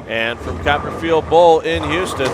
And from Copperfield Bowl in Houston,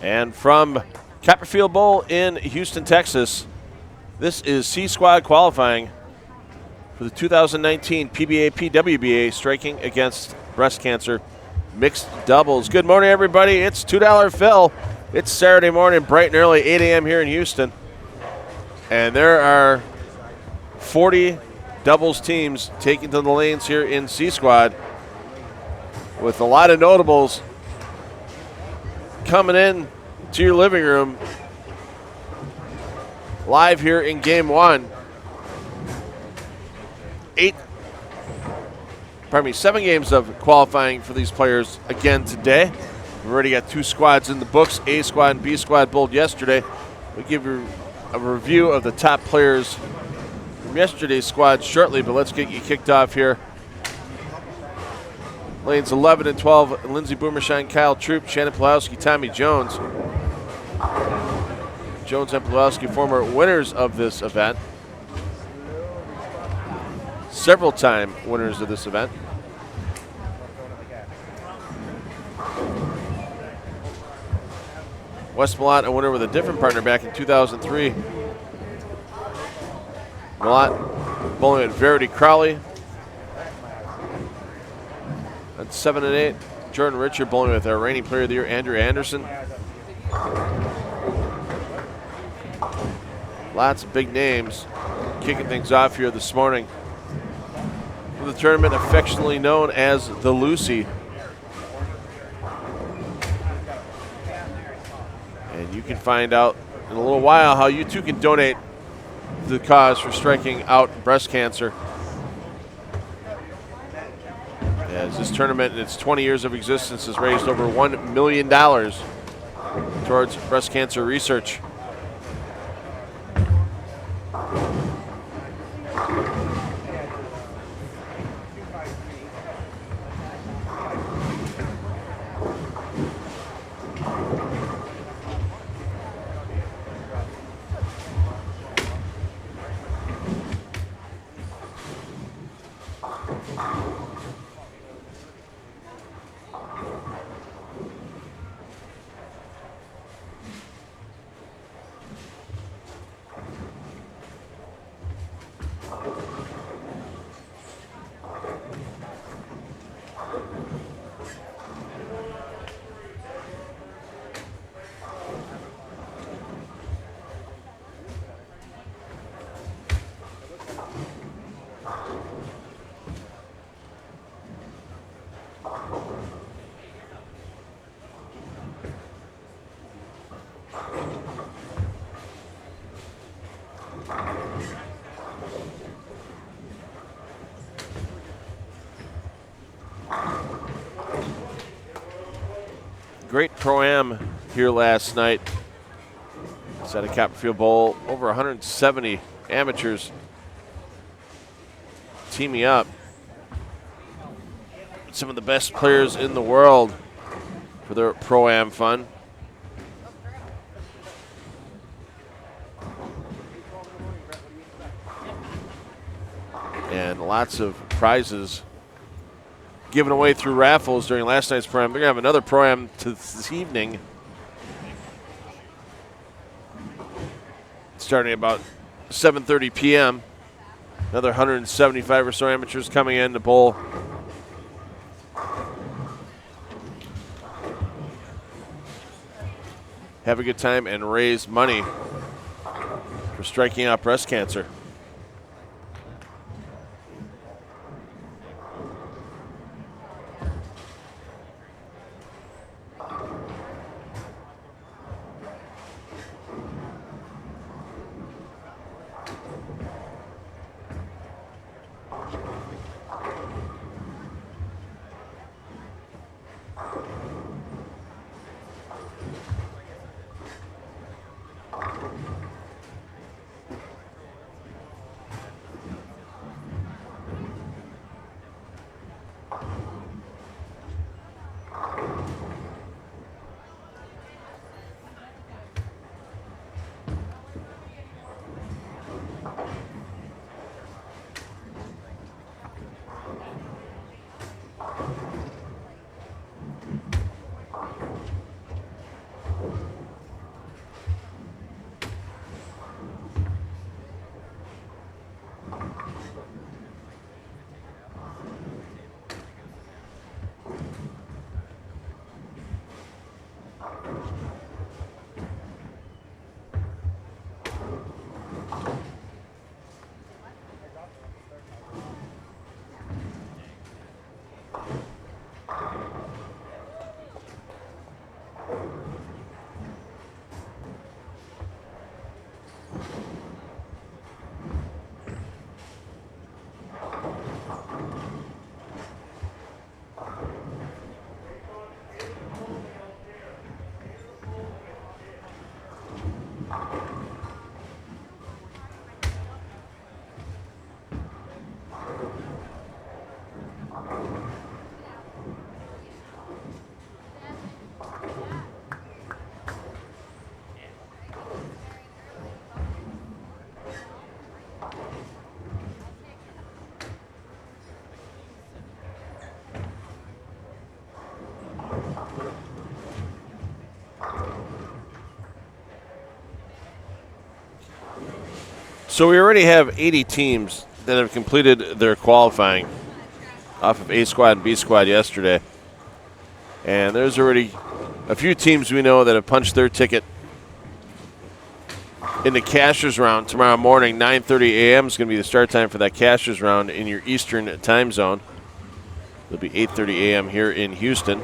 and from Copperfield Bowl in Houston, Texas, this is C Squad qualifying for the 2019 PBA PWBA Striking Against Breast Cancer Mixed Doubles. Good morning, everybody. It's $2 Phil. It's Saturday morning, bright and early, 8 a.m. here in Houston. And there are 40 doubles teams taking to the lanes here in C Squad, with a lot of notables coming in to your living room live here in game one. 7 games of qualifying for these players again today. We've already got 2 squads in the books. A squad and B squad bowled yesterday. We'll give you a review of the top players from yesterday's squad shortly, but let's get you kicked off here. Lanes 11 and 12, Lindsey Boomershine, Kyle Troop, Shannon Pulowski, Tommy Jones. Jones and Pulowski, former winners of this event. Several time winners of this event. Wes Malott, a winner with a different partner back in 2003. Malott bowling at Verity Crowley. At 7 and 8, Jordan Richard bowling with our reigning player of the year, Andrew Anderson. Lots of big names kicking things off here this morning for the tournament affectionately known as the Lucy. And you can find out in a little while how you too can donate to the cause for striking out breast cancer. As this tournament in its 20 years of existence has raised over $1 million towards breast cancer research. great Pro-Am here last night. It's at a Copperfield Bowl. Over 170 amateurs teaming up. Some of the best players in the world for their Pro-Am fun. And lots of prizes given away through raffles during last night's Pro-Am. They're going to have another Pro-Am this evening, starting about 7:30 p.m. Another 175 or so amateurs coming in to bowl. Have a good time and raise money for striking out breast cancer. So we already have 80 teams that have completed their qualifying off of A squad and B squad yesterday. And there's already a few teams we know that have punched their ticket in the cashers round tomorrow morning. 9:30 a.m. is going to be the start time for that cashers round in your Eastern time zone. It'll be 8:30 a.m. here in Houston.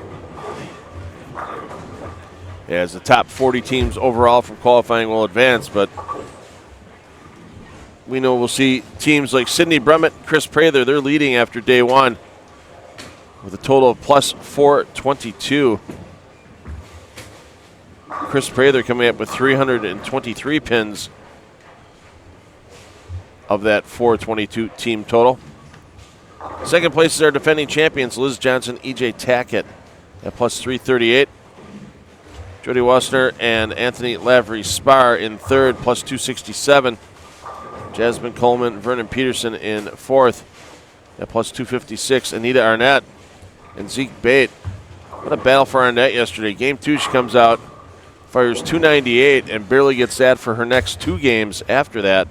As the top 40 teams overall from qualifying will advance, but we know we'll see teams like Sidney Brummett, Chris Prather, they're leading after day one with a total of plus 422. Chris Prather coming up with 323 pins of that 422 team total. Second place is our defending champions, Liz Johnson, EJ Tackett at plus 338. Jody Wassner and Anthony Lavery Spar in third, plus 267. Jasmine Coleman, Vernon Peterson in fourth at plus 256. Anita Arnett and Zeke Bate. What a battle for Arnett yesterday. Game two, she comes out, fires 298, and barely gets that for her next two games after that.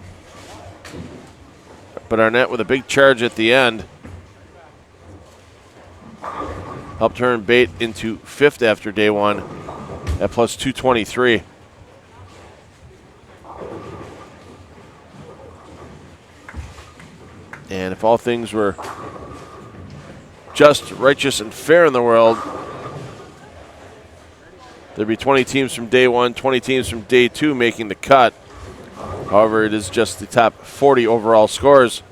But Arnett with a big charge at the end helped her and Bate into fifth after day one at plus 223. And if all things were just, righteous, and fair in the world, there'd be 20 teams from day one, 20 teams from day two making the cut. However, it is just the top 40 overall scores.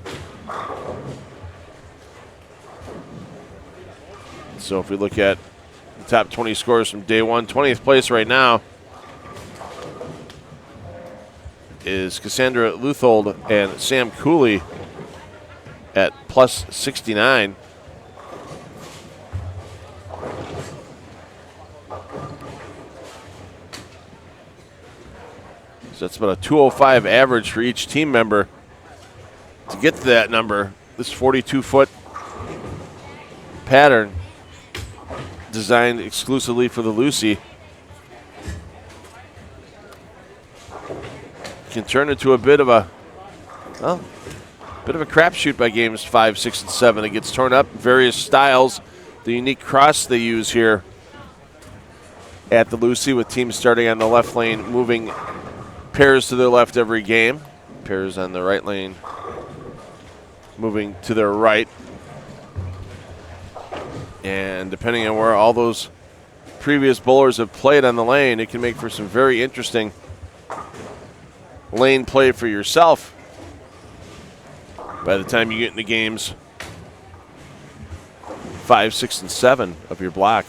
So if we look at The top 20 scores from day one. 20th place right now is Cassandra Luthold and Sam Cooley at plus 69. So that's about a 205 average for each team member. To get to that number, this 42-foot pattern designed exclusively for the Lucy can turn into a bit of a crapshoot by games 5, 6, and 7. It gets torn up in various styles. The unique cross they use here at the Lucy, with teams starting on the left lane, moving pairs to their left every game, pairs on the right lane moving to their right. And depending on where all those previous bowlers have played on the lane, it can make for some very interesting lane play for yourself by the time you get into games 5, 6, and 7 of your block.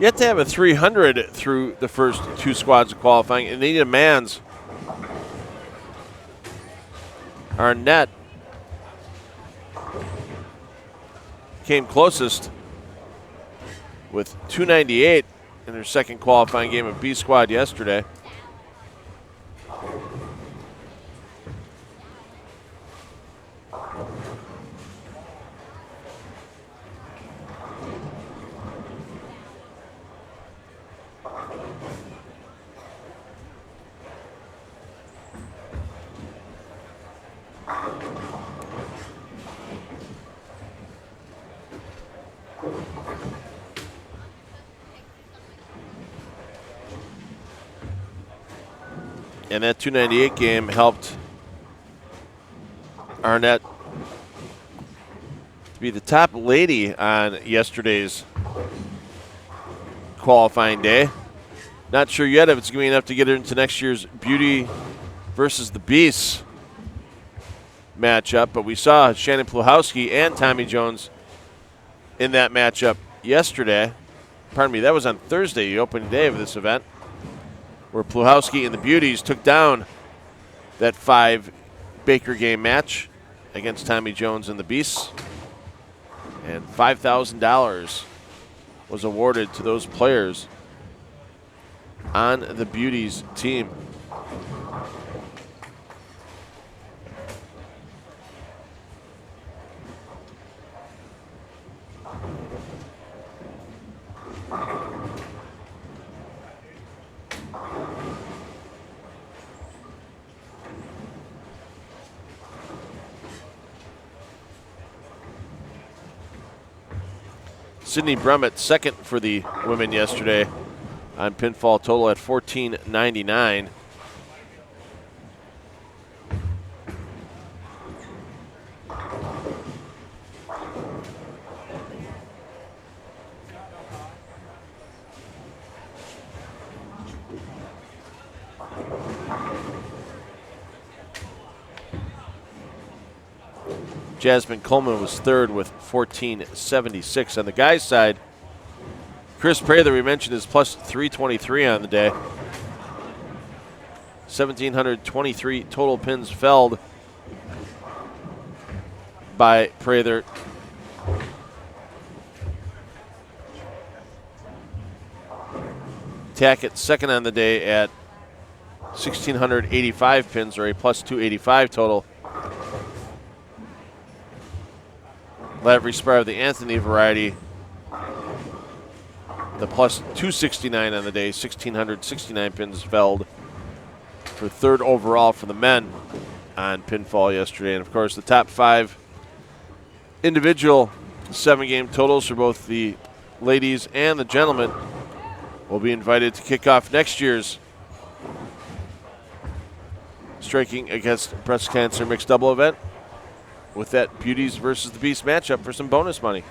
You have to have a 300 through the first two squads of qualifying, and they need a man's. Arnett came closest with 298 in their second qualifying game of B squad yesterday. And that 298 game helped Arnett to be the top lady on yesterday's qualifying day. Not sure yet if it's going to be enough to get her into next year's Beauty versus the Beast matchup, but we saw Shannon Pluhowski and Tommy Jones in that matchup yesterday. Pardon me, that was on Thursday, the opening day of this event, where Pluhowski and the Beauties took down that 5 Baker game match against Tommy Jones and the Beasts. And $5,000 was awarded to those players on the Beauties team. Sydney Brummett second for the women yesterday on pinfall, total at $14.99. Jasmine Coleman was third with $14.76. On the guys' side, Chris Prather, we mentioned, is plus 323 on the day. 1,723 total pins felled by Prather. Tackett second on the day at 1,685 pins, or a plus 285 total. Lavery Spire of the Anthony variety, the plus 269 on the day, 1,669 pins felled for third overall for the men on pinfall yesterday. And, of course, the top 5 individual 7-game totals for both the ladies and the gentlemen will be invited to kick off next year's Striking Against Breast Cancer mixed double event with that Beauties versus the Beast matchup for some bonus money.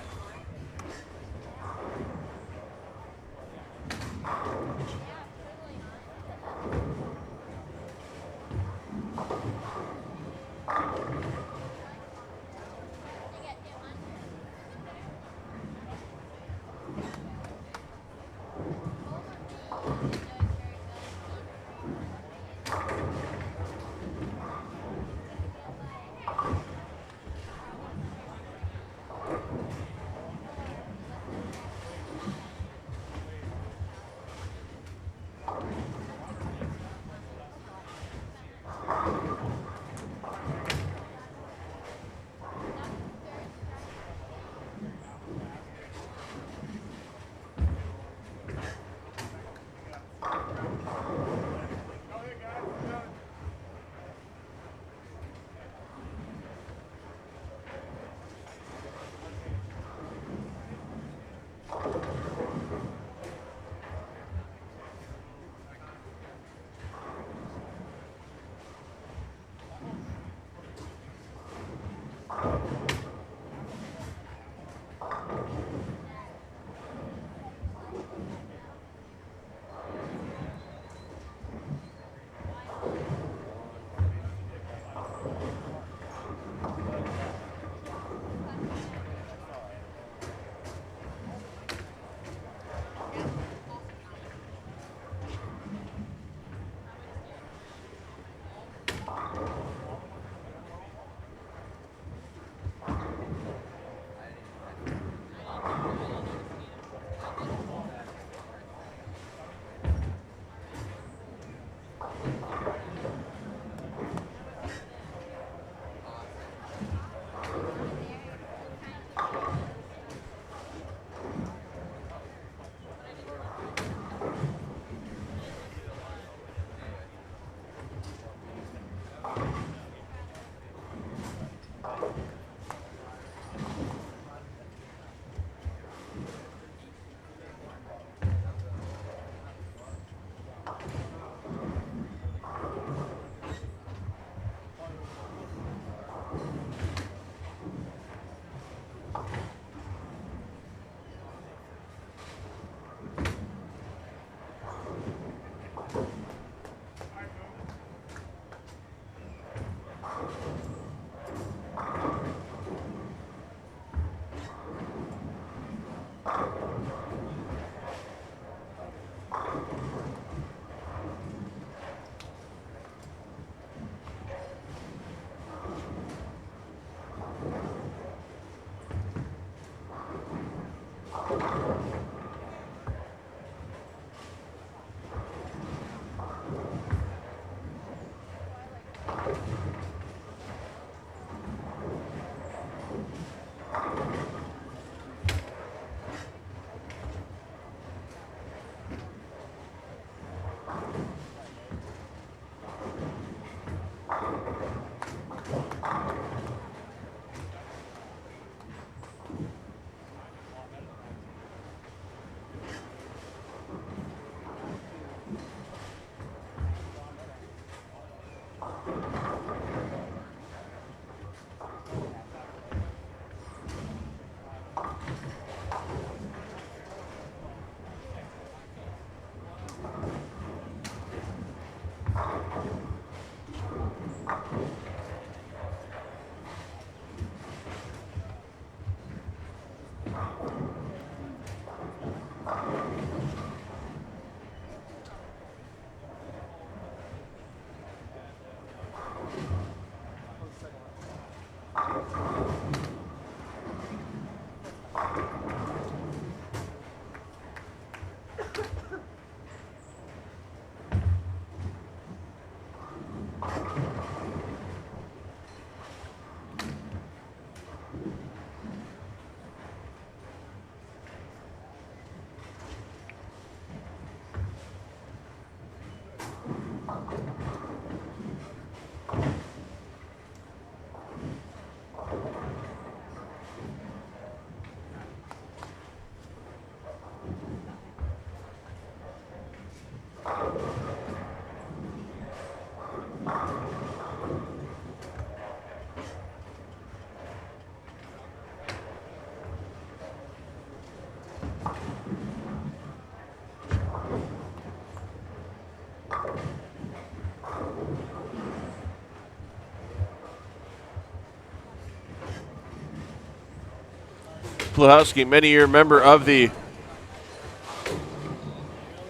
Pluhowski, many-year member of the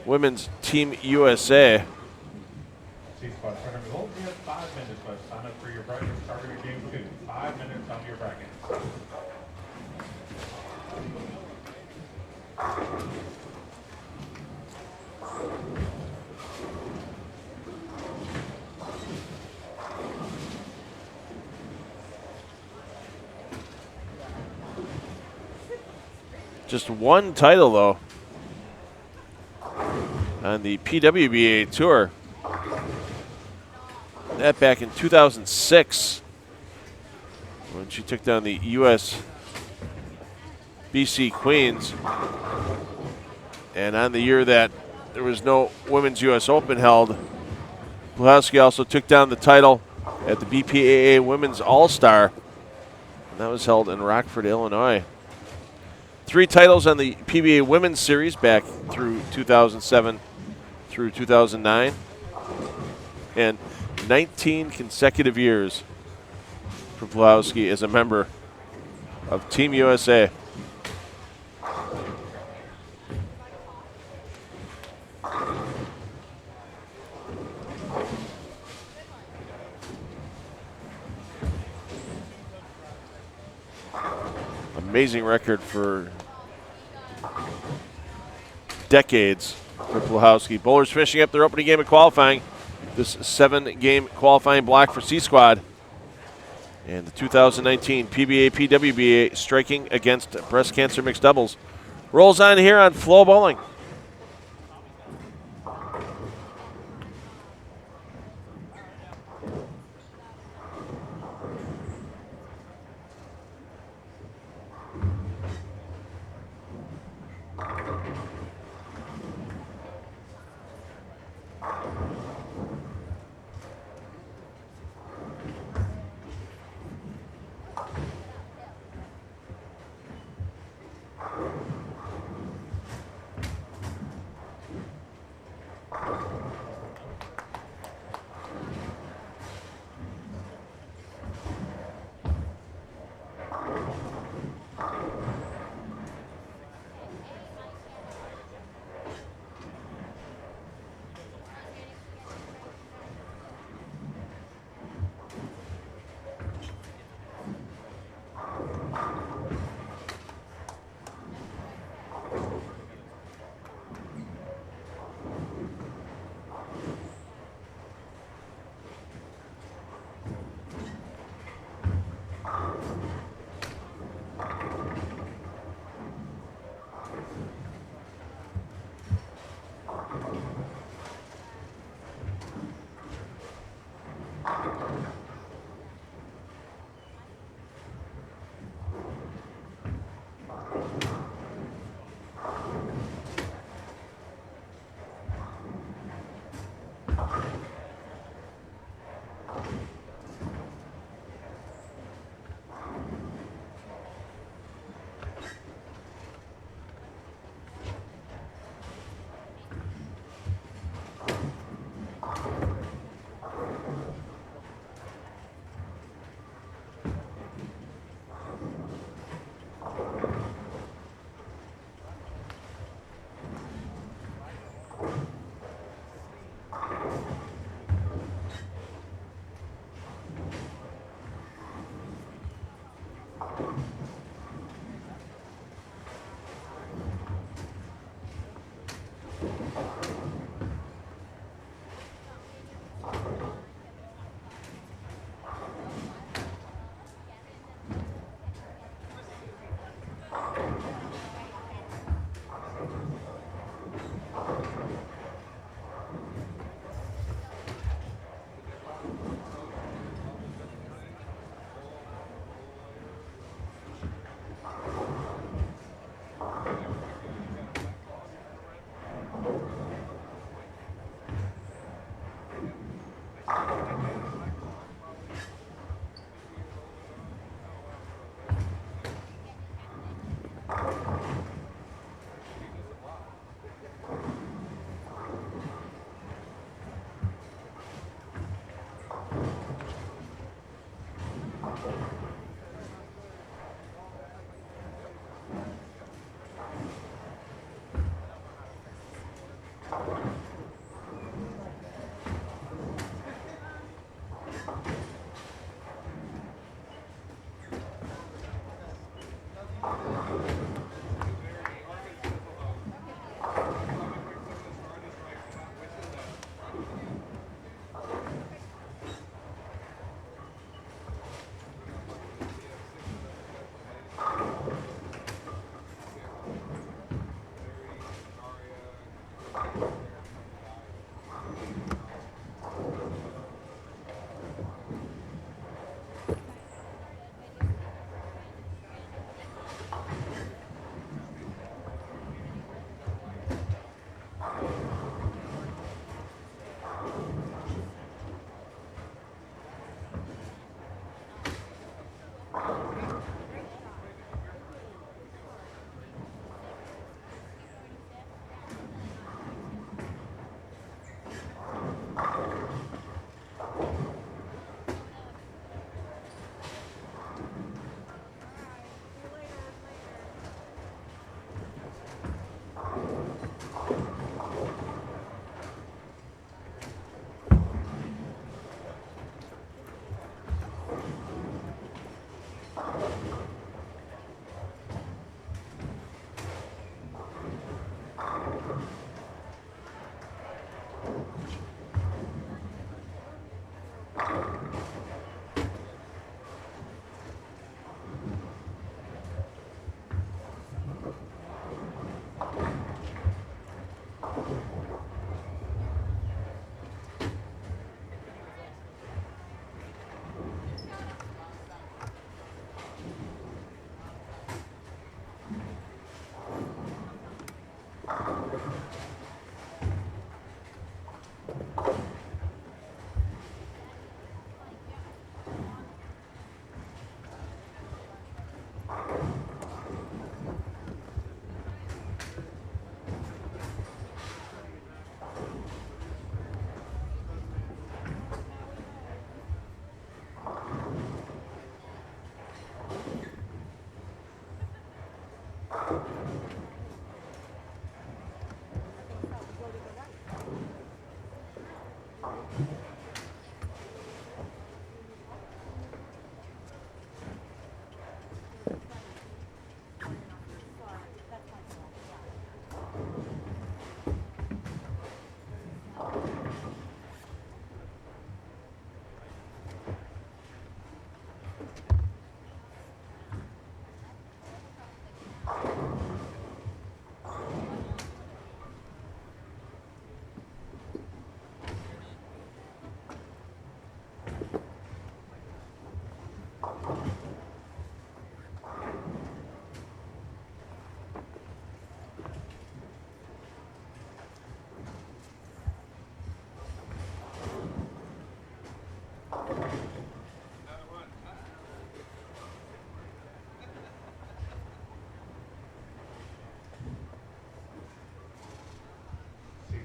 Women's Team USA. C-Squad tournament will be at 5 minutes, but sign up for your bracket starting at game 2. 5 minutes on your bracket. Just one title, though, on the PWBA tour. That back in 2006 when she took down the US BC Queens. And on the year that there was no Women's US Open held, Pluhowski also took down the title at the BPAA Women's All-Star. And that was held in Rockford, Illinois. 3 titles on the PBA Women's Series back through 2007 through 2009. And 19 consecutive years for Pluhowski as a member of Team USA. Amazing record for decades for Pluhowski. Bowlers finishing up their opening game of qualifying. This 7-game qualifying block for C-Squad. And the 2019 PBA-PWBA striking against breast cancer mixed doubles rolls on here on FloBowling.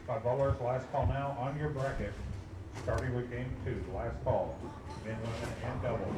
C5 bowlers, last call now on your bracket. Starting with game 2, last call. Men, women, and doubles.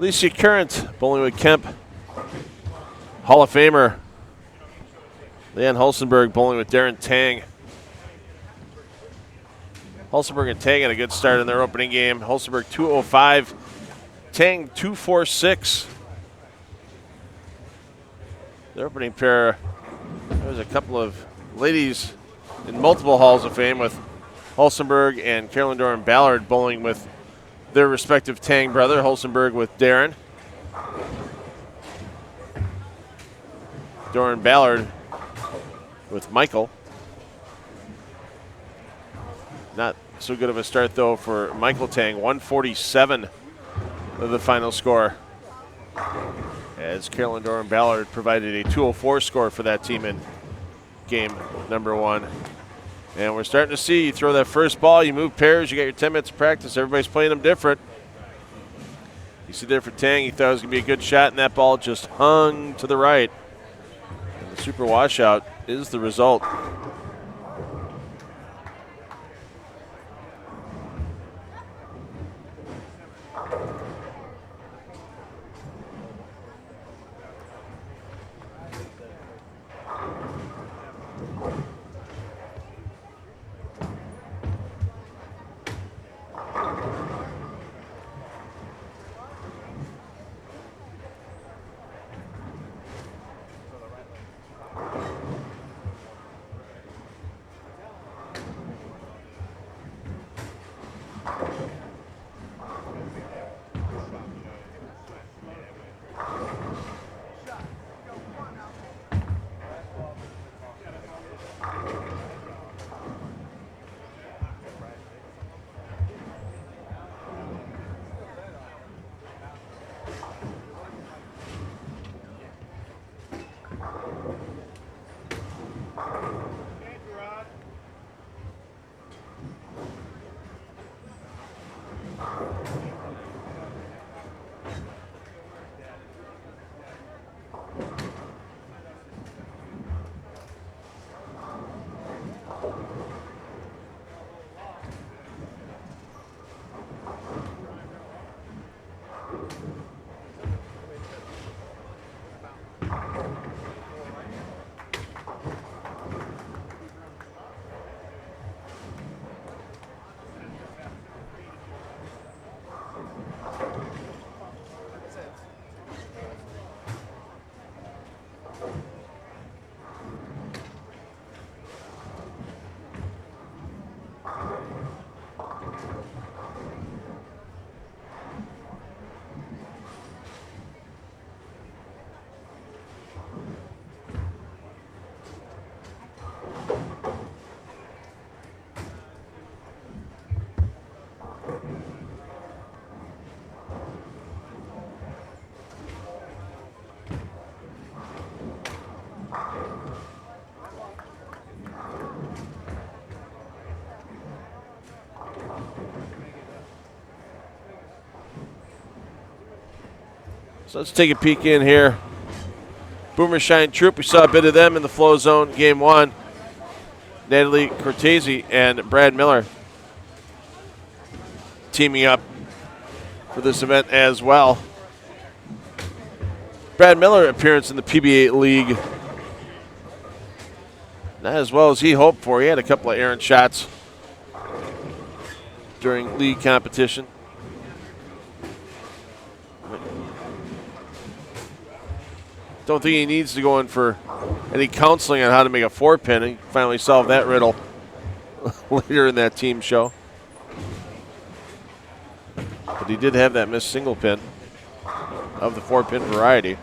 Alicia Current bowling with Kemp. Hall of Famer Leanne Hulsenberg bowling with Darren Tang. Hulsenberg and Tang had a good start in their opening game. Hulsenberg 205, Tang 246. Their opening pair, there's a couple of ladies in multiple Halls of Fame with Hulsenberg and Carolyn Doran Ballard bowling with their respective Tang brother, Hulsenberg with Darren. Doran Ballard with Michael. Not so good of a start, though, for Michael Tang. 147 of the final score, as Carolyn Doran Ballard provided a 204 score for that team in game number 1. And we're starting to see, you throw that first ball, you move pairs, you got your 10 minutes of practice, everybody's playing them different. You see there for Tang, he thought it was going to be a good shot, and that ball just hung to the right. And the super washout is the result. So let's take a peek in here. Boomershine Troop, we saw a bit of them in the Flow Zone game 1. Natalie Cortese and Brad Miller teaming up for this event as well. Brad Miller appearance in the PBA League. Not as well as he hoped for. He had a couple of errant shots during league competition. Don't think he needs to go in for any counseling on how to make a 4-pin. He finally solved that riddle later in that team show. But he did have that missed single pin of the 4-pin variety.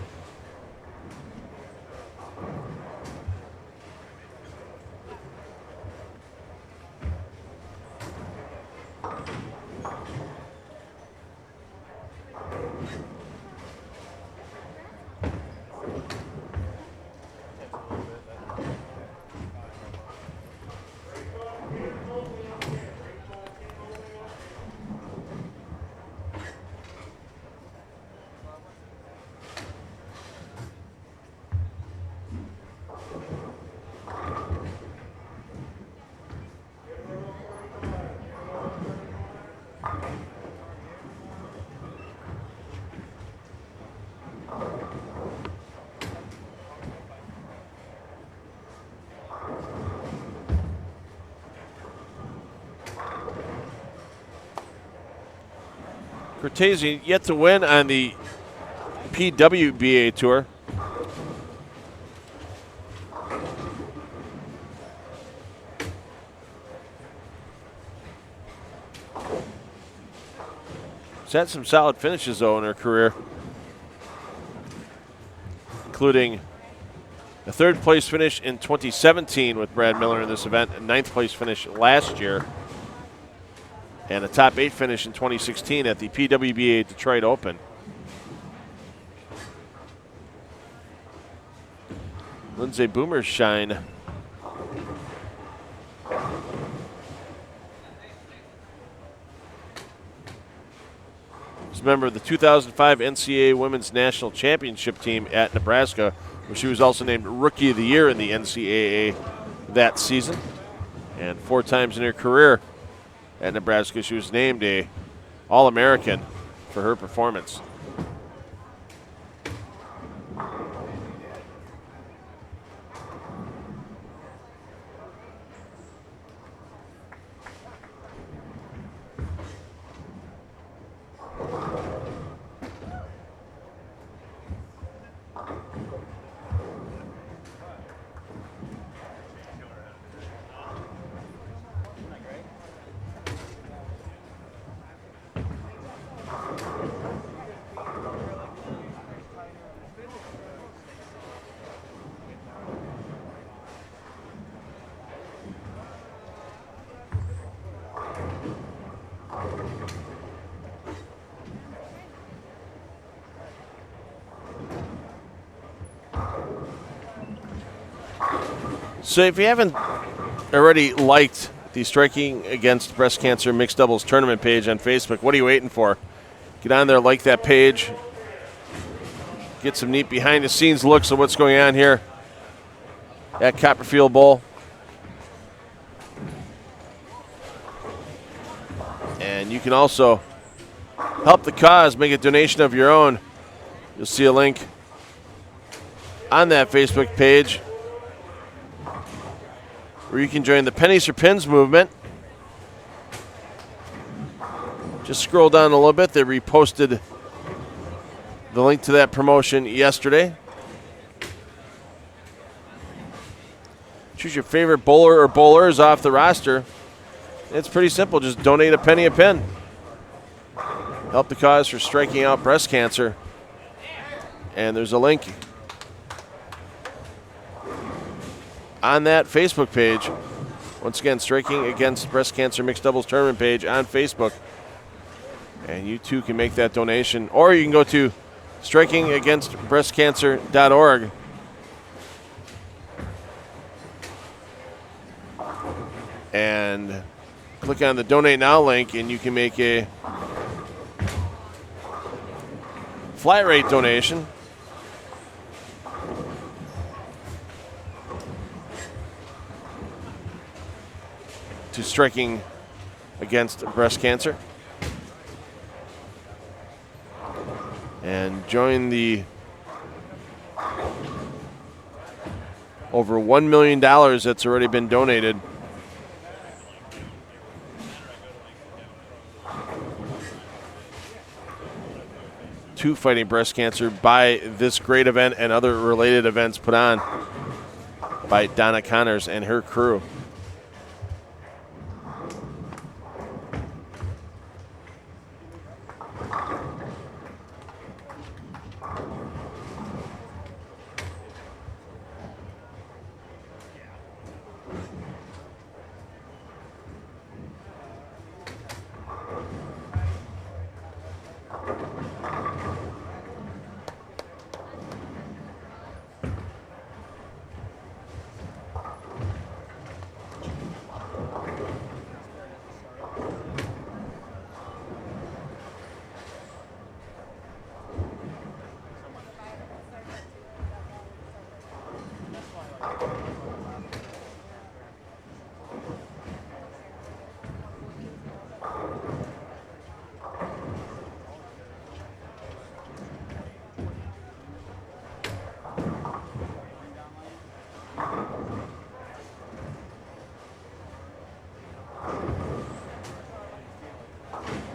Cortese yet to win on the PWBA tour. She's had some solid finishes, though, in her career, including a third-place finish in 2017 with Brad Miller in this event, a ninth-place finish last year, and a top 8 finish in 2016 at the PWBA Detroit Open. Lindsay Boomershine. She's a member of the 2005 NCAA Women's National Championship team at Nebraska, where she was also named Rookie of the Year in the NCAA that season. And 4 times in her career at Nebraska, she was named a All-American for her performance. So if you haven't already liked the Striking Against Breast Cancer Mixed Doubles Tournament page on Facebook, what are you waiting for? Get on there, like that page. Get some neat behind-the-scenes looks of what's going on here at Copperfield Bowl. And you can also help the cause, make a donation of your own. You'll see a link on that Facebook page where you can join the Pennies for Pins movement. Just scroll down a little bit. They reposted the link to that promotion yesterday. Choose your favorite bowler or bowlers off the roster. It's pretty simple. Just donate a penny a pin. Help the cause for striking out breast cancer. And there's a link on that Facebook page. Once again, Striking Against Breast Cancer Mixed Doubles Tournament page on Facebook. And you too can make that donation. Or you can go to strikingagainstbreastcancer.org. And click on the Donate Now link, and you can make a flat rate donation to Striking Against Breast Cancer. And join the over $1 million that's already been donated to fighting breast cancer by this great event and other related events put on by Donna Connors and her crew.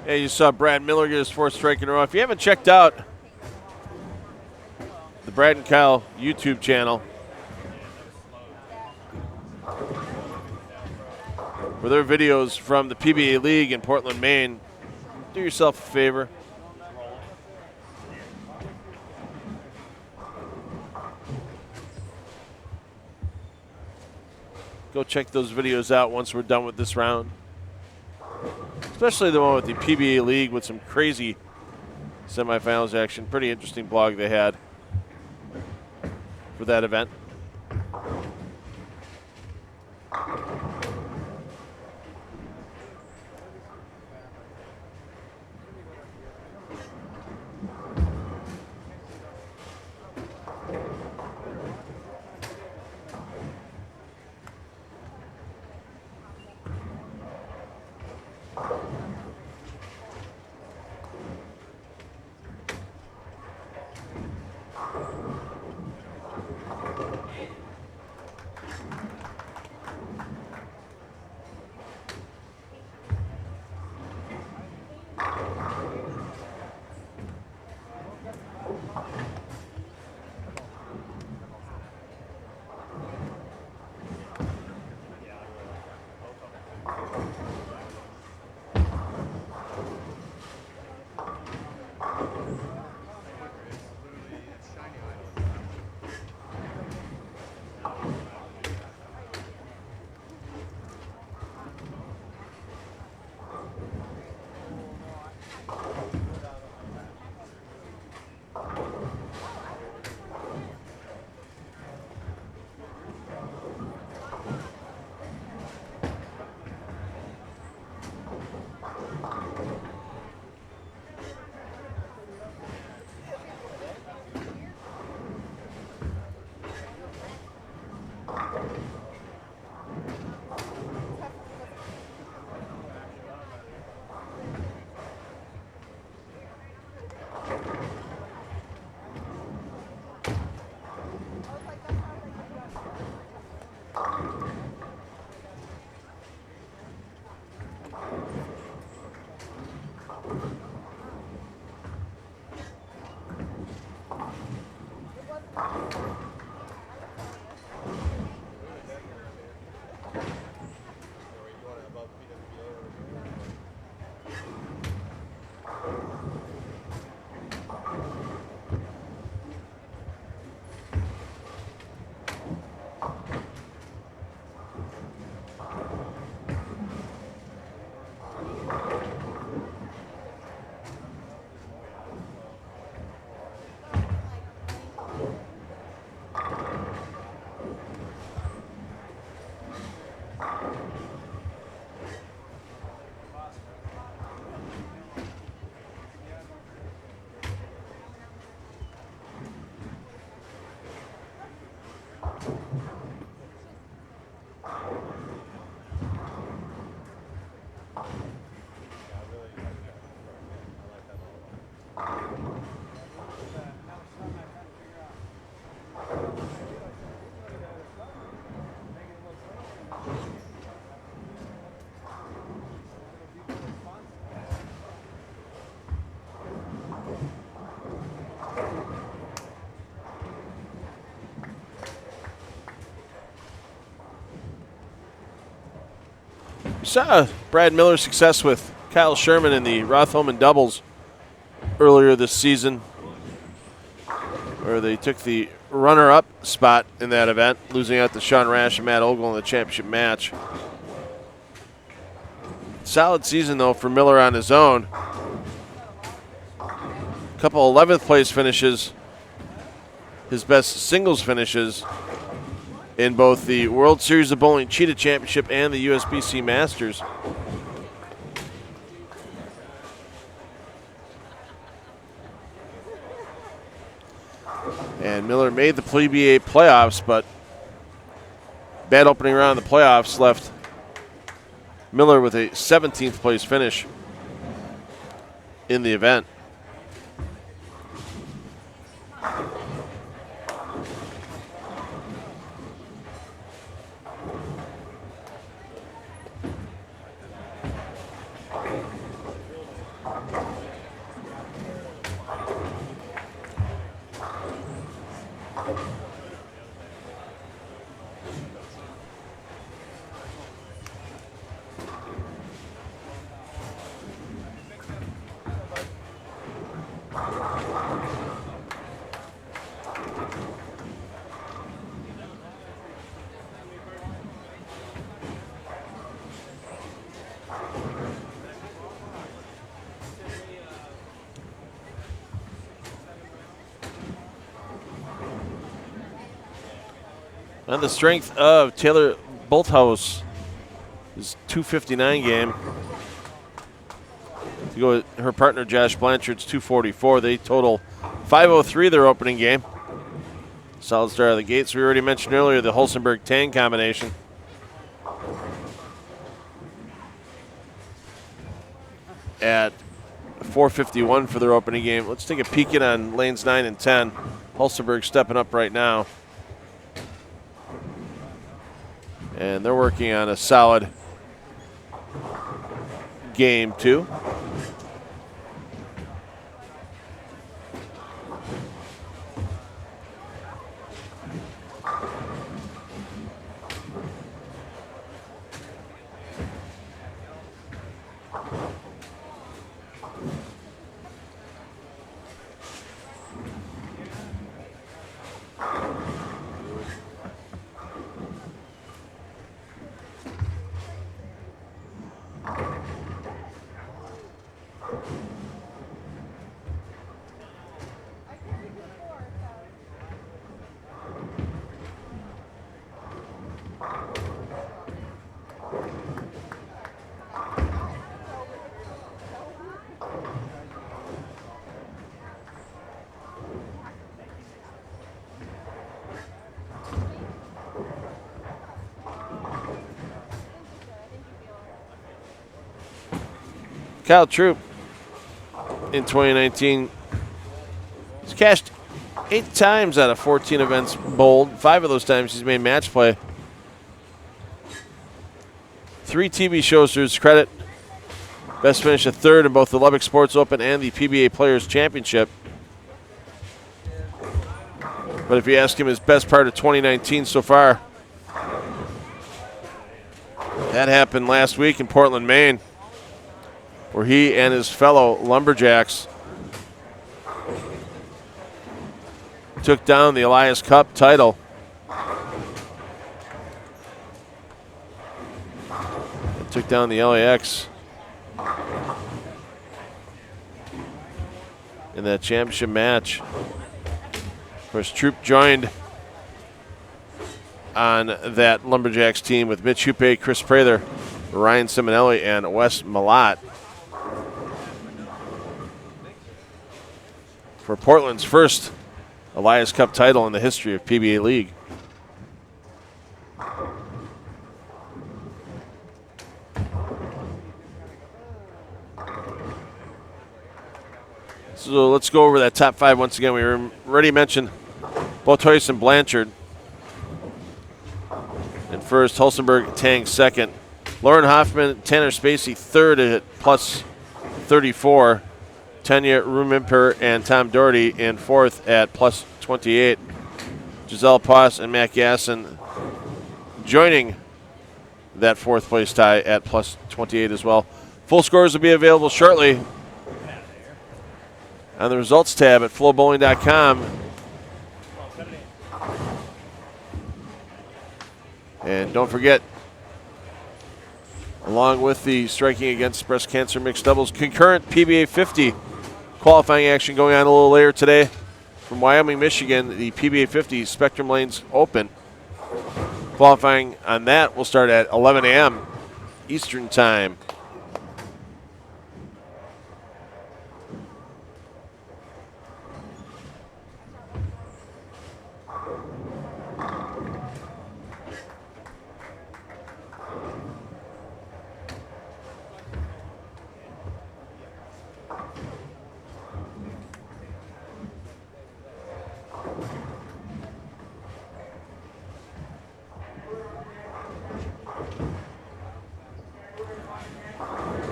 Yeah, you saw Brad Miller get his 4th strike in a row. If you haven't checked out the Brad and Kyle YouTube channel, for their videos from the PBA League in Portland, Maine, do yourself a favor. Go check those videos out once we're done with this round. Especially the one with the PBA League with some crazy semifinals action. Pretty interesting blog they had for that event. We saw Brad Miller's success with Kyle Sherman in the Rotholman doubles earlier this season, where they took the runner-up spot in that event, losing out to Sean Rash and Matt Ogle in the championship match. Solid season, though, for Miller on his own. A couple 11th place finishes, his best singles finishes in both the World Series of Bowling Cheetah Championship and the USBC Masters. And Miller made the PBA playoffs, but bad opening round in the playoffs left Miller with a 17th place finish in the event. On the strength of Taylor Bolthouse, his 259 game. To go with her partner Josh Blanchard's 244. They total 503 their opening game. Solid start out of the gates. We already mentioned earlier the Hulsenberg-Tang combination. At 451 for their opening game. Let's take a peek in on lanes 9 and 10. Hulsenberg stepping up right now. And they're working on a solid game, too. Kyle Troop in 2019 he's cashed 8 times out of 14 events bowled. 5 of those times he's made match play. 3 TV shows to his credit. Best finish a third in both the Lubbock Sports Open and the PBA Players Championship. But if you ask him his best part of 2019 so far, that happened last week in Portland, Maine, where he and his fellow Lumberjacks took down the Elias Cup title. And took down the LAX in that championship match. Of course, Troop joined on that Lumberjacks team with Mitch Hupe, Chris Prather, Ryan Simonelli, and Wes Malott for Portland's first Elias Cup title in the history of PBA League. So let's go over that top 5 once again. We already mentioned Bolthouse and Blanchard. And first, Hulsenberg, Tang second. Lauren Hoffman, Tanner Spacey third at plus 34. Tanya Rumimper and Tom Doherty in fourth at plus 28. Giselle Poss and Matt Gassen joining that fourth place tie at plus 28 as well. Full scores will be available shortly on the results tab at FloBowling.com. And don't forget, along with the striking against breast cancer mixed doubles, concurrent PBA 50 qualifying action going on a little later today from Wyoming, Michigan. The PBA 50 Spectrum Lanes Open. Qualifying on that will start at 11 a.m. Eastern Time.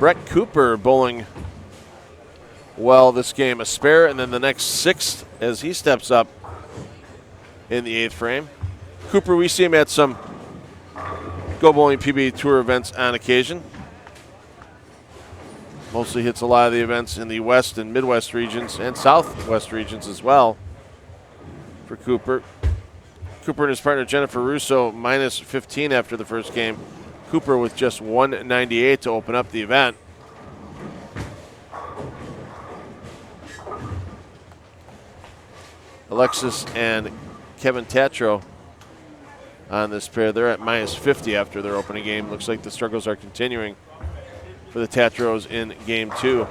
Brett Cooper bowling well this game. A spare and then the next 6th as he steps up in the 8th frame. Cooper, we see him at some Go Bowling PBA Tour events on occasion. Mostly hits a lot of the events in the West and Midwest regions and Southwest regions as well for Cooper. Cooper and his partner Jennifer Russo minus 15 after the first game. Cooper with just 198 to open up the event. Alexis and Kevin Tatro on this pair. They're at minus 50 after their opening game. Looks like the struggles are continuing for the Tatros in game 2.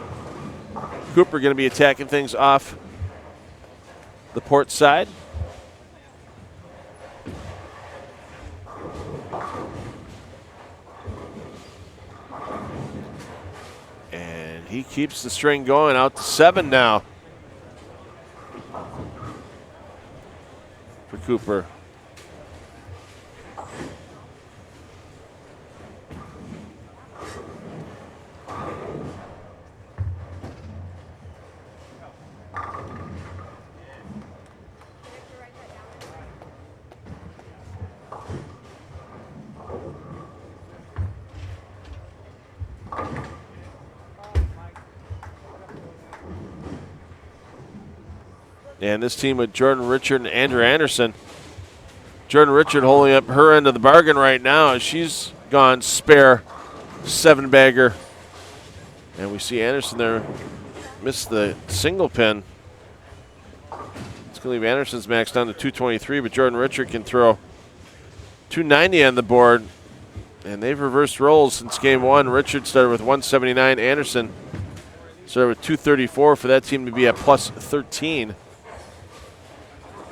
Cooper going to be attacking things off the port side. And he keeps the string going out to 7 now for Cooper. And this team with Jordan Richard and Andrew Anderson. Jordan Richard holding up her end of the bargain right now. She's gone spare 7-bagger. And we see Anderson there miss the single pin. It's going to leave Anderson's max down to 223, but Jordan Richard can throw 290 on the board. And they've reversed roles since game 1. Richard started with 179. Anderson started with 234 for that team to be at plus 13.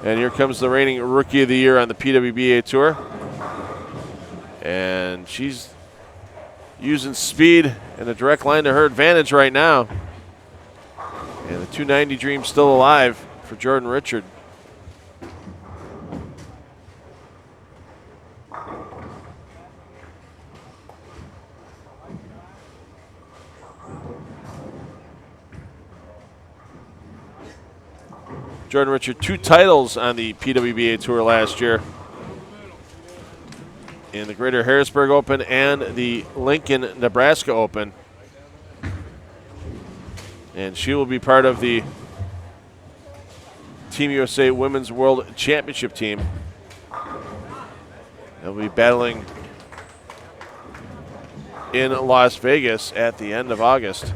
And here comes the reigning Rookie of the Year on the PWBA Tour. And she's using speed and a direct line to her advantage right now. And the 290 dream still alive for Jordan Richard. Jordan Richard, 2 titles on the PWBA Tour last year. In the Greater Harrisburg Open and the Lincoln, Nebraska Open. And she will be part of the Team USA Women's World Championship team. They'll be battling in Las Vegas at the end of August.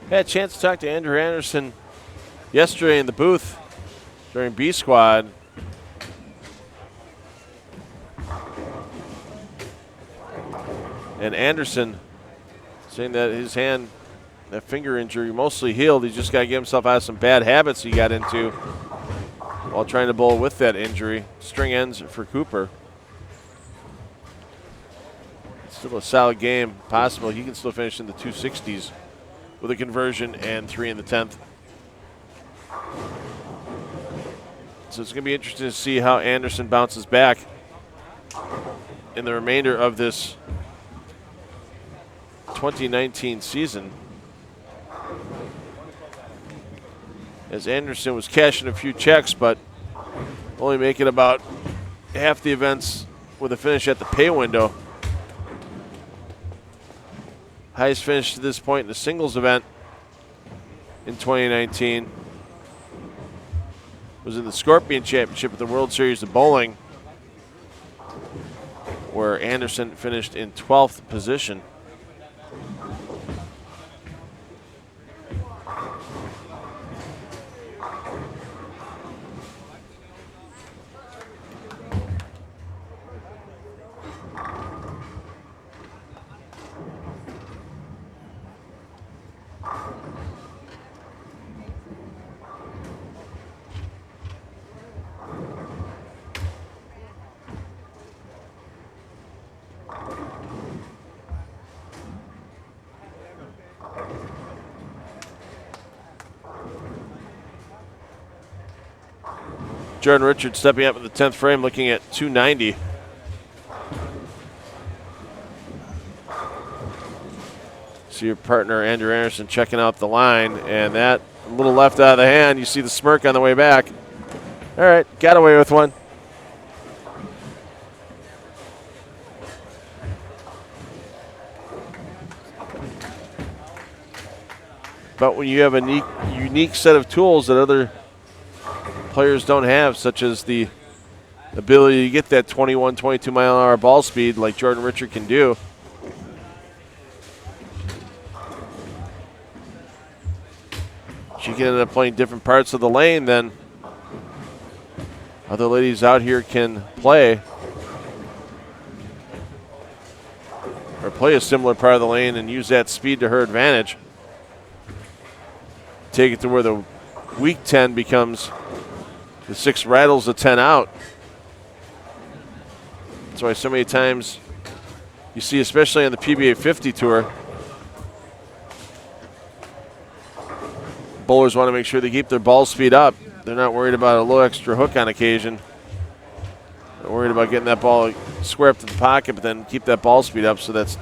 Had a chance to talk to Andrew Anderson yesterday in the booth during B Squad. And Anderson saying that his hand, that finger injury, mostly healed. He's just got to get himself out of some bad habits he got into while trying to bowl with that injury. String ends for Cooper. It's still a solid game. Possible he can still finish in the 260s. With a conversion and 3 in the 10th. So it's going to be interesting to see how Anderson bounces back in the remainder of this 2019 season. As Anderson was cashing a few checks, but only making about half the events with a finish at the pay window. Highest finish to this point in the singles event in 2019 was in the Scorpion Championship at the World Series of Bowling, where Anderson finished in 12th position. Jordan Richards stepping up in the 10th frame, looking at 290. See your partner, Andrew Anderson, checking out the line, and that a little left out of the hand. You see the smirk on the way back. All right, got away with one. But when you have a unique set of tools that other players don't have, such as the ability to get that 21, 22 mile an hour ball speed like Jordan Richard can do, she can end up playing different parts of the lane than other ladies out here can play, or play a similar part of the lane and use that speed to her advantage. Take it to where the weak 10 becomes the 6 rattles the 10 out. That's why so many times you see, especially on the PBA 50 tour, bowlers want to make sure they keep their ball speed up. They're not worried about a little extra hook on occasion. They're worried about getting that ball square up to the pocket, but then keep that ball speed up so that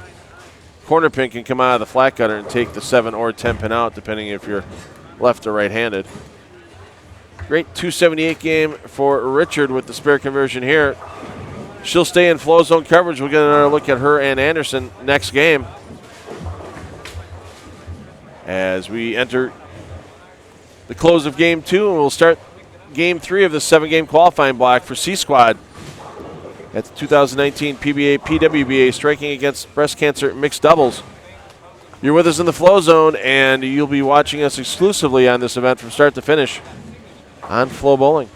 corner pin can come out of the flat gutter and take the 7 or 10 pin out, depending if you're left or right-handed. Great 278 game for Richard with the spare conversion here. She'll stay in flow zone coverage. We'll get another look at her and Anderson next game as we enter the close of game 2, and we'll start game 3 of the 7-game qualifying block for C Squad at the 2019 PBA PWBA striking against breast cancer mixed doubles. You're with us in the flow zone, and you'll be watching us exclusively on this event from start to finish on FloBowling.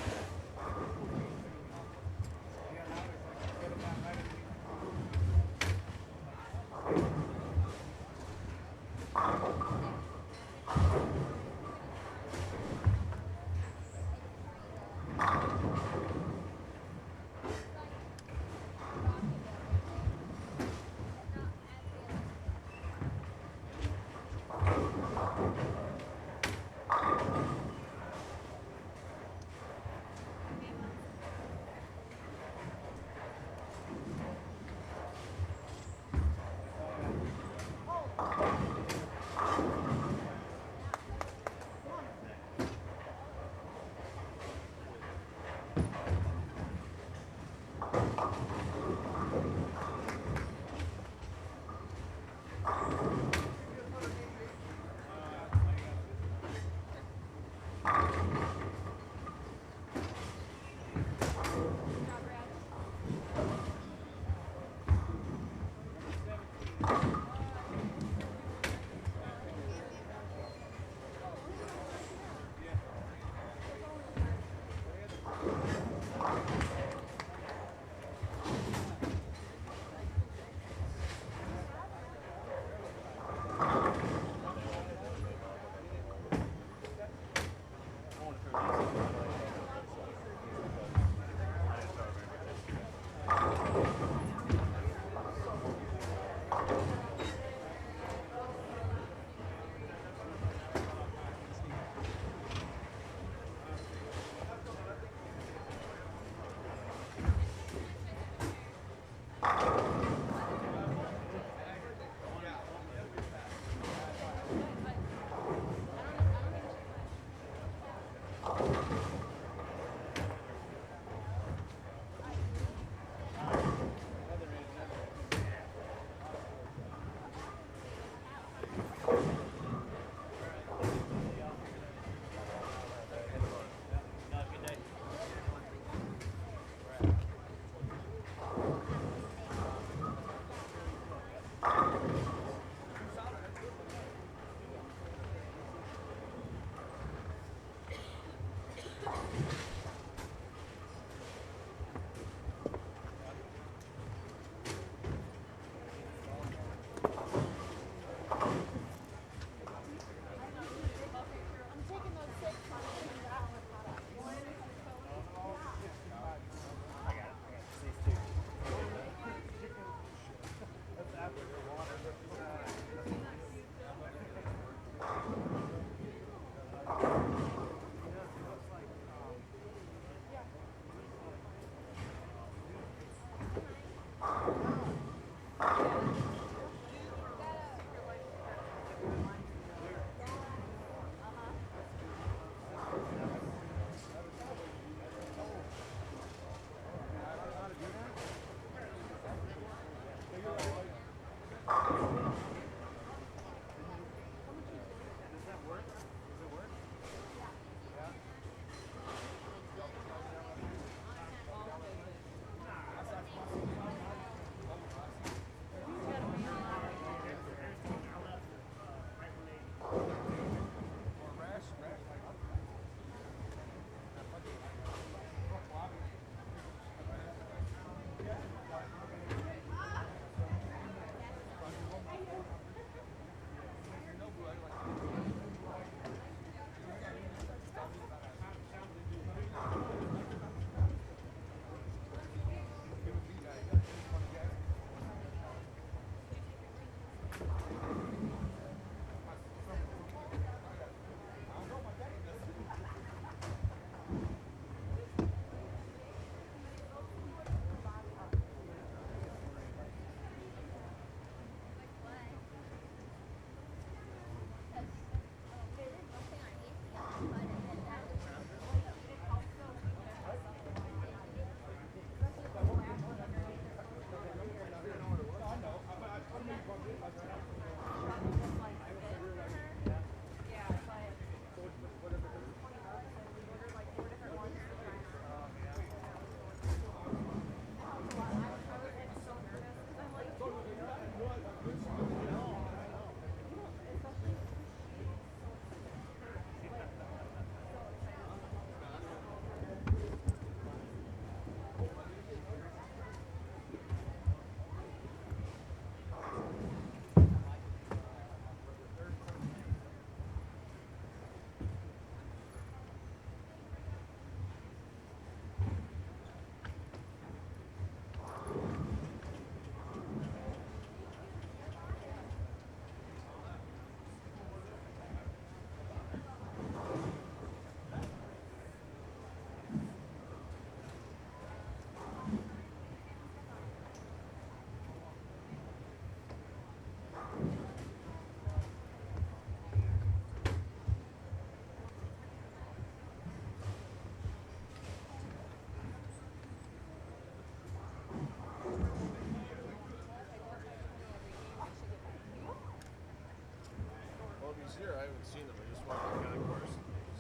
seen them. I just wanted to kind of course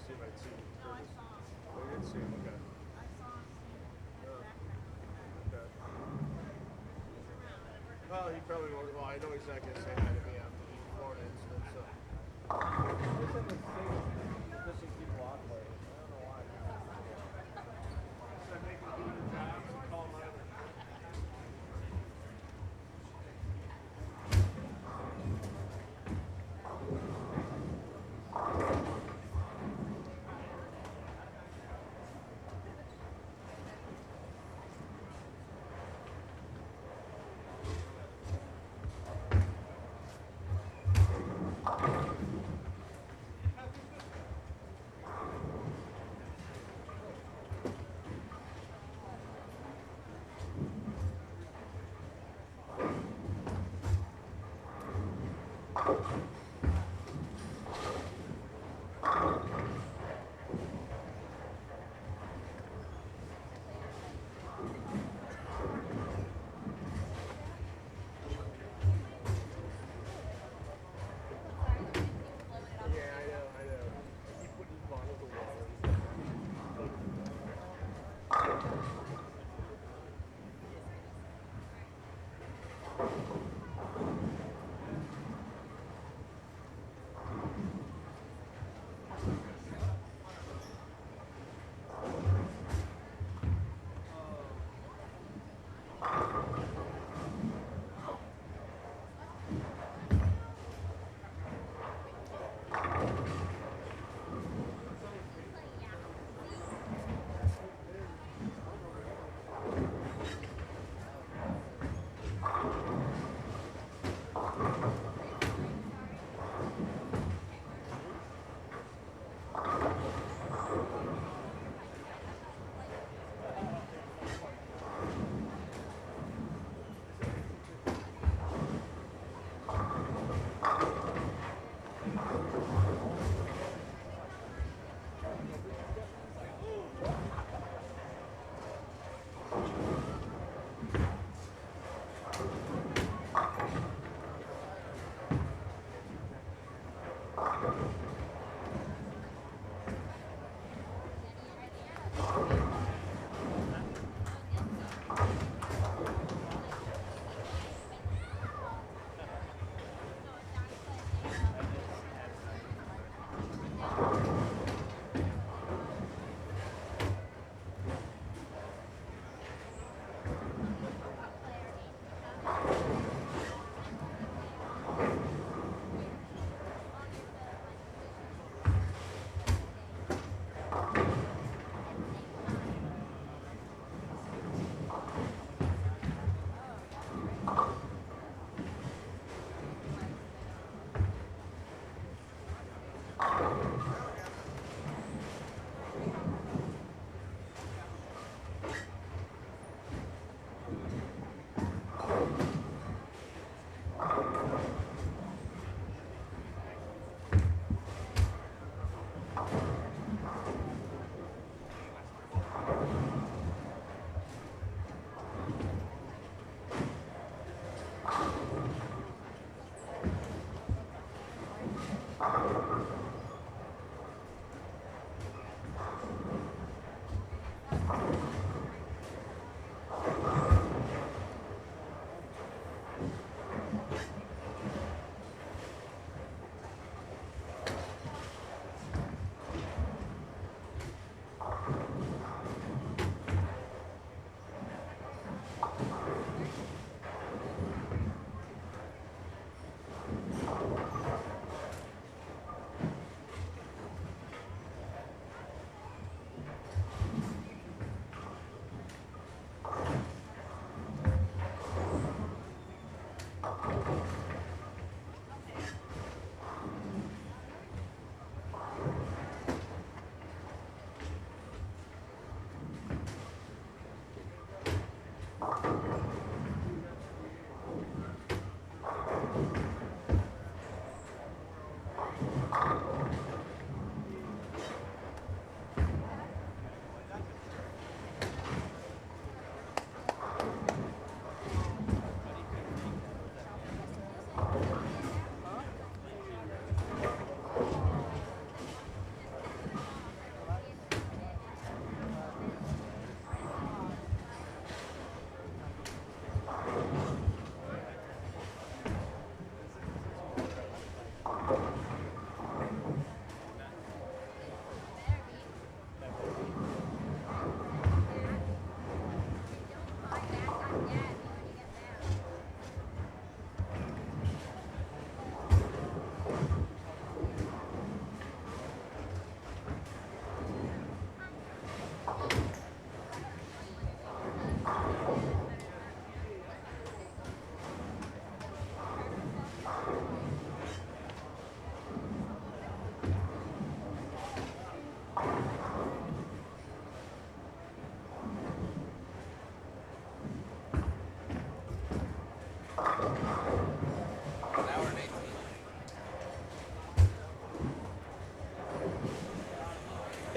see if I'd seen them. No, I saw him. Oh, you did see them, okay. I saw him in the background. Okay. He's around. Well, he probably won't. Well, I know he's not going to say hi to me after the Florida incident, so. Pushing people out of the way. I don't know why. Should I make him do the jobs and call him out?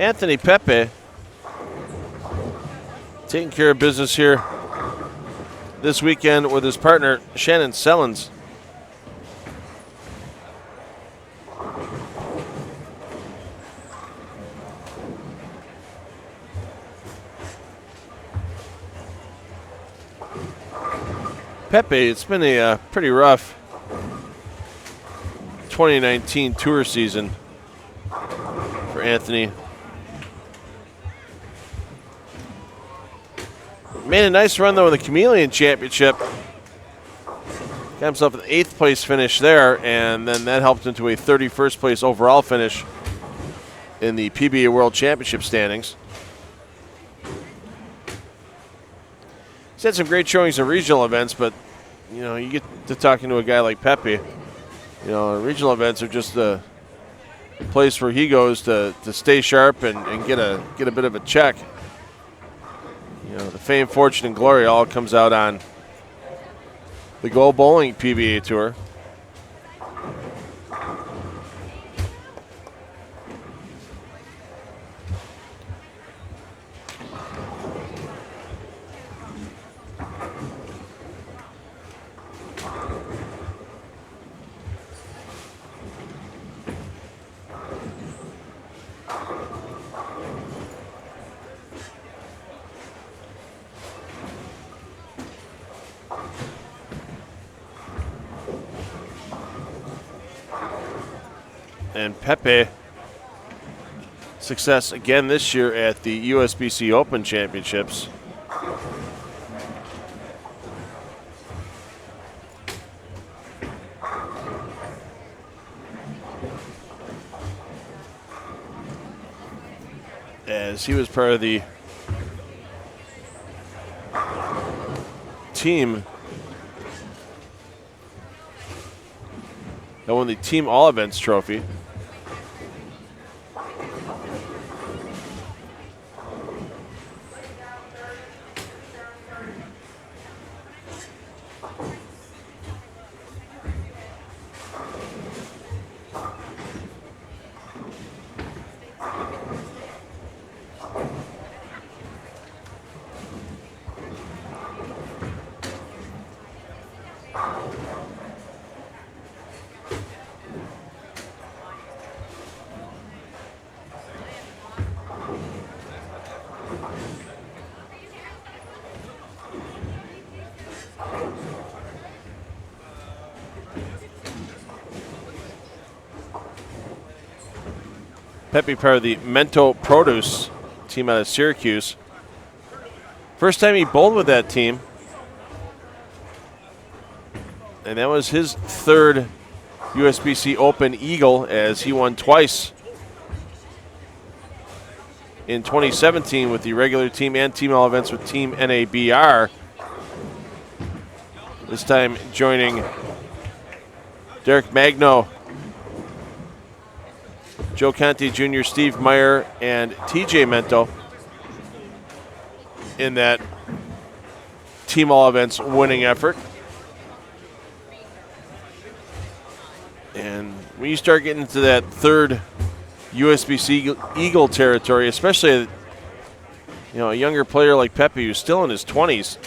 Anthony Pepe taking care of business here this weekend with his partner, Shannon Sellens. Pepe, it's been a pretty rough 2019 tour season for Anthony. Made a nice run, though, in the Chameleon Championship. Got himself an 8th place finish there, and then that helped into a 31st place overall finish in the PBA World Championship standings. He's had some great showings in regional events, but, you know, you get to talking to a guy like Pepe. You know, regional events are just the place where he goes to stay sharp and get a bit of a check. You know, the fame, fortune, and glory all comes out on the Go Bowling PBA Tour. And Pepe, success again this year at the USBC Open Championships. As he was part of the team that won the Team All Events trophy. Pepe part of the Mento Produce team out of Syracuse. First time he bowled with that team. And that was his 3rd USBC Open Eagle, as he won twice in 2017 with the regular team and team all events with Team NABR. This time joining Derek Magno, Joe Conte Jr., Steve Meyer, and TJ Mento in that team all events winning effort. And when you start getting into that 3rd USBC Eagle territory, especially a younger player like Pepe who's still in his 20s,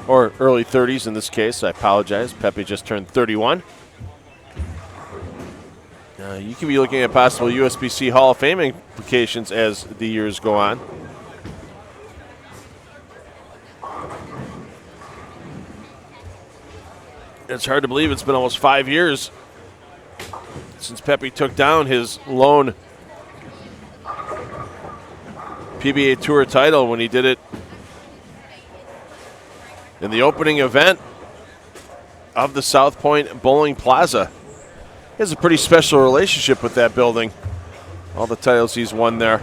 or early 30s in this case. I apologize. Pepe just turned 31. You could be looking at possible USBC Hall of Fame implications as the years go on. It's hard to believe it's been almost 5 years since Pepe took down his lone PBA Tour title when he did it in the opening event of the South Point Bowling Plaza. He has a pretty special relationship with that building. All the titles he's won there.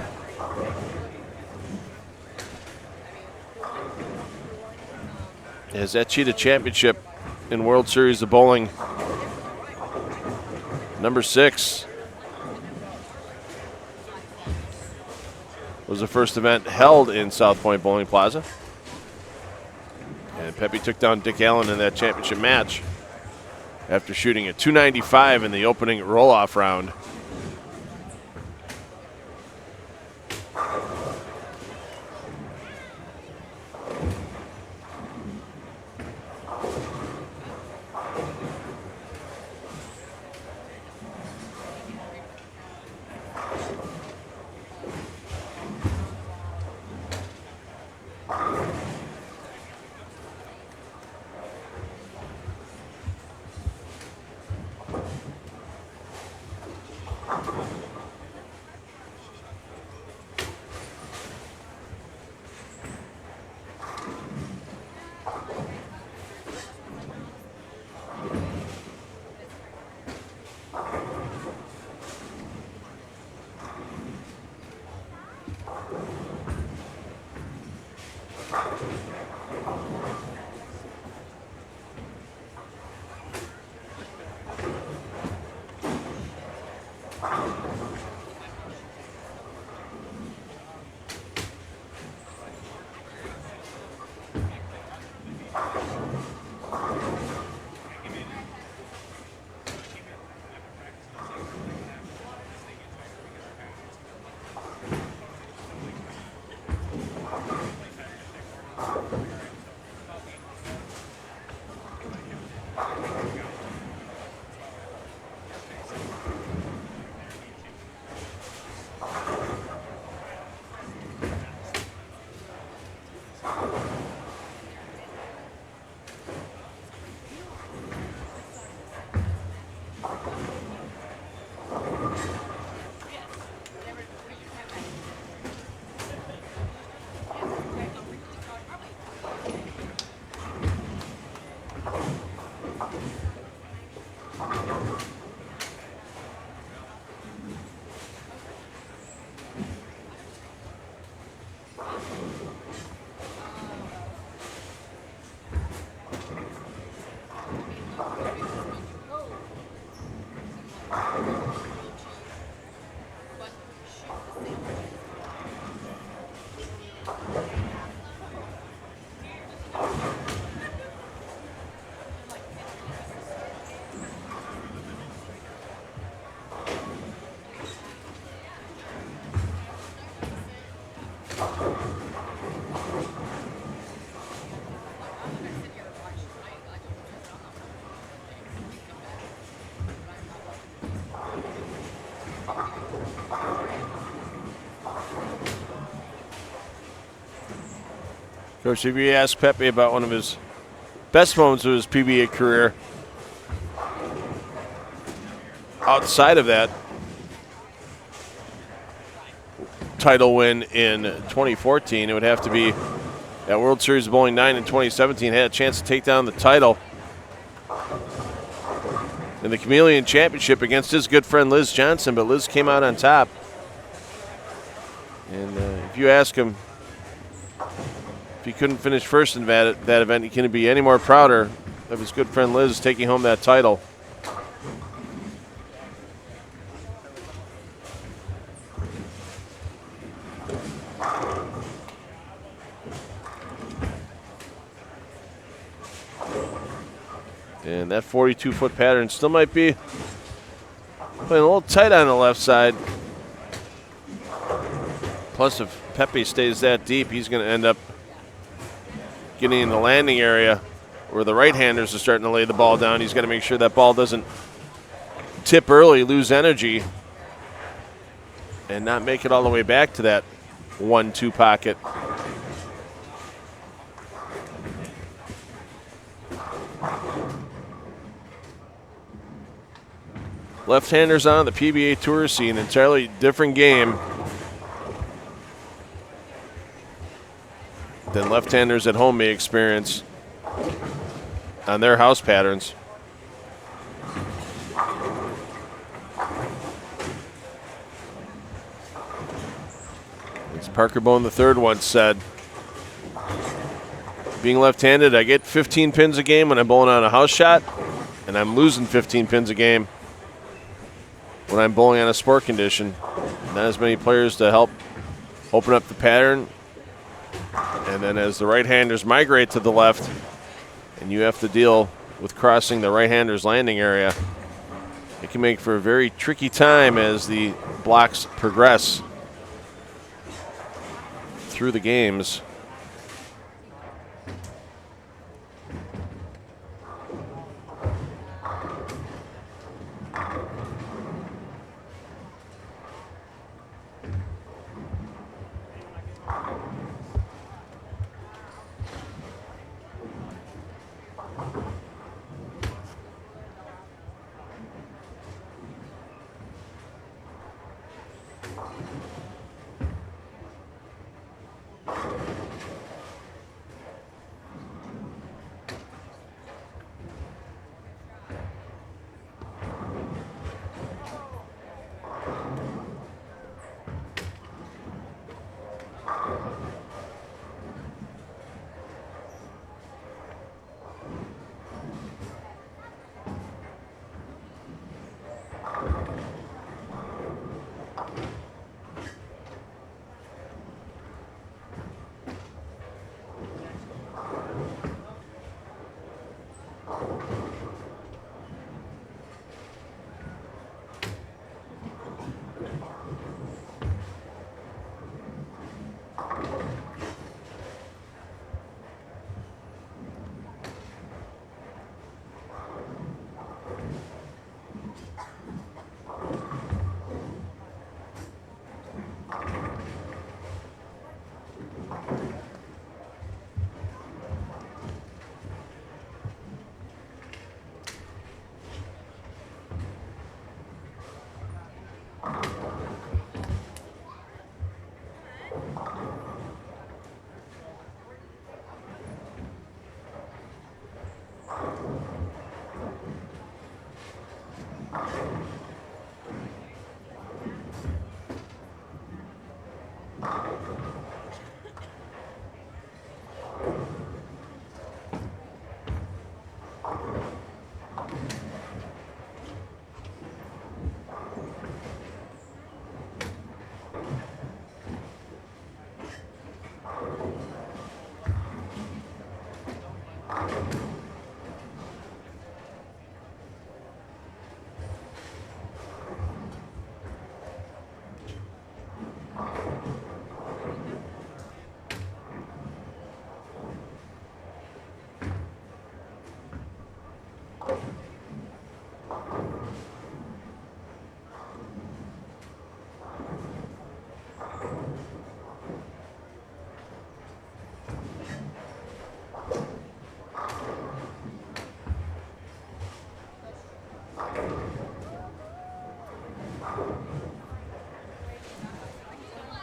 As that Cheetah Championship in World Series of Bowling number 6 was the first event held in South Point Bowling Plaza. Pepe took down Dick Allen in that championship match after shooting a 295 in the opening roll-off round. Coach, if you ask Pepe about one of his best moments of his PBA career, outside of that title win in 2014, it would have to be at World Series of Bowling 9 in 2017. Had a chance to take down the title in the Chameleon Championship against his good friend Liz Johnson, but Liz came out on top. And if you ask him if he couldn't finish first in that event, he couldn't be any more prouder of his good friend Liz taking home that title. And that 42-foot pattern still might be playing a little tight on the left side. Plus, if Pepe stays that deep, he's going to end up getting in the landing area where the right-handers are starting to lay the ball down. He's got to make sure that ball doesn't tip early, lose energy, and not make it all the way back to that 1-2 pocket. Left-handers on the PBA Tour scene, entirely different game than left-handers at home may experience on their house patterns. As Parker Bone III once said, being left-handed, I get 15 pins a game when I'm bowling on a house shot, and I'm losing 15 pins a game when I'm bowling on a sport condition. Not as many players to help open up the pattern. And then as the right-handers migrate to the left, and you have to deal with crossing the right-hander's landing area, it can make for a very tricky time as the blocks progress through the games.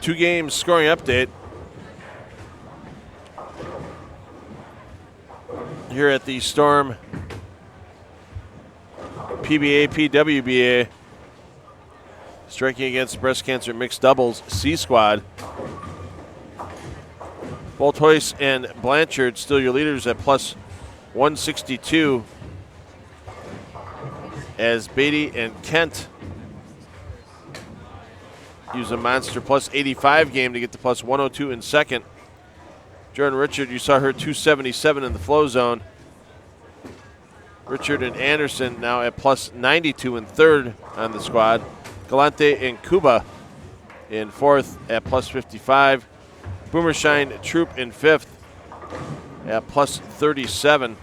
Two games scoring update here at the Storm PBA PWBA striking against breast cancer mixed doubles C squad. Both Hoyce and Blanchard still your leaders at plus 162 as Beatty and Kent use a monster plus 85 game to get to plus 102 in second. Jordan Richard, you saw her 277 in the flow zone. Richard and Anderson now at plus 92 in third on the squad. Galante and Cuba in fourth at plus 55. Boomershine Troop in fifth at plus 37.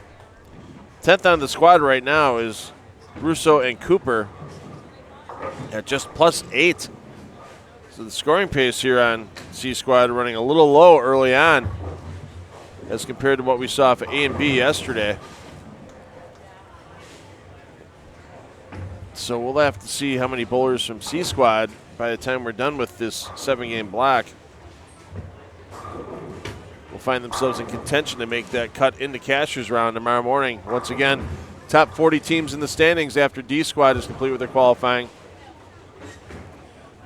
10th on the squad right now is Russo and Cooper at just plus 8. So the scoring pace here on C squad running a little low early on as compared to what we saw for A and B yesterday. So we'll have to see how many bowlers from C squad by the time we're done with this 7-game block will find themselves in contention to make that cut into Cashers round tomorrow morning. Once again, top 40 teams in the standings after D squad is complete with their qualifying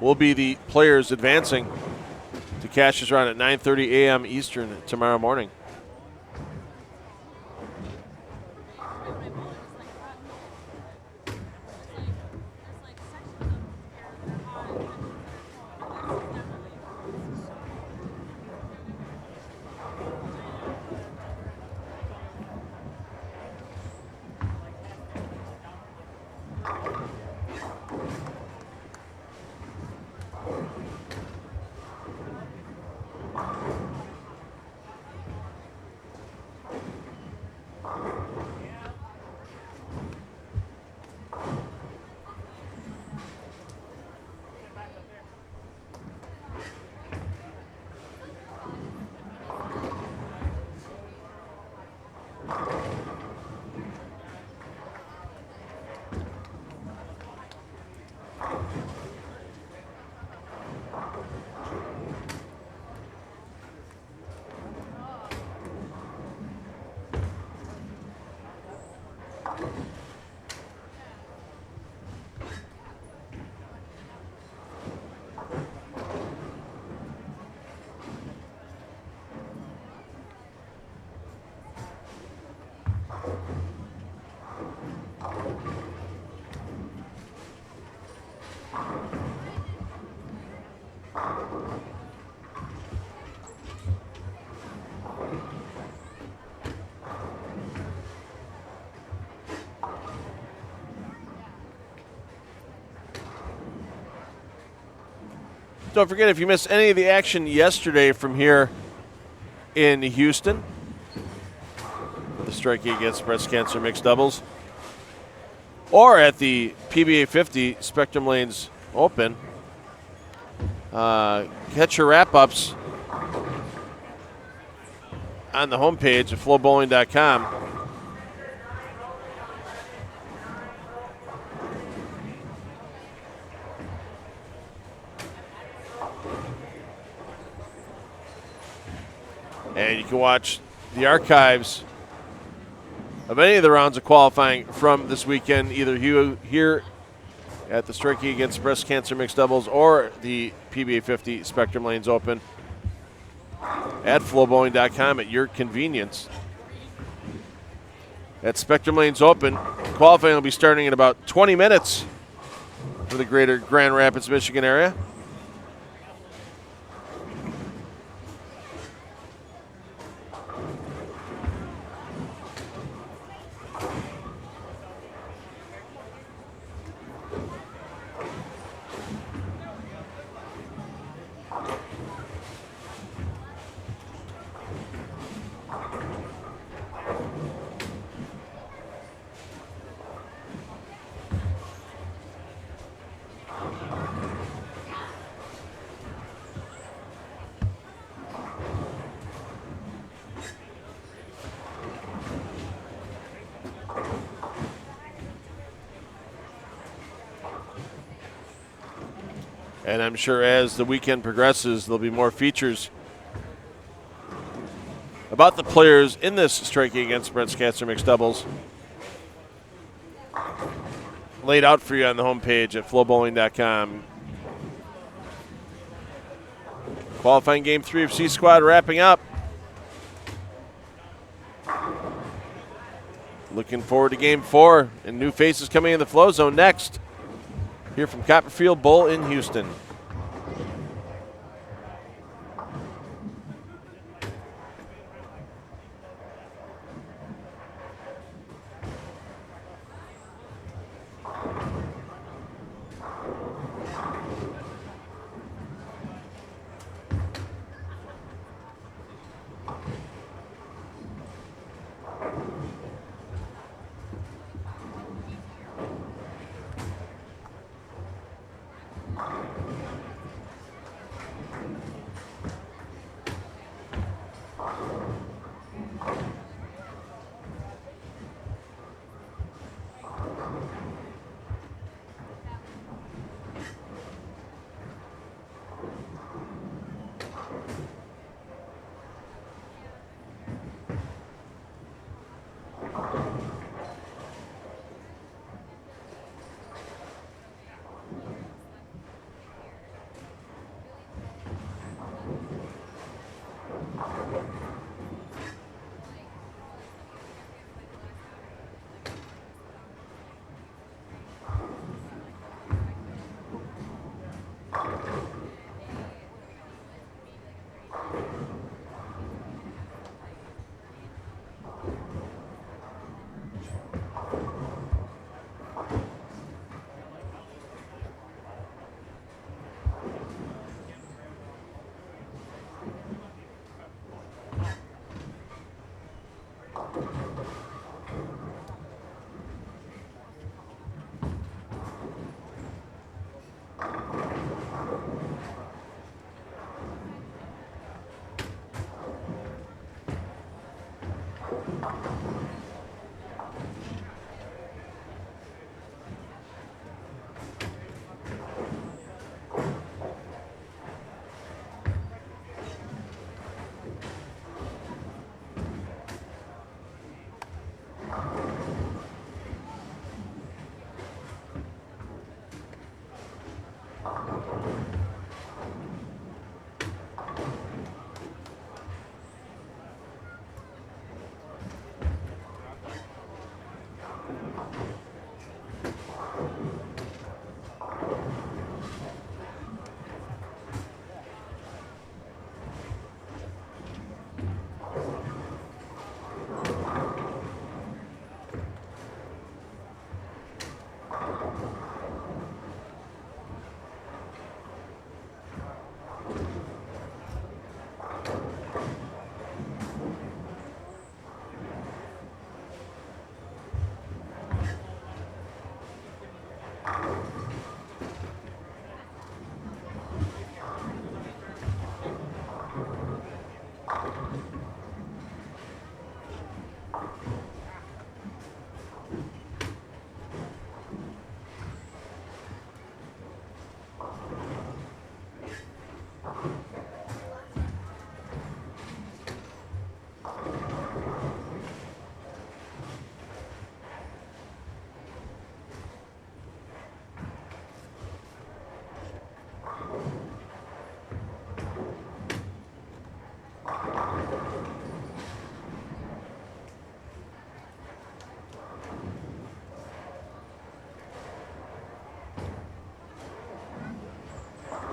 will be the players advancing to Cashers round at 9:30 a.m. Eastern tomorrow morning. Don't forget, if you missed any of the action yesterday from here in Houston, the striking against breast cancer mixed doubles, or at the PBA 50 Spectrum Lanes Open, catch your wrap-ups on the homepage at FloBowling.com. And you can watch the archives of any of the rounds of qualifying from this weekend, either here at the striking against breast cancer mixed doubles or the PBA 50 Spectrum Lanes Open at FloBowling.com at your convenience. At Spectrum Lanes Open, qualifying will be starting in about 20 minutes for the greater Grand Rapids, Michigan area. And I'm sure as the weekend progresses, there'll be more features about the players in this striking against breast cancer mixed doubles laid out for you on the homepage at FloBowling.com. Qualifying Game 3 of C Squad wrapping up. Looking forward to Game 4 and new faces coming in the Flow Zone next. Here from Copperfield Bowl in Houston.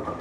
Thank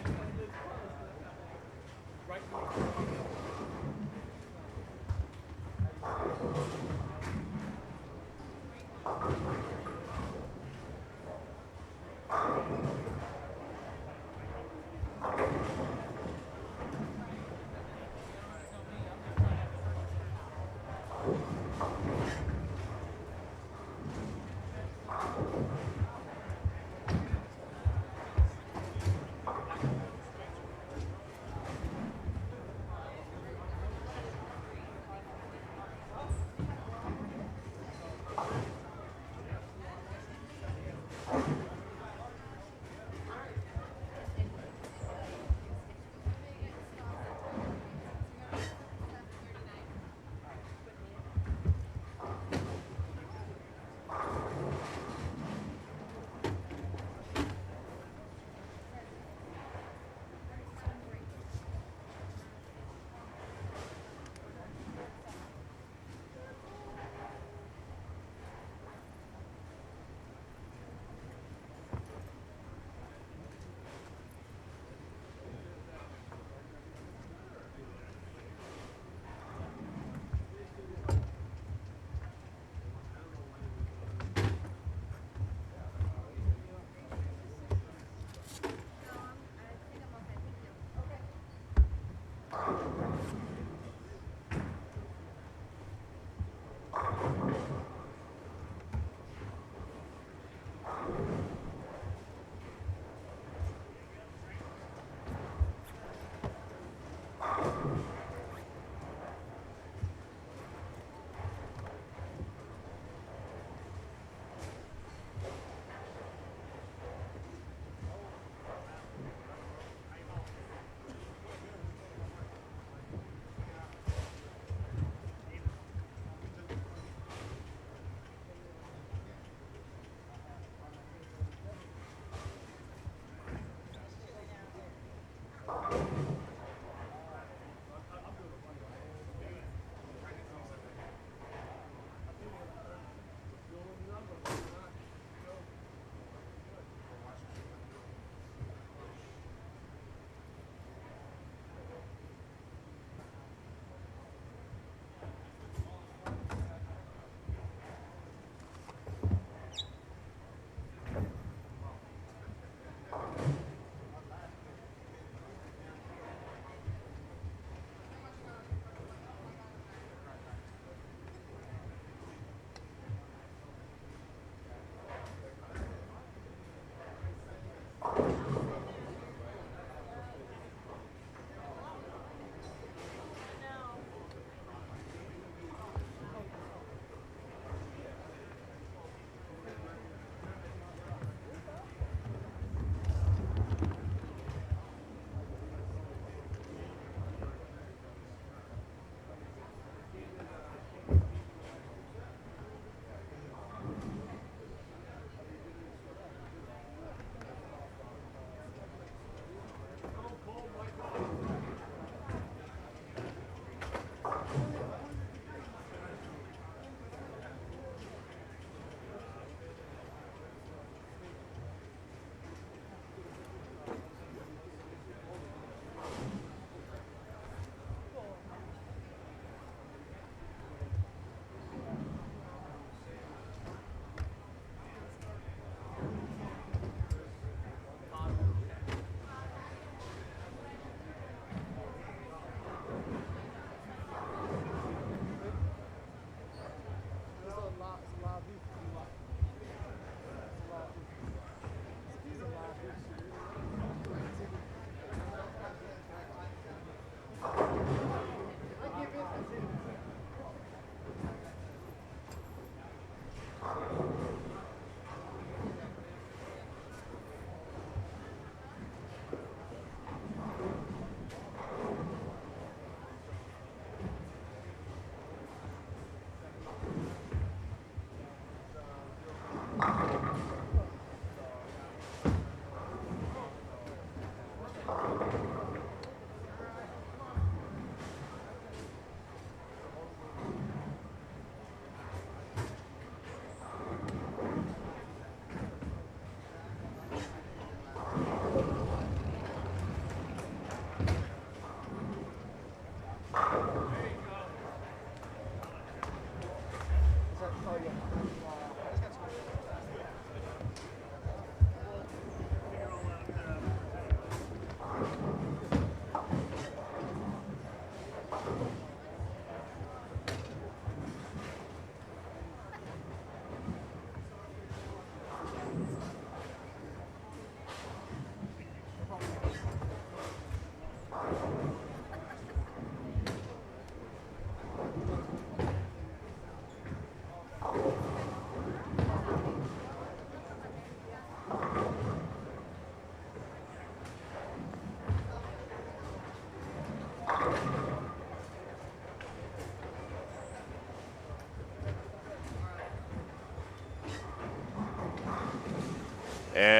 you.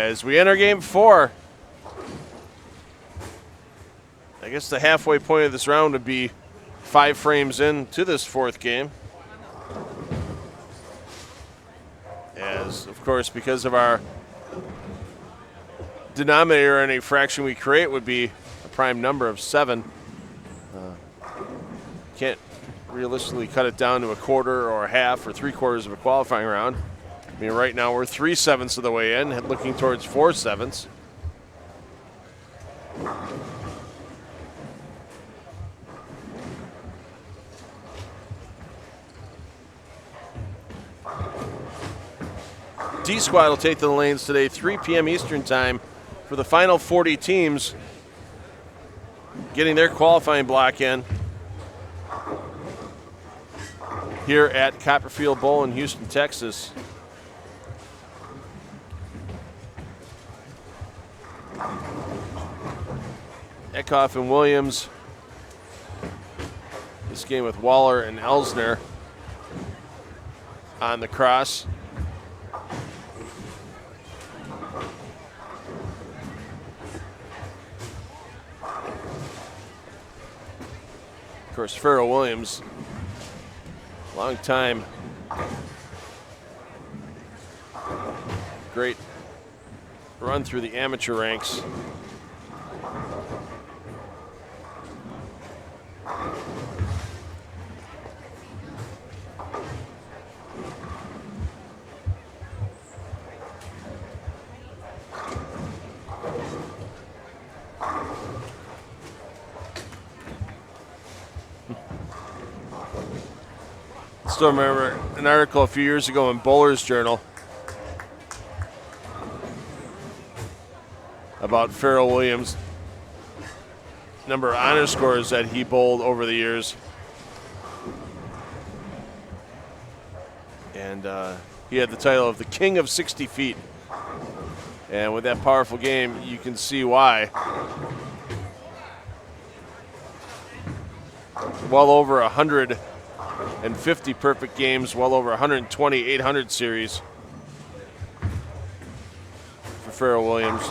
as we enter game 4. I guess the halfway point of this round would be 5 frames into this 4th game. As, of course, because of our denominator, any fraction we create would be a prime number of 7. Can't realistically cut it down to a quarter or a half or 3/4 of a qualifying round. I mean, right now we're 3/7 of the way in, looking towards 4/7. D Squad will take to the lanes today, 3 p.m. Eastern time, for the final 40 teams getting their qualifying block in here at Copperfield Bowl in Houston, Texas. Eckhoff and Williams. This game with Waller and Elsner on the cross. Of course, Farrell Williams, long time, great run through the amateur ranks. Still remember an article a few years ago in Bowler's Journal about Farrell Williams' number of honor scores that he bowled over the years. And he had the title of the King of 60 feet. And with that powerful game, you can see why. Well over 150 perfect games, well over 120 800 series for Farrell Williams.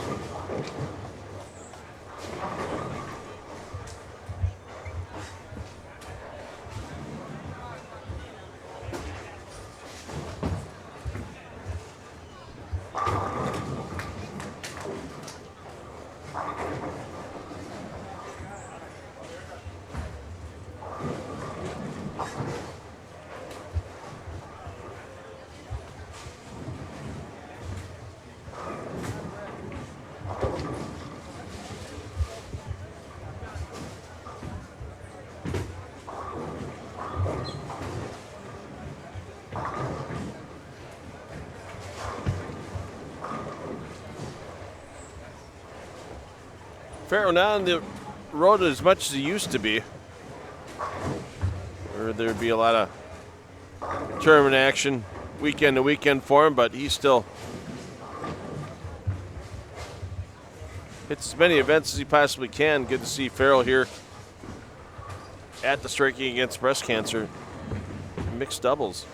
Farrell not on the road as much as he used to be, or there'd be a lot of tournament action weekend to weekend for him, but he still hits as many events as he possibly can. Good to see Farrell here at the Striking Against Breast Cancer mixed doubles.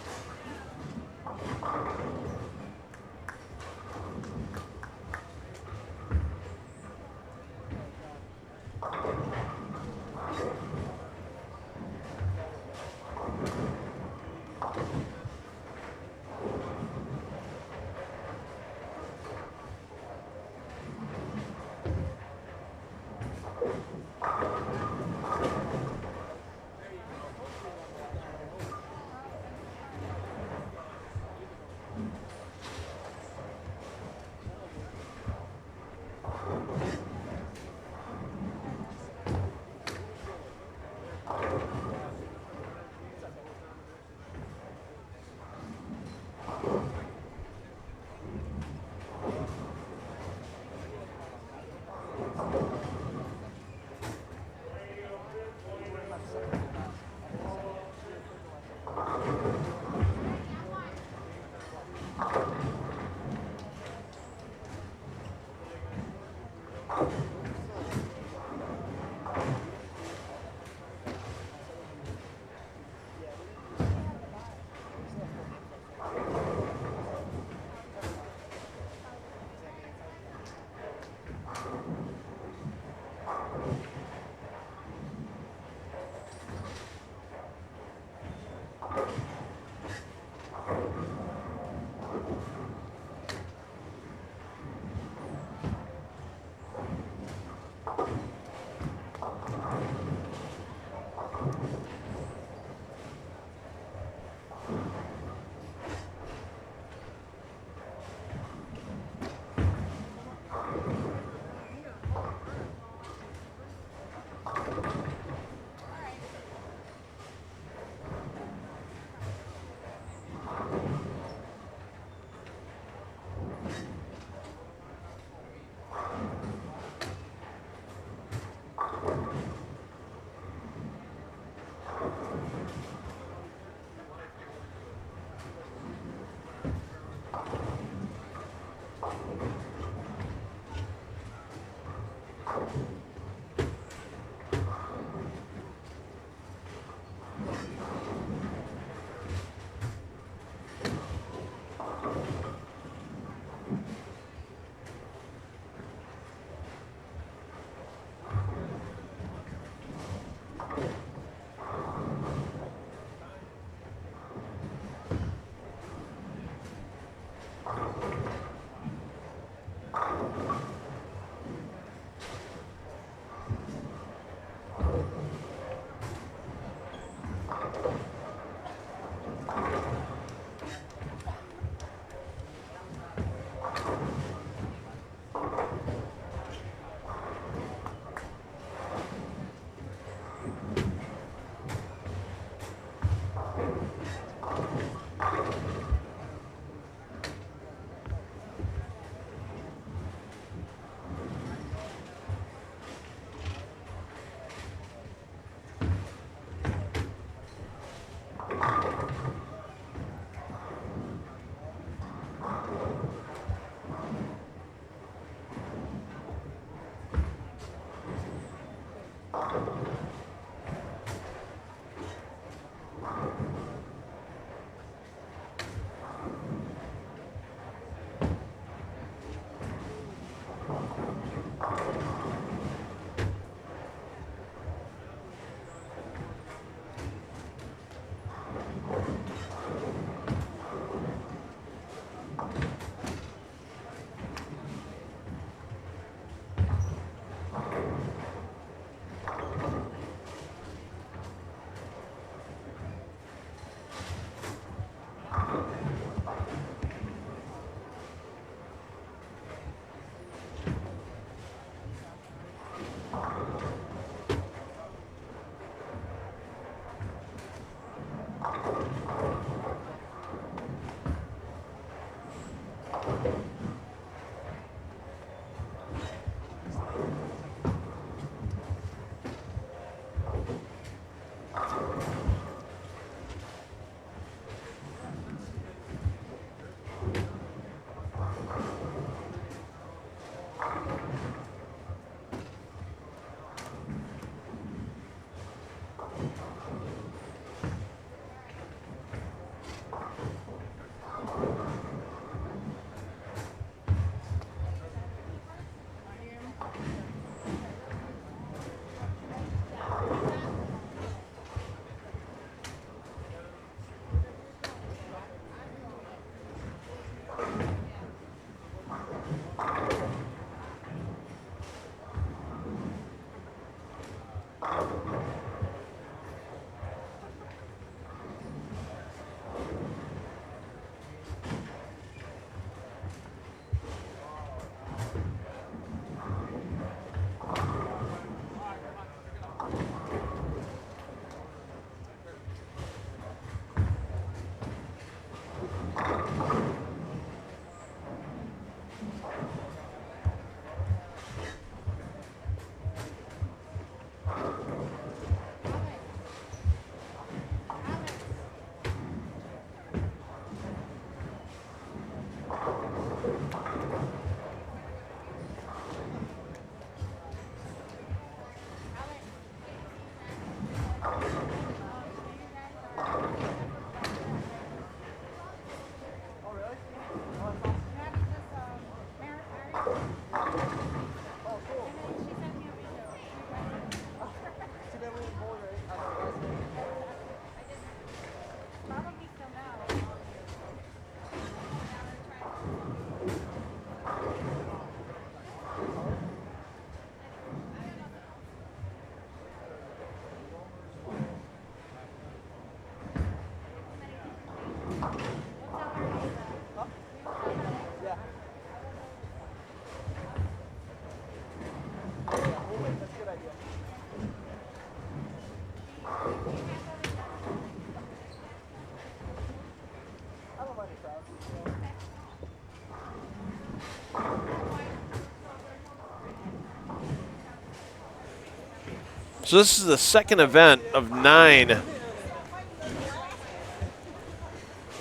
So this is the second event of 9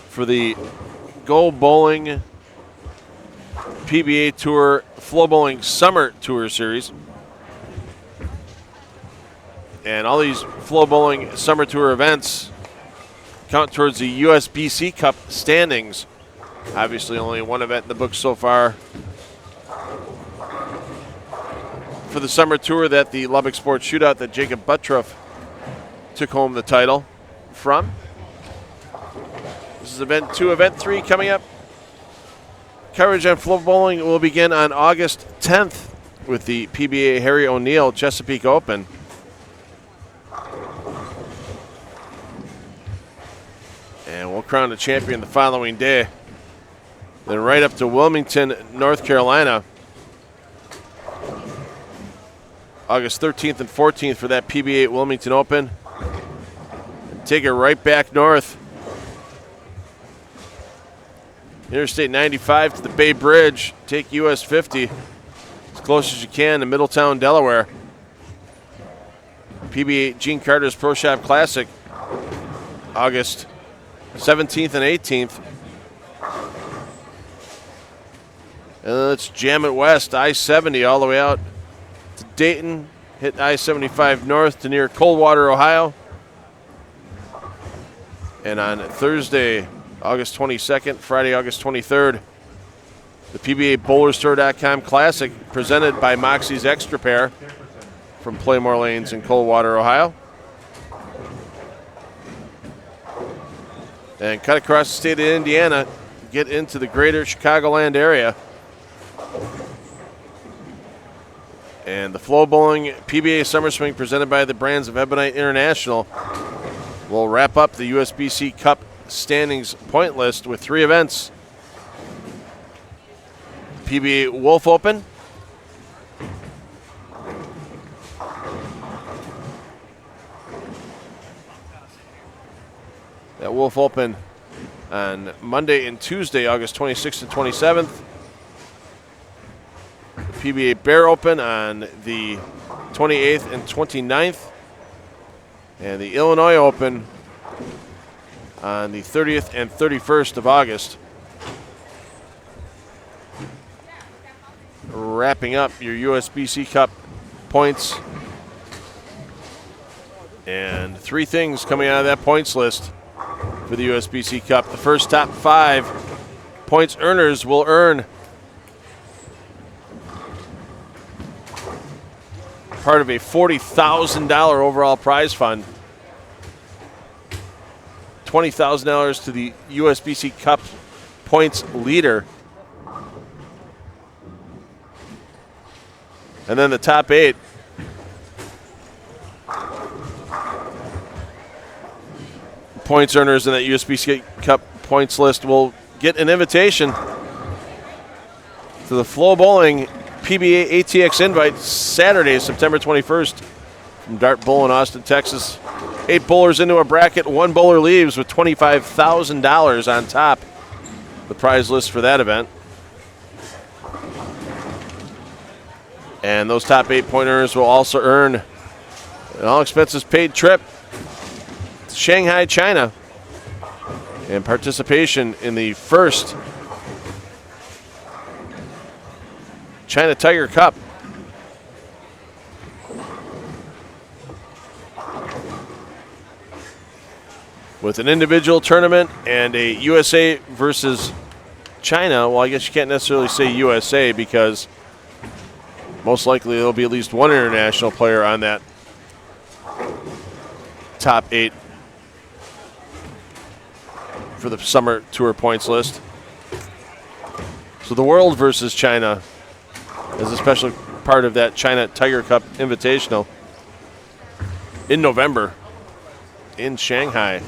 for the Go Bowling PBA Tour FloBowling Summer Tour Series. And all these FloBowling Summer Tour events count towards the USBC Cup standings. Obviously, only one event in the book so far for the Summer Tour, that the Lubbock Sports Shootout that Jacob Buttruff took home the title from. This is event 2. Event 3 coming up. Coverage on FloBowling will begin on August 10th with the PBA Harry O'Neill Chesapeake Open. And we'll crown the champion the following day. Then right up to Wilmington, North Carolina, August 13th and 14th for that PBA Wilmington Open. And take it right back north. Interstate 95 to the Bay Bridge. Take US 50 as close as you can to Middletown, Delaware. PBA Gene Carter's Pro Shop Classic, August 17th and 18th. And let's jam it west, I-70 all the way out to Dayton, hit I-75 north to near Coldwater, Ohio. And on Thursday, August 22nd, Friday, August 23rd, the PBA BowlerStore.com Classic presented by Moxie's Extra Pair from Playmore Lanes in Coldwater, Ohio. And cut across the state of Indiana, get into the greater Chicagoland area. And the FloBowling PBA Summer Swing presented by the Brands of Ebonite International will wrap up the USBC Cup standings point list with 3 events. PBA Wolf Open, that Wolf Open on Monday and Tuesday, August 26th and 27th. The PBA Bear Open on the 28th and 29th. And the Illinois Open on the 30th and 31st of August. Wrapping up your USBC Cup points. And 3 things coming out of that points list for the USBC Cup. The first top 5 points earners will earn part of a $40,000 overall prize fund. $20,000 to the USBC Cup points leader. And then the top 8 points earners in that USBC Cup points list will get an invitation to the FloBowling PBA ATX Invite Saturday, September 21st from Dart Bowl in Austin, Texas. 8 bowlers into a bracket, 1 bowler leaves with $25,000 on top. The prize list for that event. And those top 8 point earners will also earn an all expenses paid trip to Shanghai, China, and participation in the first China Tiger Cup. With an individual tournament and a USA versus China. Well, I guess you can't necessarily say USA because most likely there'll be at least one international player on that top 8 for the Summer Tour points list. So the world versus China is a special part of that China Tiger Cup Invitational in November in Shanghai.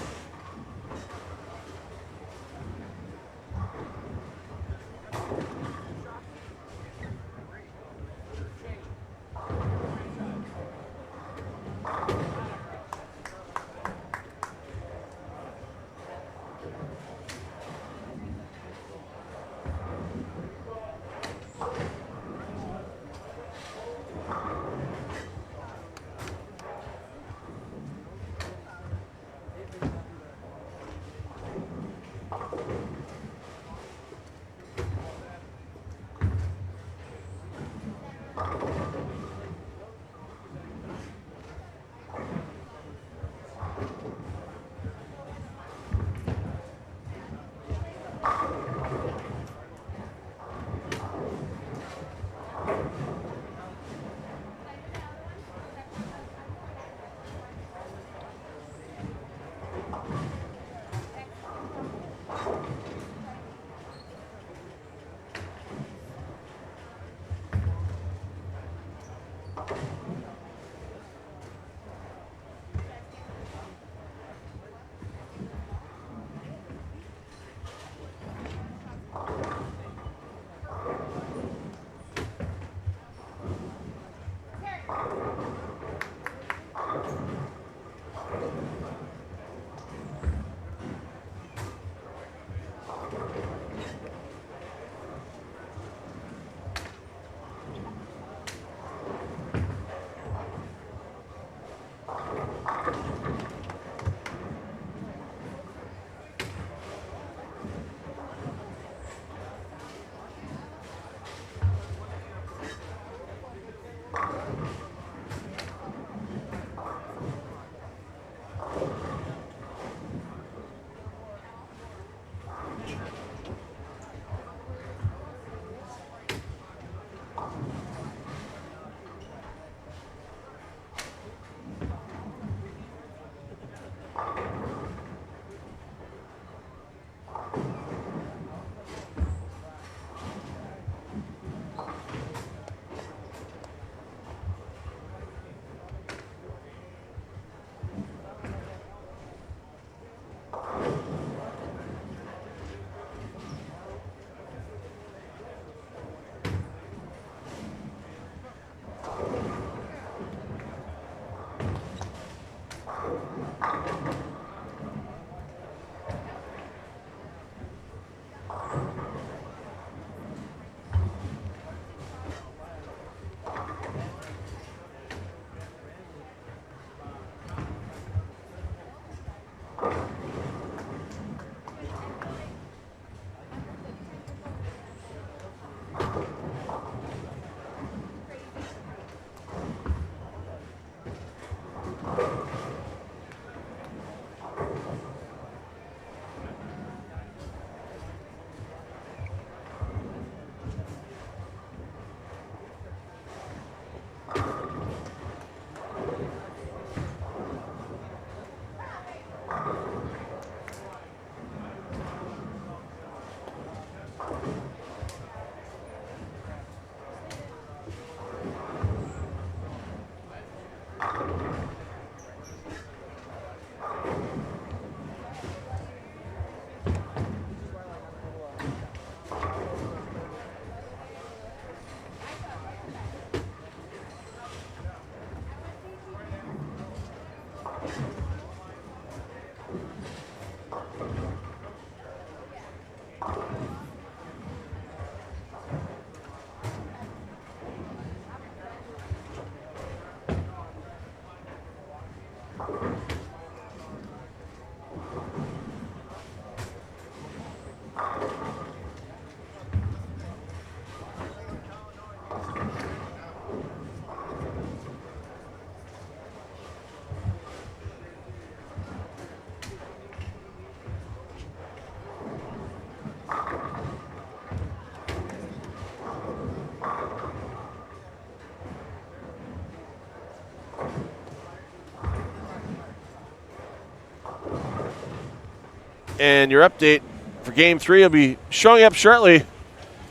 and your update for Game 3 will be showing up shortly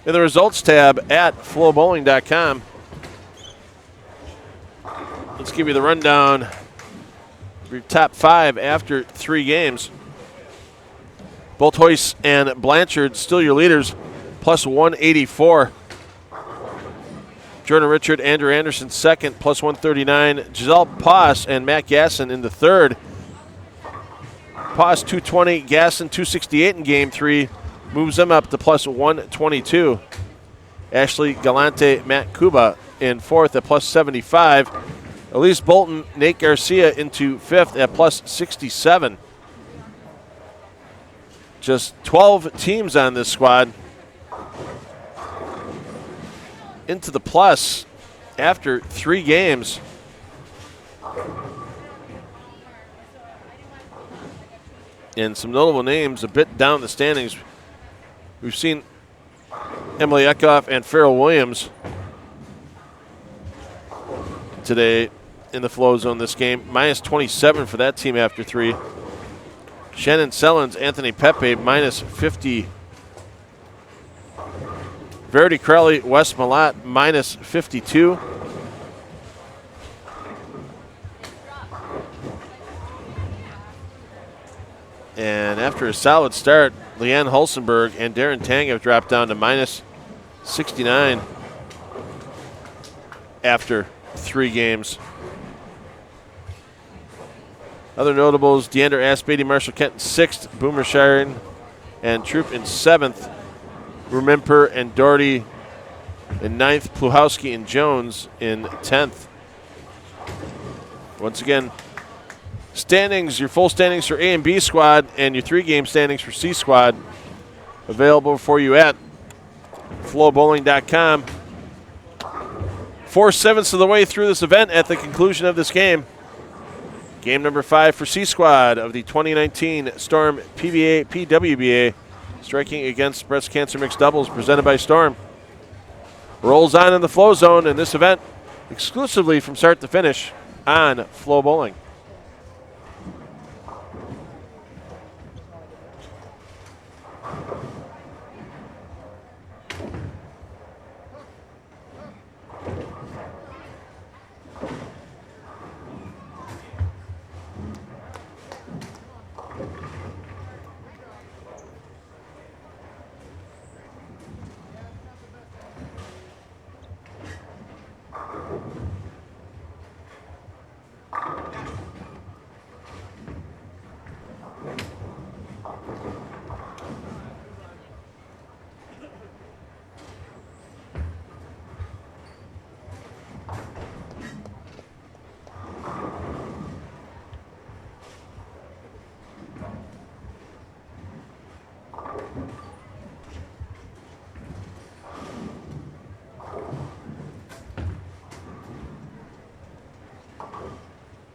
in the results tab at FloBowling.com. Let's give you the rundown of your top 5 after 3 games. Both Hoyce and Blanchard still your leaders, plus 184. Jordan Richard, Andrew Anderson second, plus 139. Giselle Poss and Matt Gassen in the third. Poss 220, Gassen 268 in Game 3, moves them up to plus 122. Ashley Galante, Matt Cuba in fourth at plus 75. Elise Bolton, Nate Garcia into fifth at plus 67. Just 12 teams on this squad into the plus after 3 games. And some notable names a bit down the standings. We've seen Emily Eckhoff and Farrell Williams today in the flow zone this game. Minus 27 for that team after 3. Shannon Sellens, Anthony Pepe, minus 50. Verity Crowley, Wes Malat, minus 52. And after a solid start, Leanne Hulsenberg and Darren Tang have dropped down to minus 69 after 3 games. Other notables, Deandra Aspady, Marshall Kent in 6th, Boomer Shiren and Troop in 7th, Rumimper and Doherty in 9th, Pluhowski and Jones in 10th. Once again, standings, your full standings for A and B squad and your 3-game standings for C squad available for you at FloBowling.com. 4/7 of the way through this event at the conclusion of this game. Game number 5 for C squad of the 2019 Storm PBA PWBA striking against breast cancer mixed doubles presented by Storm. Rolls on in the flow zone in this event exclusively from start to finish on Flow Bowling.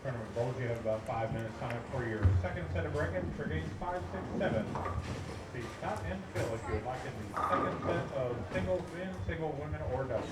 Tournament bowls, you have about 5 minutes time for your second set of brackets for games 5, 6, 7. See Scott and Phil if you would like in the second set of singles men, single women, or doubles.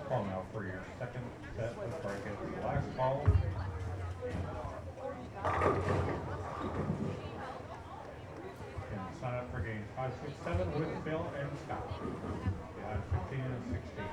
Call now for your second set of brackets. Last call. And sign up for games 5, 6, 7 with Phil and Scott. Line 15 and 16.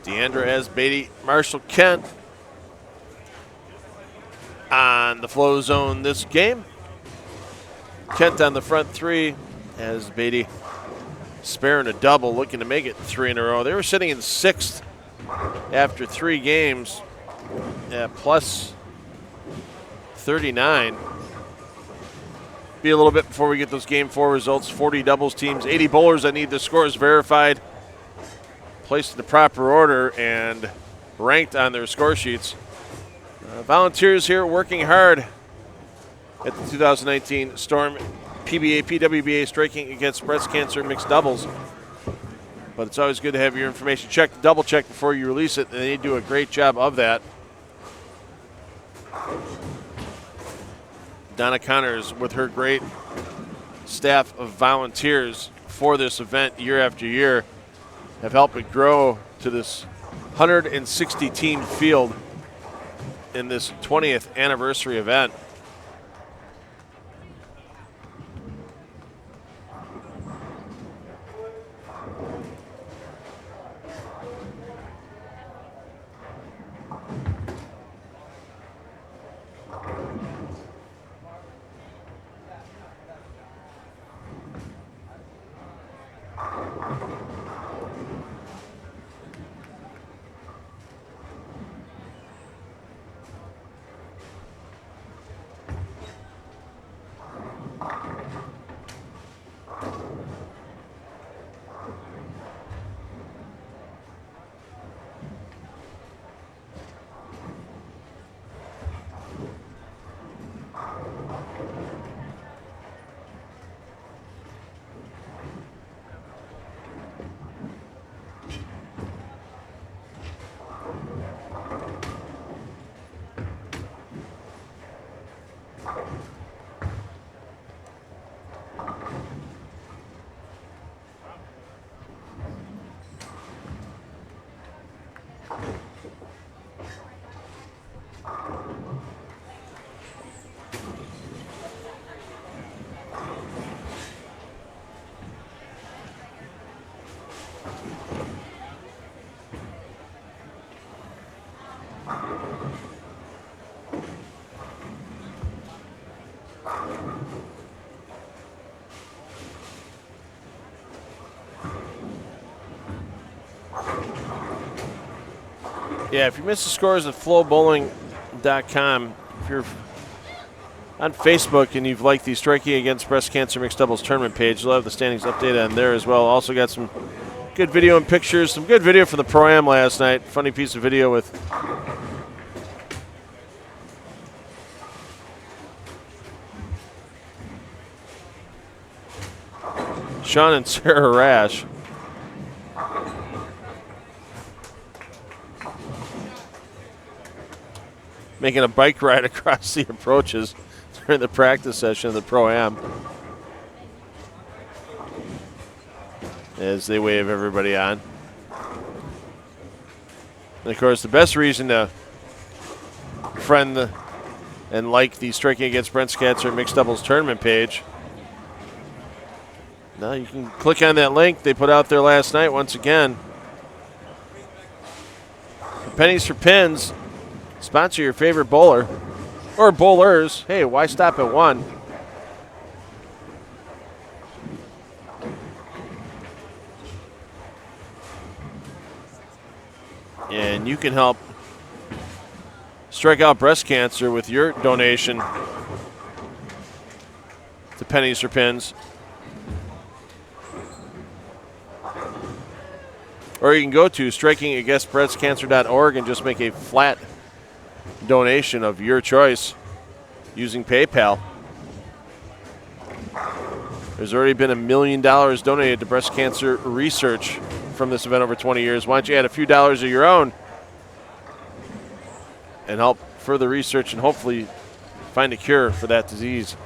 Deandra has Beatty, Marshall, Kent on the flow zone this game. Kent on the front three as Beatty sparing a double, looking to make it 3 in a row. They were sitting in 6th after 3 games at plus 39. Be a little bit before we get those game 4 results. 40 doubles teams, 80 bowlers that need the scores verified, placed in the proper order, and ranked on their score sheets. Volunteers here working hard at the 2019 Storm PBA PWBA striking against breast cancer mixed doubles. But it's always good to have your information checked, double check before you release it, and they do a great job of that. Donna Connors with her great staff of volunteers for this event year after year have helped it grow to this 160 team field in this 20th anniversary event. Yeah, if you missed the scores at FloBowling.com, if you're on Facebook and you've liked the Striking Against Breast Cancer Mixed Doubles tournament page, you'll have the standings updated on there as well. Also got some good video and pictures, some good video from the Pro-Am last night. Funny piece of video with Sean and Sarah Rash. Making a bike ride across the approaches during the practice session of the Pro-Am as they wave everybody on. And of course, the best reason to friend and like the Striking Against Breast Cancer Mixed Doubles tournament page. Now you can click on that link they put out there last night once again. Pennies for Pins. Sponsor your favorite bowler or bowlers. Hey, why stop at one? And you can help strike out breast cancer with your donation to Pennies for Pins. Or you can go to strikingagainstbreastcancer.org and just make a flat donation of your choice using PayPal. There's already been $1 million donated to breast cancer research from this event over 20 years. Why don't you add a few dollars of your own and help further research and hopefully find a cure for that disease.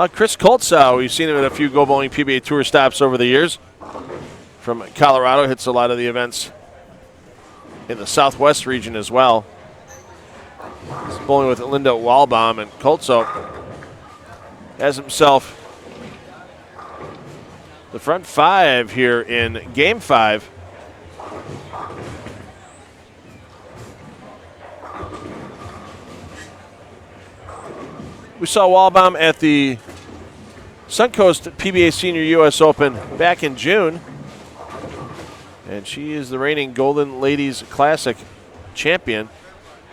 Chris Coltsow, we've seen him at a few Go Bowling PBA Tour stops over the years. From Colorado, hits a lot of the events in the Southwest region as well. He's bowling with Linda Walbaum, and Coltsow has himself the front five here in Game 5. We saw Walbaum at the Suncoast PBA Senior U.S. Open back in June. And she is the reigning Golden Ladies Classic champion.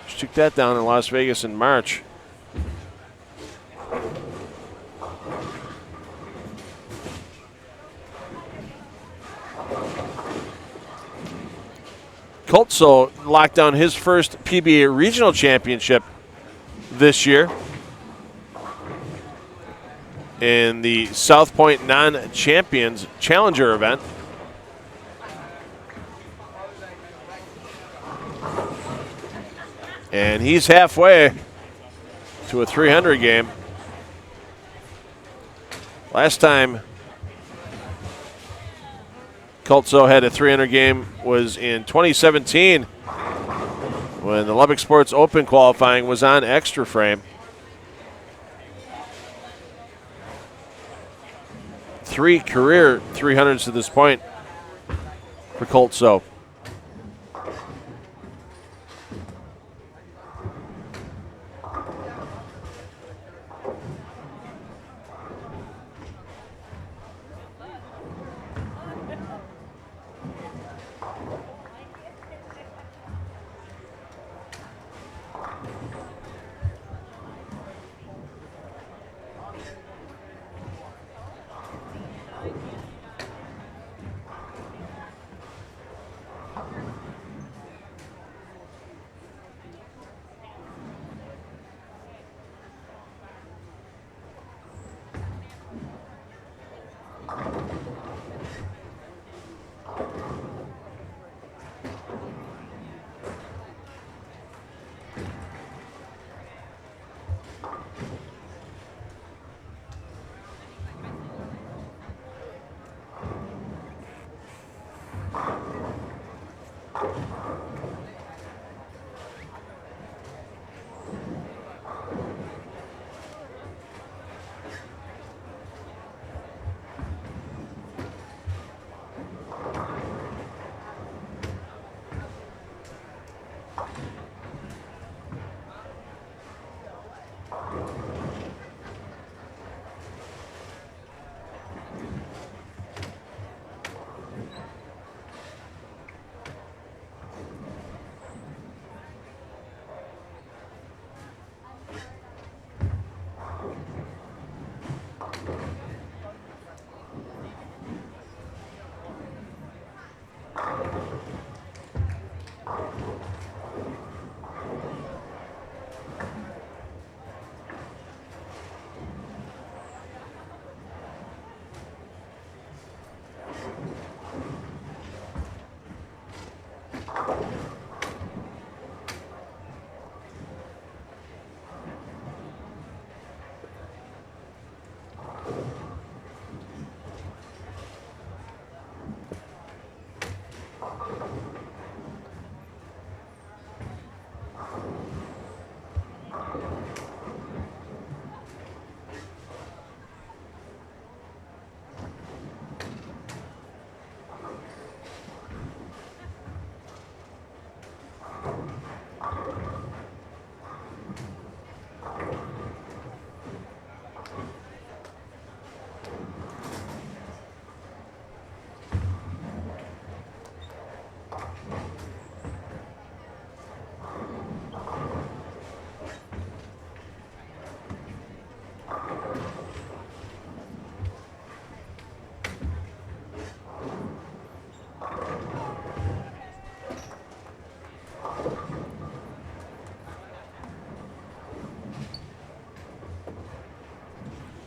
She took that down in Las Vegas in March. Coltsow locked down his first PBA Regional Championship this year in the South Point Non-Champions Challenger event. And he's halfway to a 300 game. Last time Coltsow had a 300 game was in 2017 when the Lubbock Sports Open qualifying was on Extra Frame. 3 career 300s to this point for Coltsow.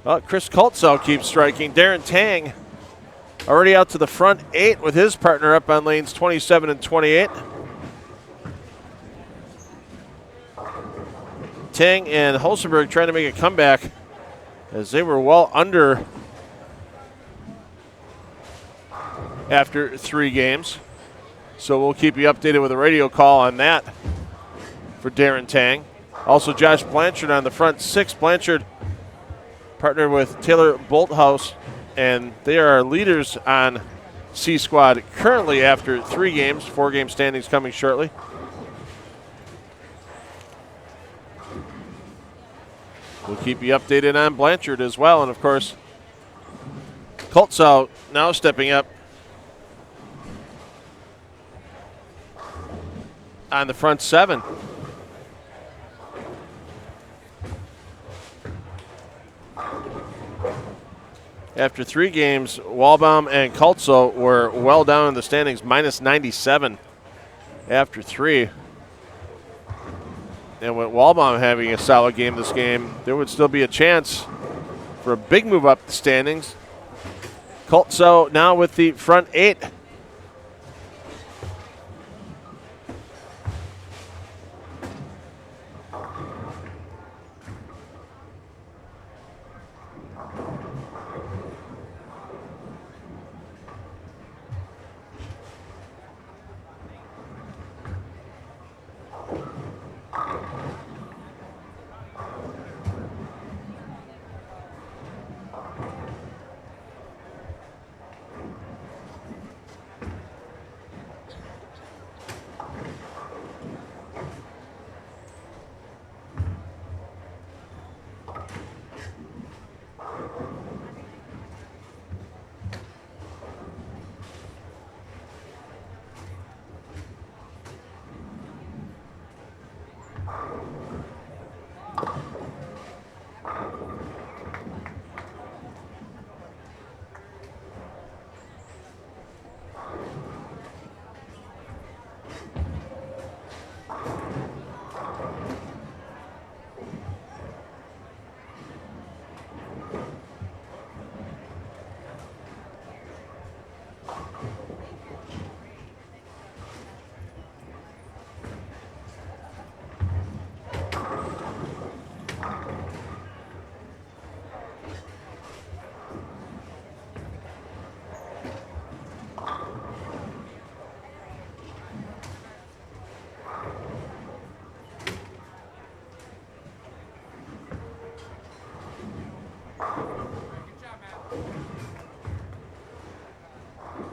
Well, Chris Kultzow keeps striking. Darren Tang already out to the front 8 with his partner up on lanes 27 and 28. Tang and Hulsenberg trying to make a comeback as they were well under after 3 games. So we'll keep you updated with a radio call on that for Darren Tang. Also Josh Blanchard on the front 6. Blanchard partnered with Taylor Bolthouse, and they are our leaders on C Squad currently after 3 games, 4-game standings coming shortly. We'll keep you updated on Blanchard as well, and of course, Kultzow now stepping up on the front 7. After 3 games, Walbaum and Kultzow were well down in the standings, minus 97 after 3. And with Walbaum having a solid game this game, there would still be a chance for a big move up the standings. Kultzow now with the front 8.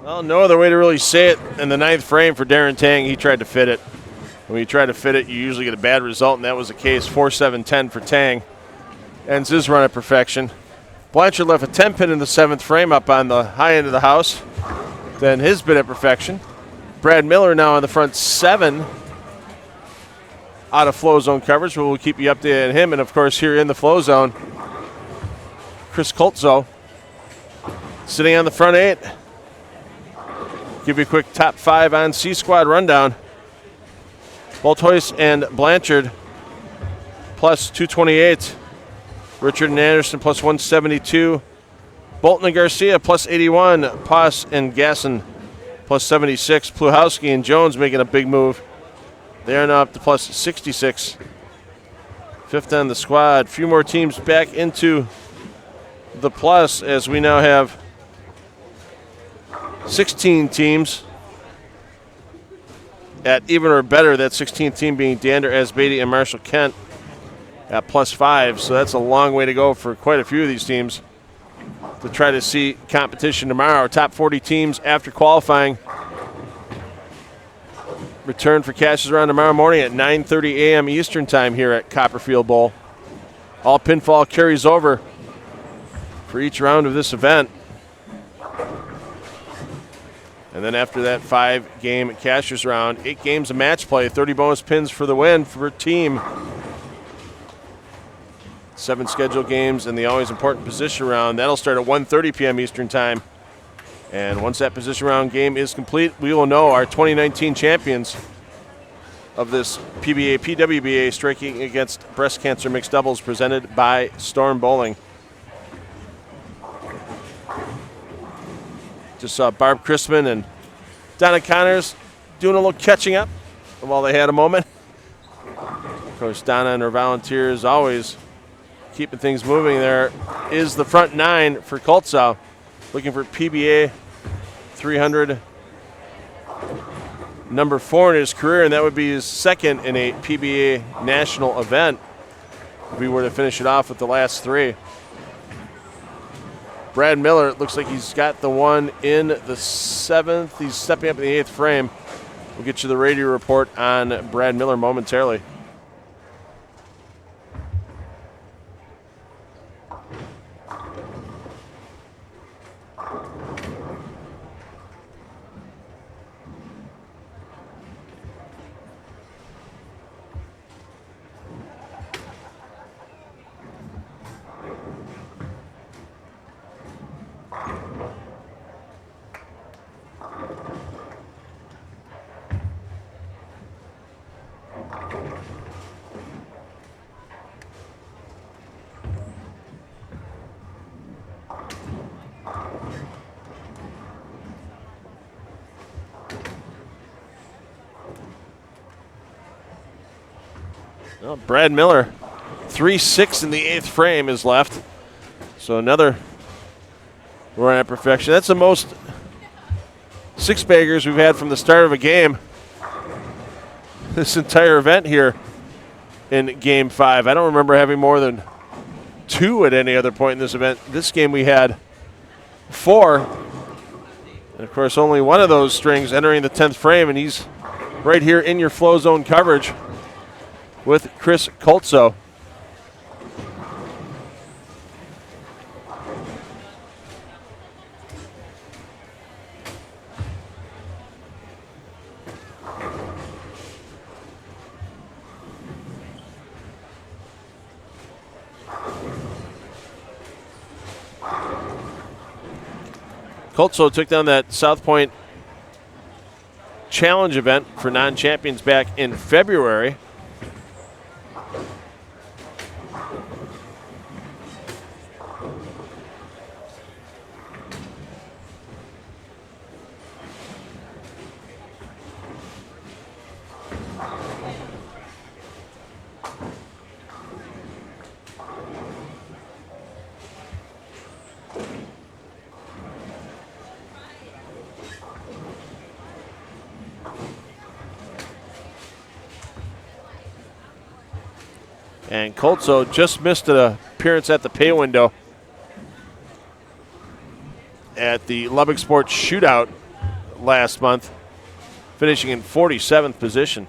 Well, no other way to really say it. In the 9th frame for Darren Tang, he tried to fit it. When you try to fit it, you usually get a bad result, and that was the case. 4-7-10 for Tang. Ends his run at perfection. Blanchard left a 10-pin in the 7th frame up on the high end of the house. Then his bid at perfection. Brad Miller now on the front 7 out of flow zone coverage. We'll keep you updated on him. And, of course, here in the flow zone, Chris Kultzow sitting on the front 8. Give you a quick top 5 on C Squad rundown. Bolthouse and Blanchard plus 228. Richard and Anderson plus 172. Bolton and Garcia plus 81. Poss and Gassen plus 76. Pluhowski and Jones making a big move. They are now up to plus 66. 5th on the squad. A few more teams back into the plus as we now have 16 teams at even or better, that 16th team being Dander Asbeatty and Marshall Kent at +5. So that's a long way to go for quite a few of these teams to try to see competition tomorrow. Top 40 teams after qualifying return for Cash's Round tomorrow morning at 9:30 a.m. Eastern Time here at Copperfield Bowl. All pinfall carries over for each round of this event. And then after that 5-game Cashers Round, 8 games of match play, 30 bonus pins for the win for a team. 7 scheduled games and the always important position round. That'll start at 1:30 p.m. Eastern Time. And once that position round game is complete, we will know our 2019 champions of this PBA PWBA striking against breast cancer mixed doubles presented by Storm Bowling. Just saw Barb Chrisman and Donna Connors doing a little catching up while they had a moment. Of course, Donna and her volunteers always keeping things moving. There is the front 9 for Koltzow, looking for PBA 300, number 4 in his career, and that would be his second in a PBA national event if we were to finish it off with the last 3. Brad Miller, it looks like he's got the one in the 7th. He's stepping up in the 8th frame. We'll get you the radio report on Brad Miller momentarily. Well, Brad Miller, 3-6 in the 8th frame is left. So another run at perfection. That's the most 6-baggers we've had from the start of a game this entire event here in Game 5. I don't remember having more than 2 at any other point in this event. This game we had 4. And, of course, only one of those strings entering the 10th frame, and he's right here in your flow zone coverage with Chris Koltzow. Koltzow took down that South Point Challenge event for non-champions back in February. And Koltzow just missed an appearance at the pay window at the Lubbock Sports Shootout last month, finishing in 47th position.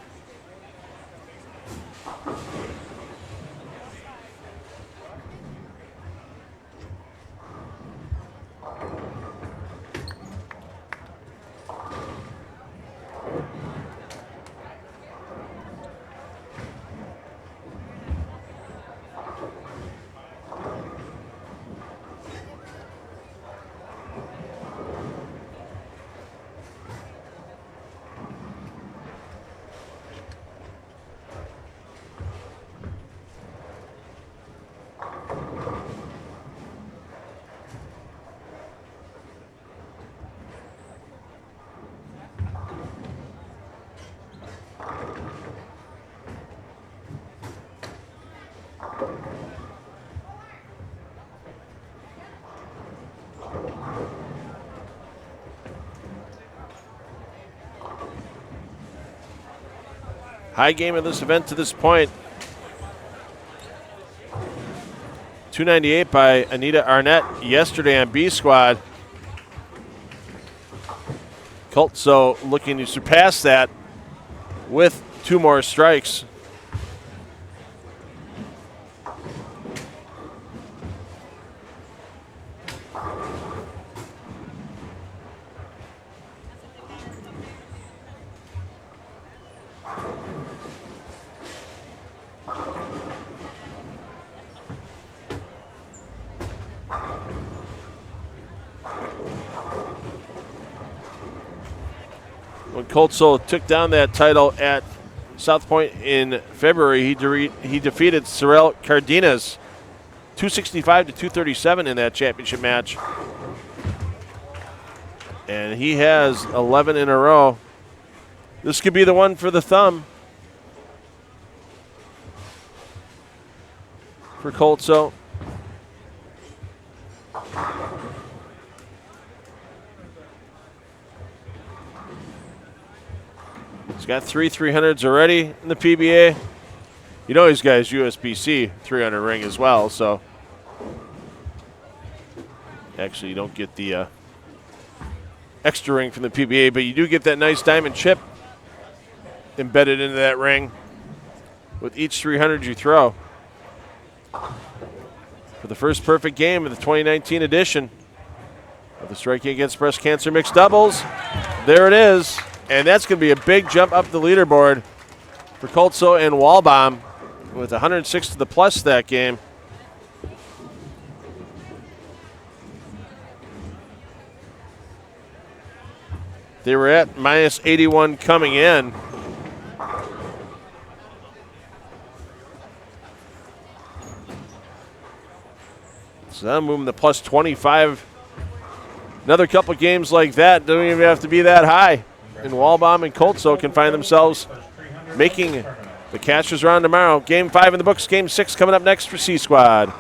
High game of this event to this point. 298 by Anita Arnett yesterday on B squad. Coltso looking to surpass that with 2 more strikes. When Coltso took down that title at South Point in February, he defeated Sorel Cardenas 265 to 237 in that championship match. And he has 11 in a row. This could be the one for the thumb for Coltso. He's got 3 300s already in the PBA. You know he's got his USBC 300 ring as well, so actually you don't get the extra ring from the PBA, but you do get that nice diamond chip embedded into that ring with each 300 you throw. For the first perfect game of the 2019 edition of the Striking Against Breast Cancer Mixed Doubles, there it is. And that's going to be a big jump up the leaderboard for Coltso and Walbaum with 106 to the plus that game. They were at minus 81 coming in. So that'll move them to plus 25. Another couple games like that don't even have to be that high. And Walbaum and Coltso can find themselves making the Cashers round tomorrow. Game 5 in the books. Game 6 coming up next for C Squad.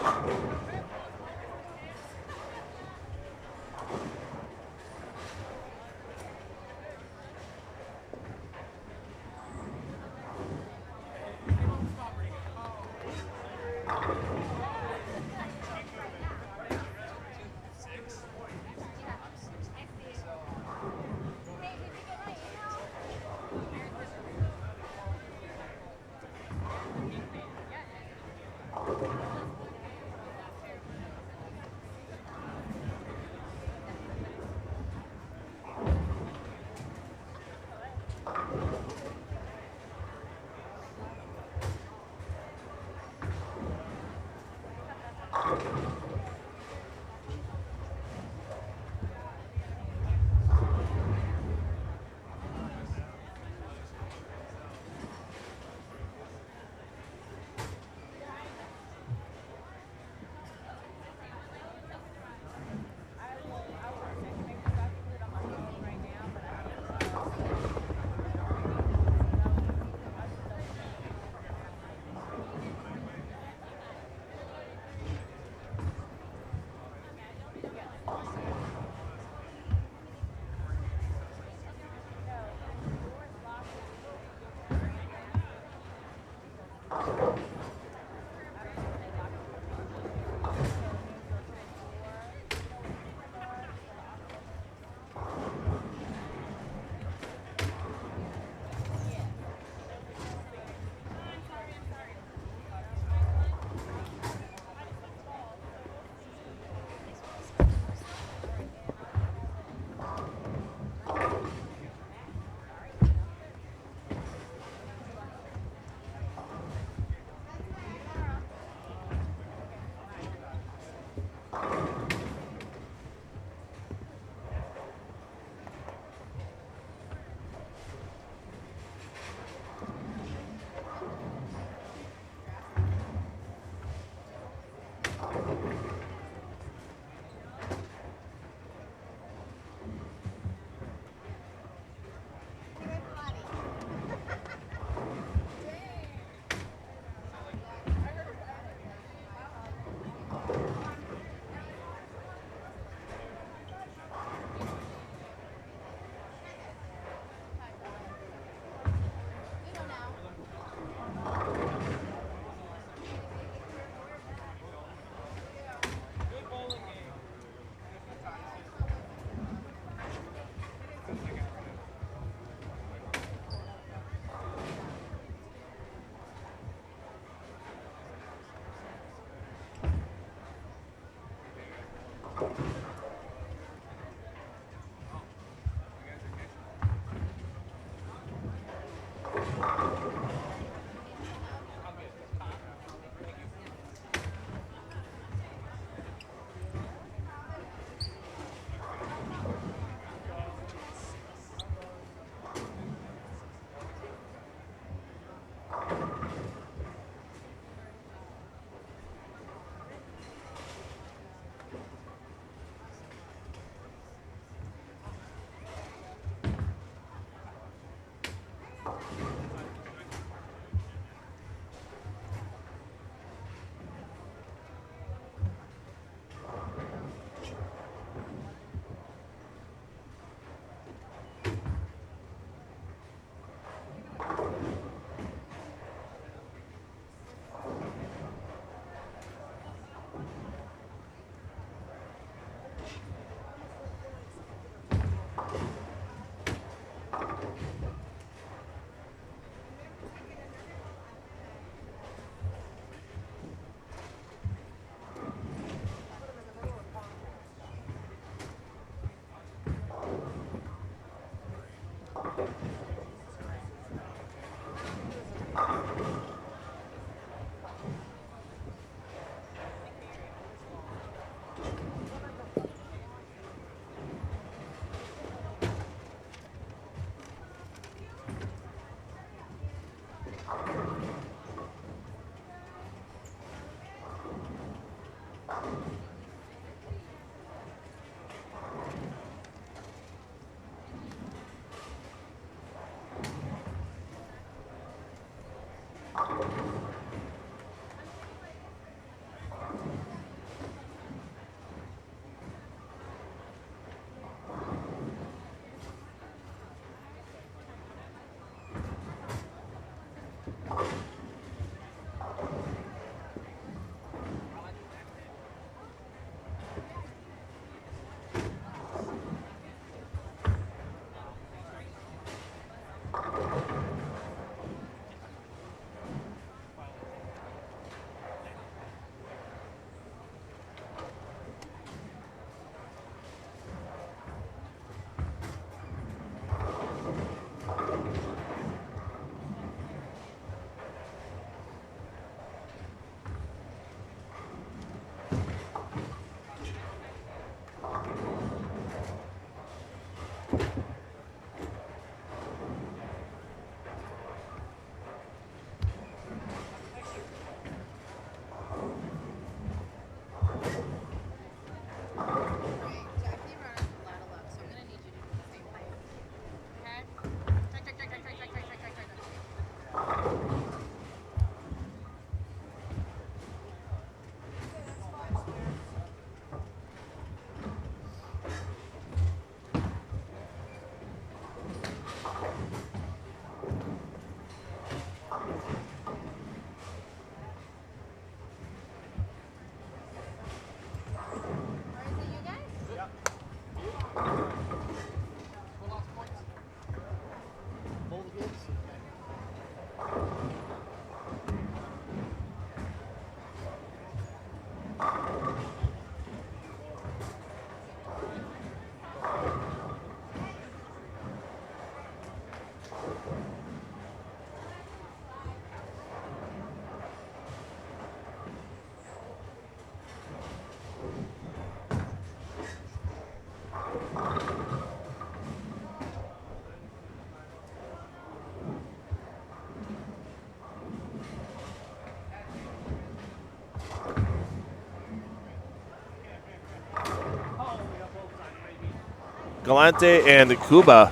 Galante and Cuba.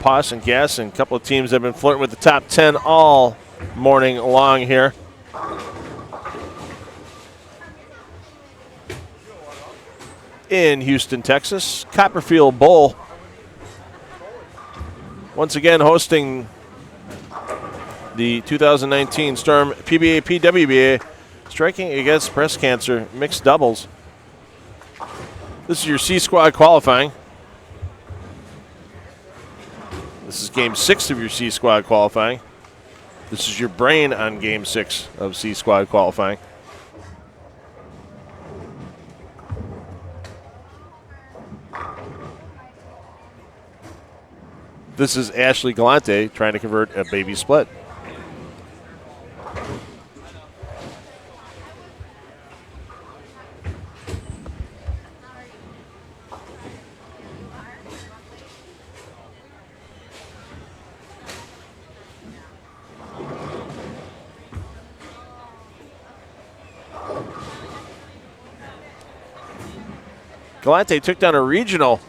Posh and Gassen, a couple of teams that have been flirting with the top 10 all morning long here. In Houston, Texas, Copperfield Bowl. Once again hosting the 2019 Storm PBA-PWBA Striking Against Breast Cancer Mixed Doubles. This is your C Squad qualifying. This is Game 6 of your C Squad qualifying. This is your brain on Game 6 of C Squad qualifying. This is Ashley Galante trying to convert a baby split. Galante took down a regional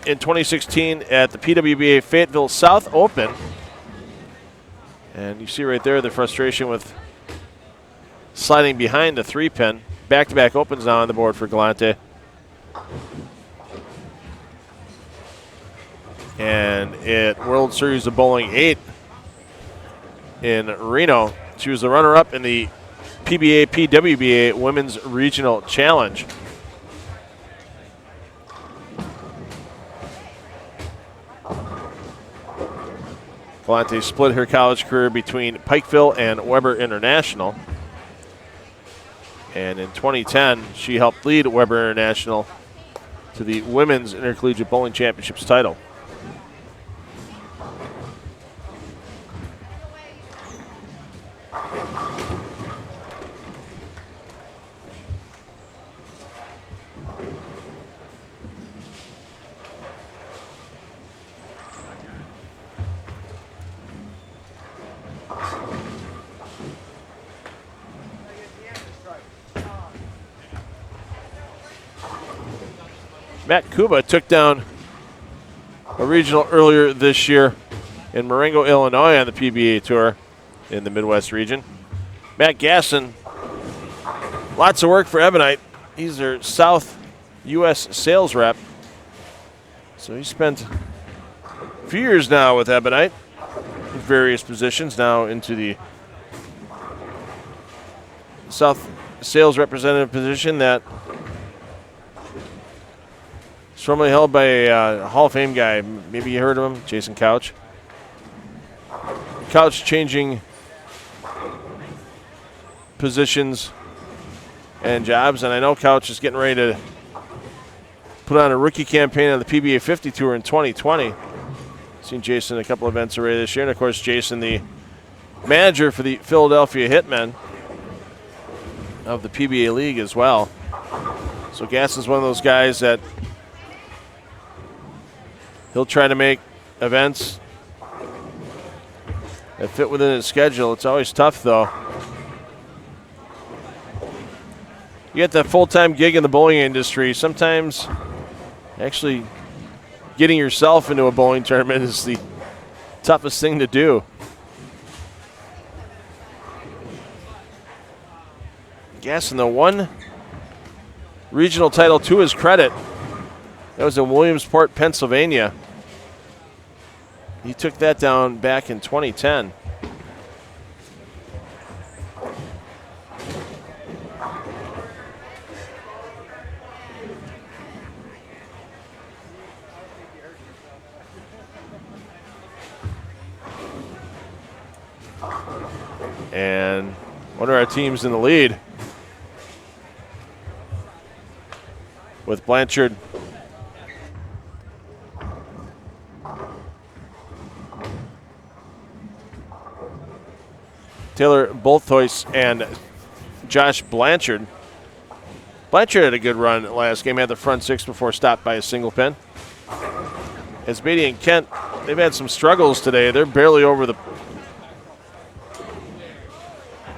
in 2016 at the PWBA Fayetteville South Open. And you see right there the frustration with sliding behind the 3-pin. Back-to-back opens now on the board for Galante. And at World Series of Bowling 8 in Reno, she was the runner-up in the PBA-PWBA Women's Regional Challenge. Galante split her college career between Pikeville and Weber International. And in 2010, she helped lead Weber International to the Women's Intercollegiate Bowling Championships title. Matt Cuba took down a regional earlier this year in Marengo, Illinois on the PBA Tour in the Midwest region. Matt Gassen, lots of work for Ebonite. He's their South U.S. sales rep. So he spent a few years now with Ebonite in various positions, now into the South sales representative position that is formerly held by a Hall of Fame guy. Maybe you heard of him, Jason Couch. Couch changing positions and jobs, and I know Couch is getting ready to put on a rookie campaign on the PBA 50 Tour in 2020. Seen Jason at a couple events already this year, and of course Jason, the manager for the Philadelphia Hitmen of the PBA League as well. So Gassen's one of those guys that he'll try to make events that fit within his schedule. It's always tough, though. You get that full-time gig in the bowling industry. Sometimes actually getting yourself into a bowling tournament is the toughest thing to do. Gassen, the one regional title to his credit, that was in Williamsport, Pennsylvania. He took that down back in 2010. And one of our teams in the lead with Blanchard. Taylor Bolthois and Josh Blanchard. Blanchard had a good run last game, had the front six before stopped by a single pin. As Beatty and Kent, they've had some struggles today. They're barely over the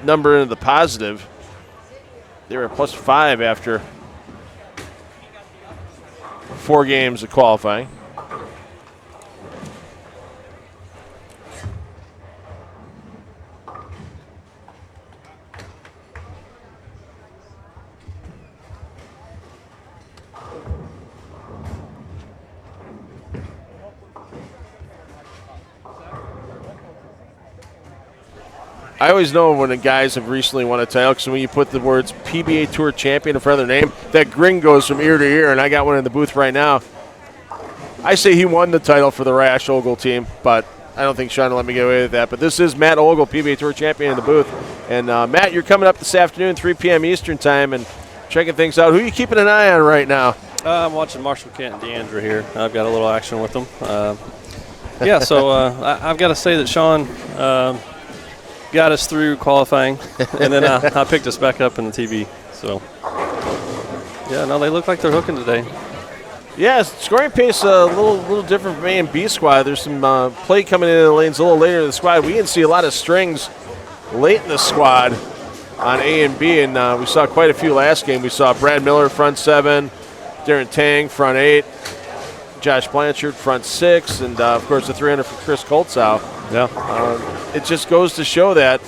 number into the positive. They were at +5 after 4 games of qualifying. I always know when the guys have recently won a title, because when you put the words PBA Tour Champion in front of their name, that grin goes from ear to ear, and I got one in the booth right now. I say he won the title for the Rash Ogle team, but I don't think Sean will let me get away with that. But this is Matt Ogle, PBA Tour Champion in the booth. And, Matt, you're coming up this afternoon, 3 p.m. Eastern Time, and checking things out. Who are you keeping an eye on right now? I'm watching Marshall Kent and DeAndre here. I've got a little action with them. So I've got to say that Sean got us through qualifying, and then I picked us back up in the TV. So, yeah, no, they look like they're hooking today. Yeah, scoring pace a little different from A and B squad. There's some play coming into the lanes a little later in the squad. We didn't see a lot of strings late in the squad on A and B, and we saw quite a few last game. We saw Brad Miller front 7, Darren Tang front 8, Josh Blanchard front 6, and of course the 300 for Chris Koltzow. Yeah. It just goes to show that,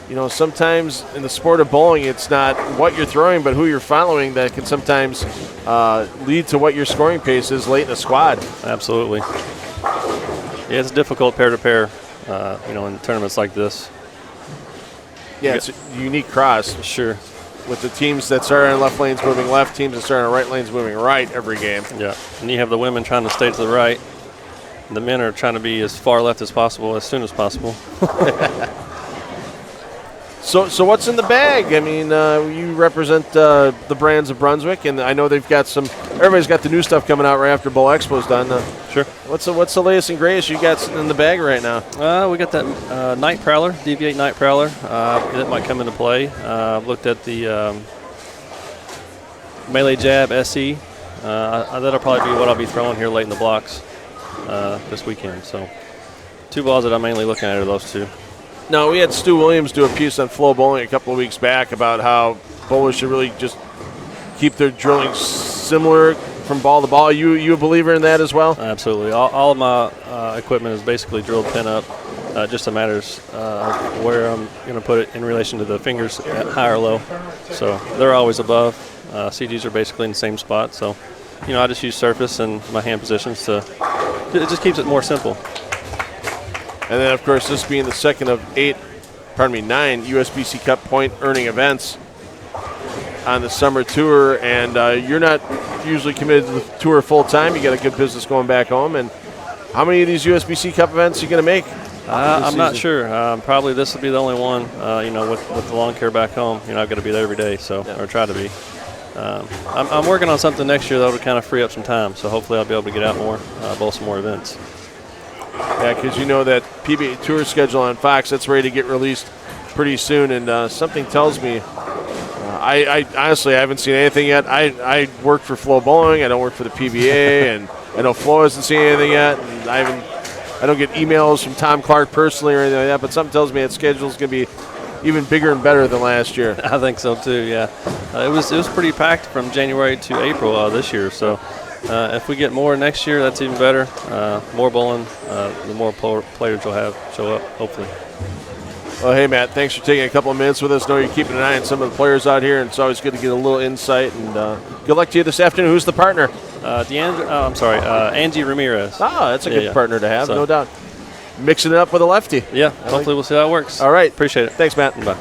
you know, sometimes in the sport of bowling, it's not what you're throwing, but who you're following that can sometimes lead to what your scoring pace is late in the squad. Absolutely. Yeah, it's difficult pair-to-pair, in tournaments like this. Yeah, it's a unique cross. Sure. With the teams that start on left lanes moving left, teams that start on right lanes moving right every game. Yeah, and you have the women trying to stay to the right. The men are trying to be as far left as possible, as soon as possible. So what's in the bag? I mean, you represent the brands of Brunswick, and I know they've got some. Everybody's got the new stuff coming out right after Bowl Expo's done. Sure. What's the latest and greatest you got in the bag right now? We got that Night Prowler, DV8 Night Prowler. That might come into play. I've looked at the Melee Jab SE. That'll probably be what I'll be throwing here late in the blocks this weekend. So 2 balls that I'm mainly looking at are those 2. No, we had Stu Williams do a piece on FloBowling a couple of weeks back about how bowlers should really just keep their drilling similar from ball to ball. You a believer in that as well? Absolutely. All of my equipment is basically drilled pin up. Just a matter of where I'm going to put it in relation to the fingers at high or low. So they're always above. CGs are basically in the same spot. So, I just use surface and my hand positions it just keeps it more simple. And then, of course, this being the second of 9 USBC Cup point earning events on the summer tour, and you're not usually committed to the tour full time. You got a good business going back home. And how many of these USBC Cup events are you going to make? I'm not sure. Probably this will be the only one. With the lawn care back home, I've got to be there every day, or try to be. I'm working on something next year though to kind of free up some time. So hopefully I'll be able to get out more, bowl some more events. Yeah, because you know that PBA Tour schedule on Fox, that's ready to get released pretty soon, and something tells me, I honestly haven't seen anything yet. I work for FloBowling, I don't work for the PBA, and I know Flo hasn't seen anything yet, and I don't get emails from Tom Clark personally or anything like that, but something tells me that schedule's going to be even bigger and better than last year. I think so too, yeah. It was pretty packed from January to April this year, so if we get more next year, that's even better. More bowling, the more players you'll show up, hopefully. Well, hey, Matt, thanks for taking a couple of minutes with us. I know you're keeping an eye on some of the players out here, and it's always good to get a little insight. And good luck to you this afternoon. Who's the partner? Angie Ramirez. That's a good partner to have, no doubt. Mixing it up with a lefty. Yeah, hopefully we'll see how it works. All right. Appreciate it. Thanks, Matt. Bye.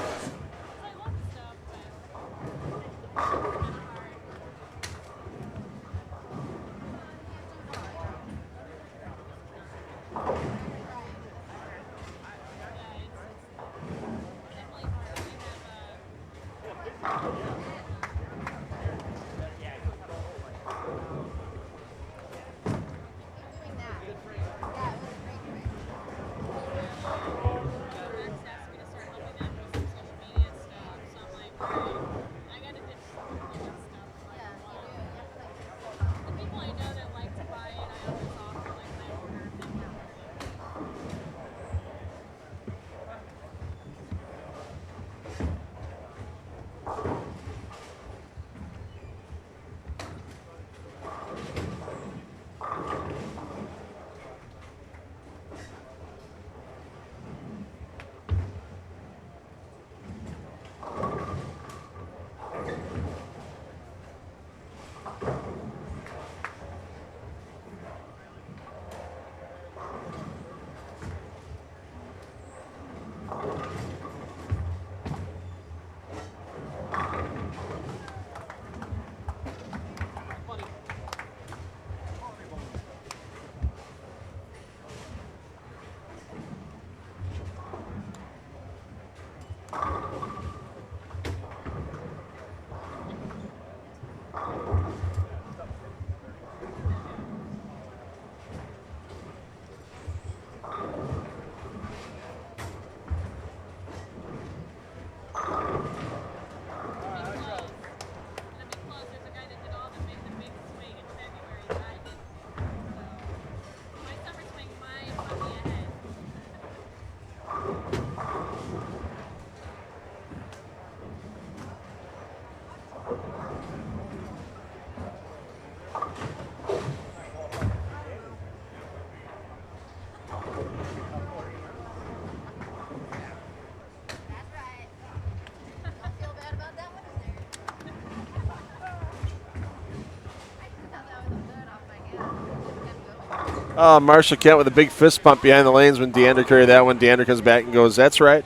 Marshall Kent with a big fist pump behind the lanes when Deander carried that one. Deander comes back and goes, that's right.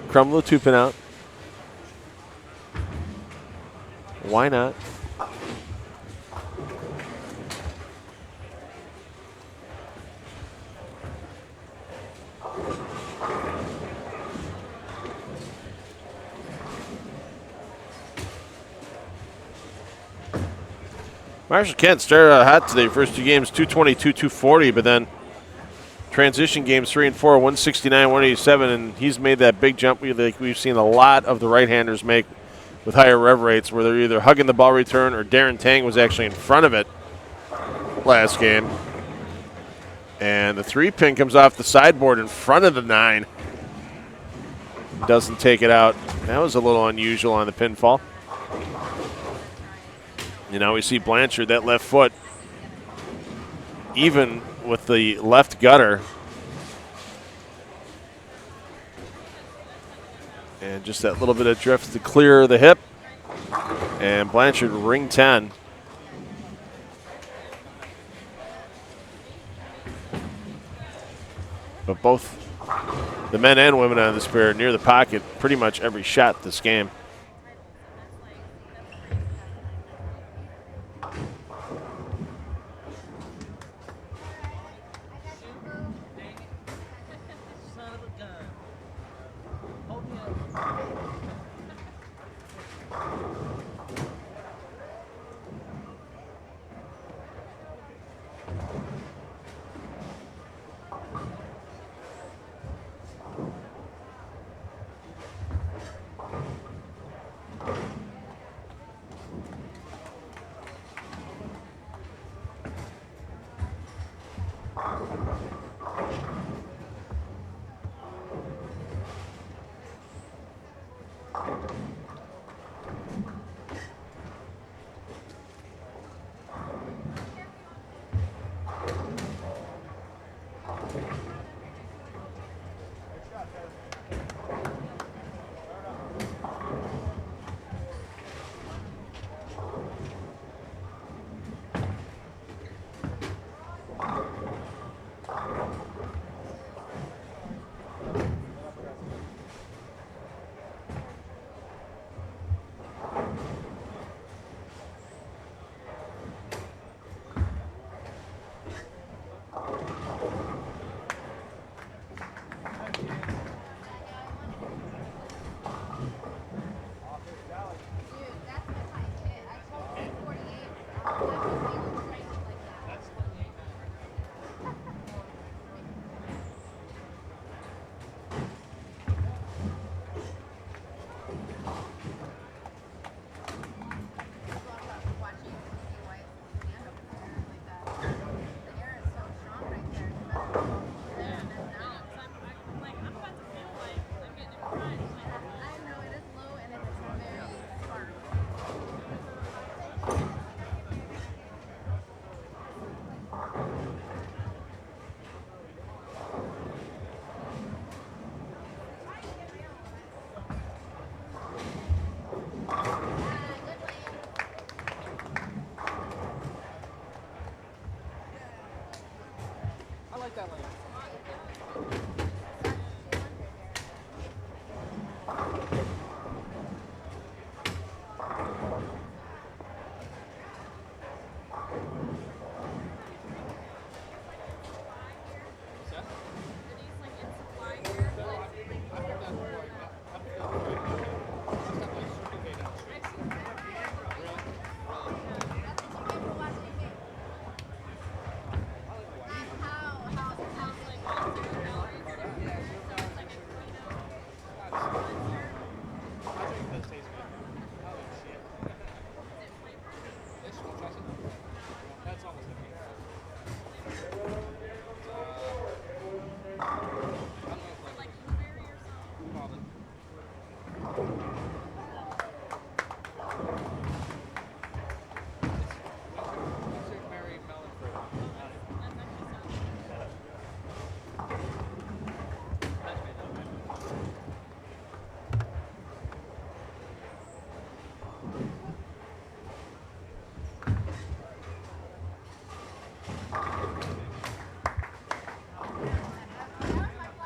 Crumble 2-pin out. Why not? Marshall Kent started out hot today. First 2 games, 222, 240, but then transition games 3 and 4, 169, 187, and he's made that big jump we've seen a lot of the right-handers make with higher rev rates, where they're either hugging the ball return or Darren Tang was actually in front of it last game. And the 3-pin comes off the sideboard in front of the 9. Doesn't take it out. That was a little unusual on the pinfall. You know, we see Blanchard, that left foot, even with the left gutter. And just that little bit of drift to clear the hip. And Blanchard, ring 10. But both the men and women on this pair near the pocket pretty much every shot this game.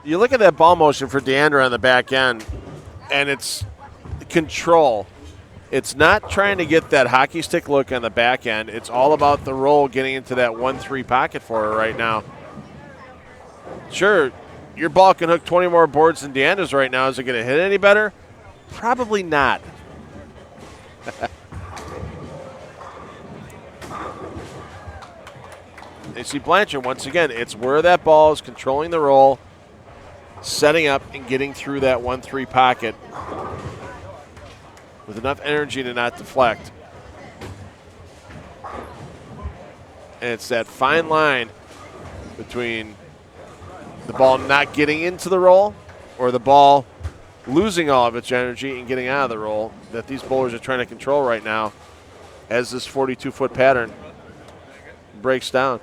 You look at that ball motion for Deandra on the back end, and it's control. It's not trying to get that hockey stick look on the back end. It's all about the roll getting into that 1-3 pocket for her right now. Sure, your ball can hook 20 more boards than Deandra's right now. Is it going to hit any better? Probably not. You see Blanchard, once again, it's where that ball is controlling the roll, setting up and getting through that 1-3 pocket with enough energy to not deflect. And it's that fine line between the ball not getting into the roll or the ball losing all of its energy and getting out of the roll that these bowlers are trying to control right now as this 42-foot pattern breaks down.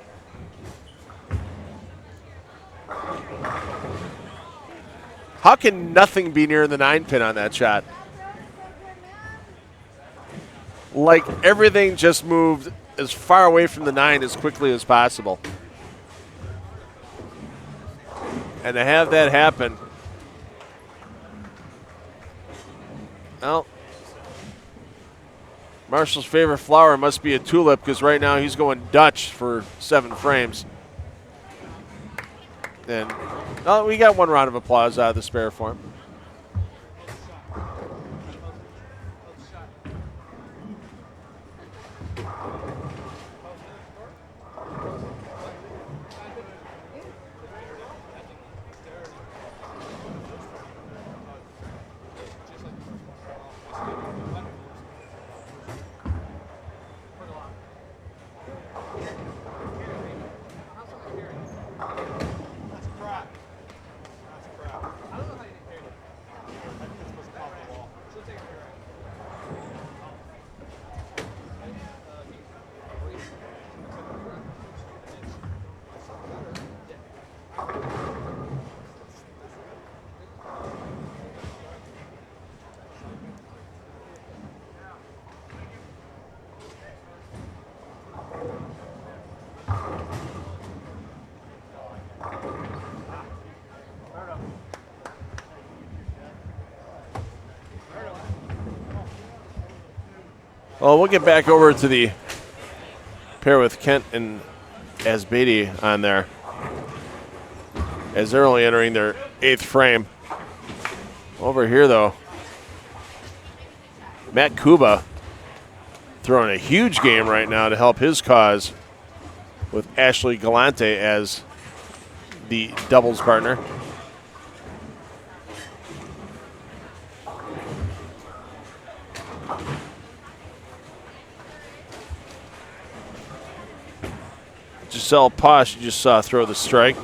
How can nothing be near the 9 pin on that shot? Like everything just moved as far away from the 9 as quickly as possible. And to have that happen, well, Marshall's favorite flower must be a tulip because right now he's going Dutch for 7 frames. And we got one round of applause out of the spare for him. Well, we'll get back over to the pair with Kent and Asbady on there as they're only entering their 8th frame. Over here, though, Matt Cuba throwing a huge game right now to help his cause with Ashley Galante as the doubles partner. Giselle Posh, you just saw throw the strike.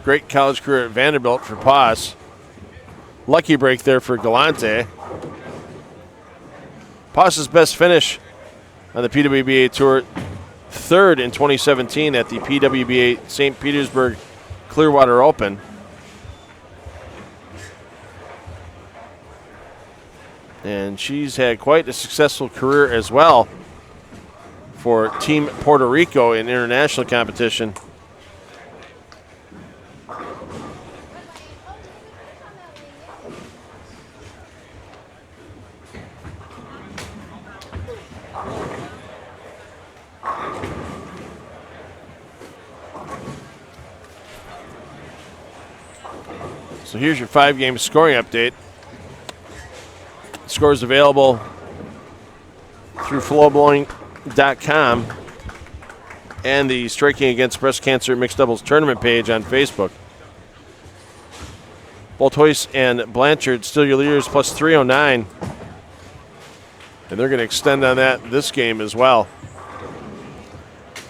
Great college career at Vanderbilt for Posh. Lucky break there for Galante. Posh's best finish on the PWBA Tour, 3rd in 2017 at the PWBA St. Petersburg Clearwater Open. And she's had quite a successful career as well for Team Puerto Rico in international competition. So here's your 5-game scoring update. Scores available through FloBowling.com and the Striking Against Breast Cancer Mixed Doubles Tournament page on Facebook. Boltois and Blanchard still your leaders, plus 309. And they're going to extend on that this game as well.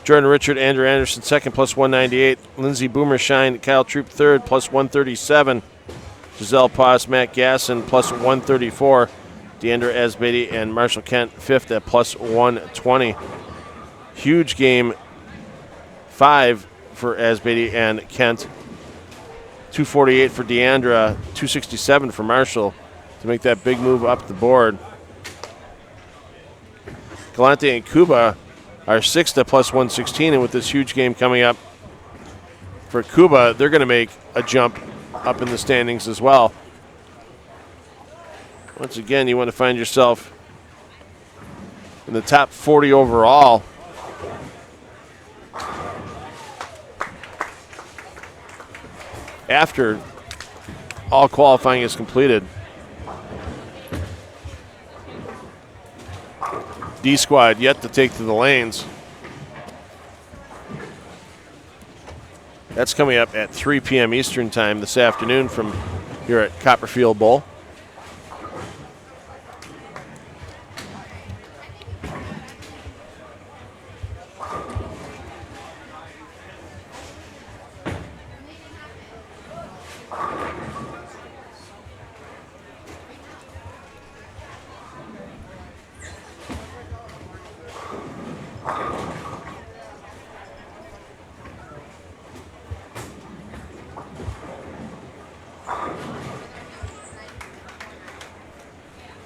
Jordan Richard, Andrew Anderson second, plus 198. Lindsey Boomershine, Kyle Troop third, plus 137. Giselle Paz, Matt Gassen, plus 134. Deandra Asbady and Marshall Kent, 5th at plus 120. Huge game 5 for Asbady and Kent. 248 for Deandra, 267 for Marshall to make that big move up the board. Galante and Cuba are sixth at plus 116, and with this huge game coming up for Cuba, they're going to make a jump up in the standings as well. Once again, you want to find yourself in the top 40 overall. After all qualifying is completed. D squad yet to take to the lanes. That's coming up at 3 p.m. Eastern time this afternoon from here at Copperfield Bowl.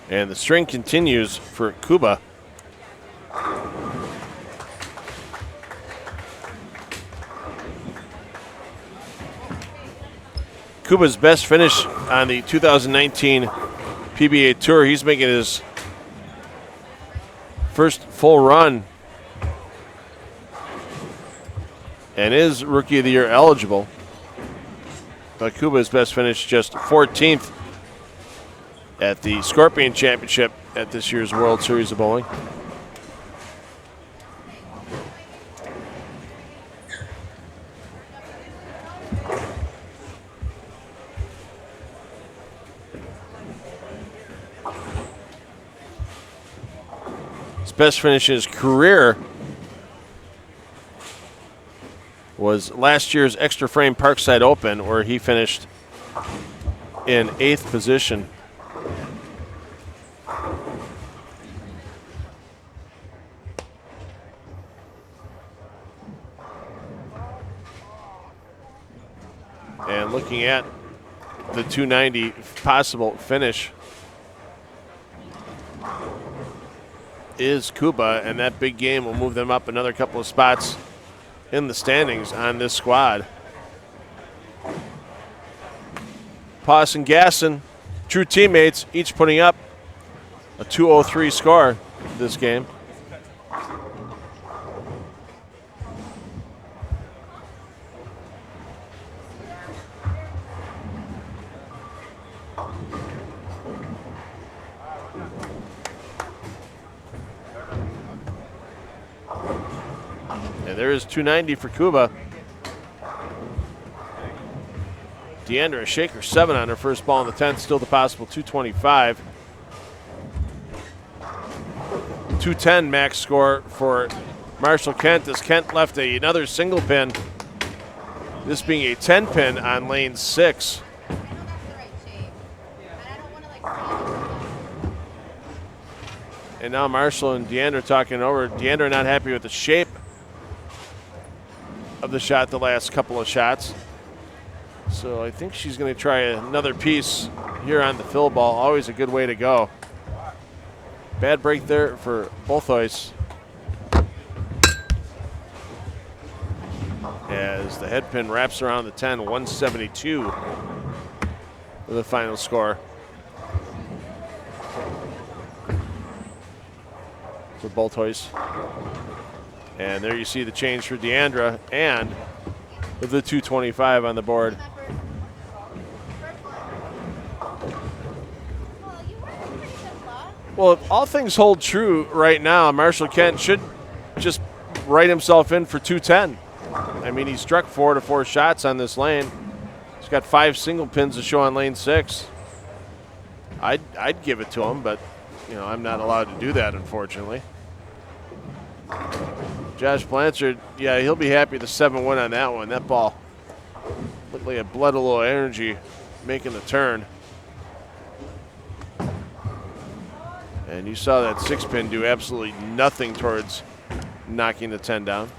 And the string continues for Cuba. Cuba's best finish on the 2019 PBA Tour. He's making his first full run and is Rookie of the Year eligible. But Cuba's best finish just 14th at the Scorpion Championship at this year's World Series of Bowling. His best finish in his career was last year's Extra Frame Parkside Open, where he finished in 8th position. And looking at the 290 possible finish is Cuba, and that big game will move them up another couple of spots in the standings on this squad. Poss and Gassen, true teammates, each putting up a 203 score this game. And there is 290 for Cuba. Deandra, a shaker 7 on her first ball in the 10th, still the possible 225. 210 max score for Marshall Kent as Kent left another single pin. This being a 10 pin on lane 6. And now Marshall and Deandra talking over. Deandra not happy with the shape of the shot the last couple of shots. So I think she's going to try another piece here on the fill ball. Always a good way to go. Bad break there for both hoists. As the head pin wraps around the 10, 172 for the final score for both hoists. And there you see the change for Deandra and with the 225 on the board. Well, if all things hold true right now, Marshall Kent should just write himself in for 210. I mean, he struck 4 to 4 shots on this lane. He's got 5 single pins to show on lane 6. I'd give it to him, but you know, I'm not allowed to do that, unfortunately. Josh Blanchard, yeah, he'll be happy the 7-1 on that one. That ball looked like it bled a little energy making the turn. And you saw that 6-pin do absolutely nothing towards knocking the 10 down.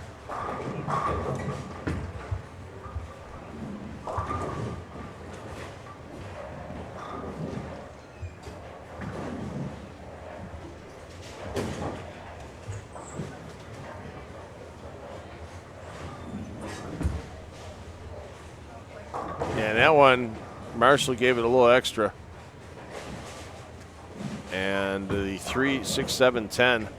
And that one, Marshall gave it a little extra. And the 3, 6, 7, 10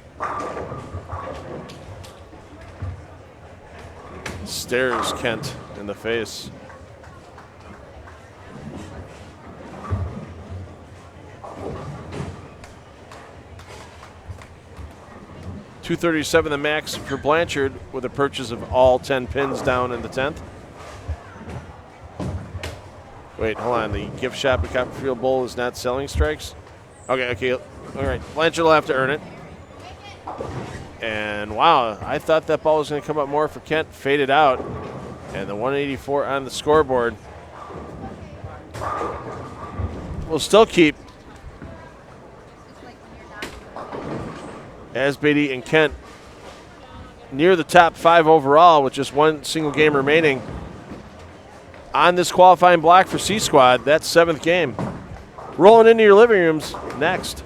stares Kent in the face. $237 the max for Blanchard with a purchase of all 10 pins down in the 10th. Wait, hold on. The gift shop at Copperfield Bowl is not selling strikes? Okay. All right. Blanchard will have to earn it. And wow, I thought that ball was going to come up more for Kent. Faded out. And the 184 on the scoreboard will still keep Asbeatty and Kent near the top 5 overall with just one single game remaining on this qualifying block for C Squad. That's 7th game. Rolling into your living rooms next.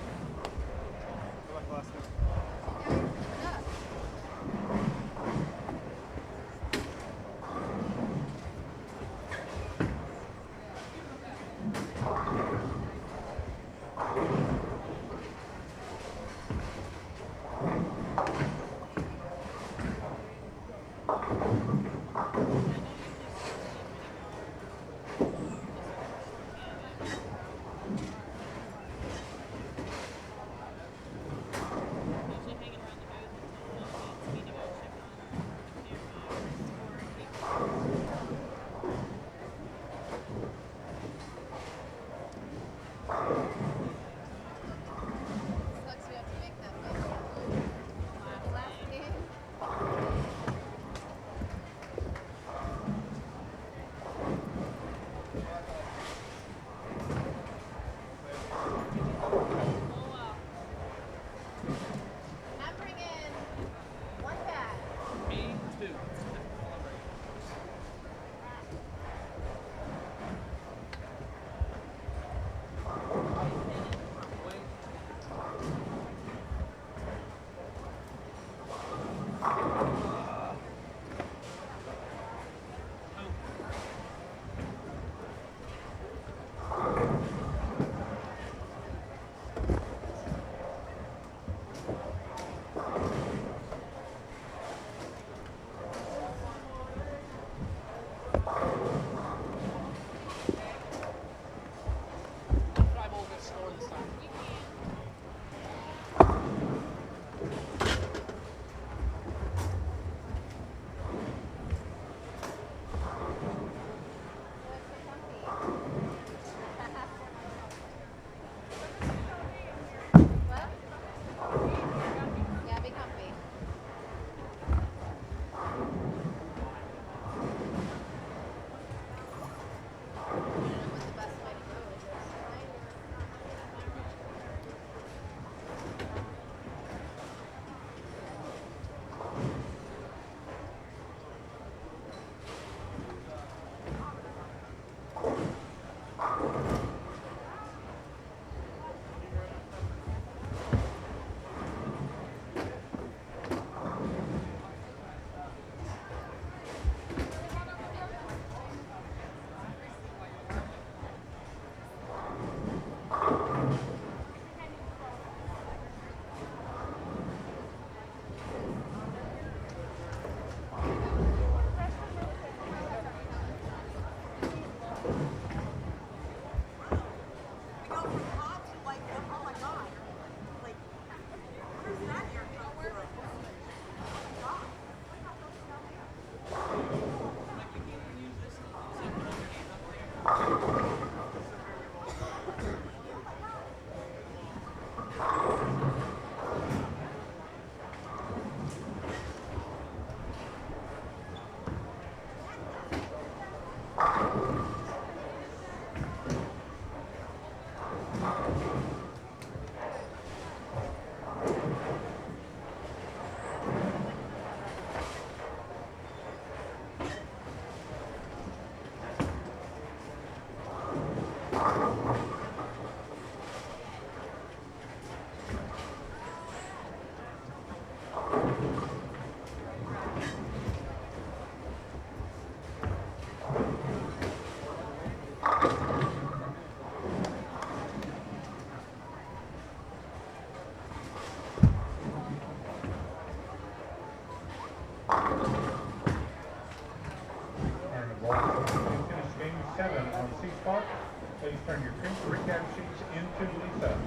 turn your recap sheets into Lisa.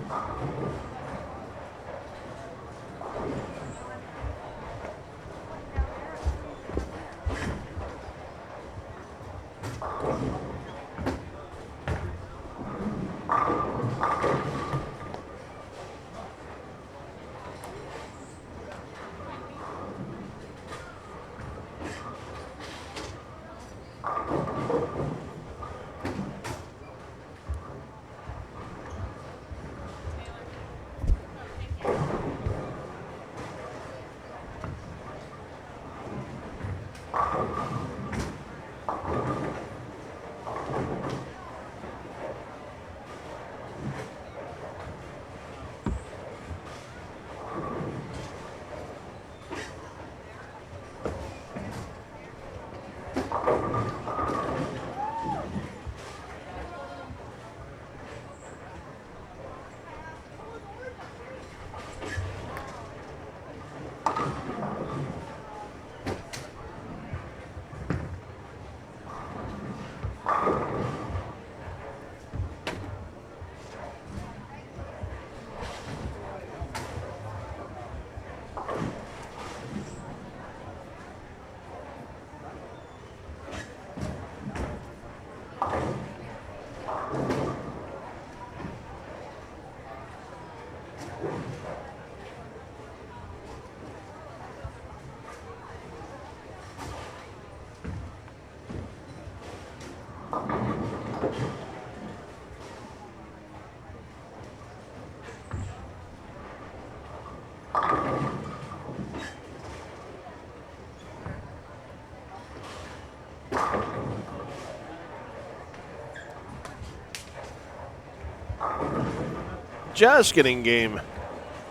Just getting game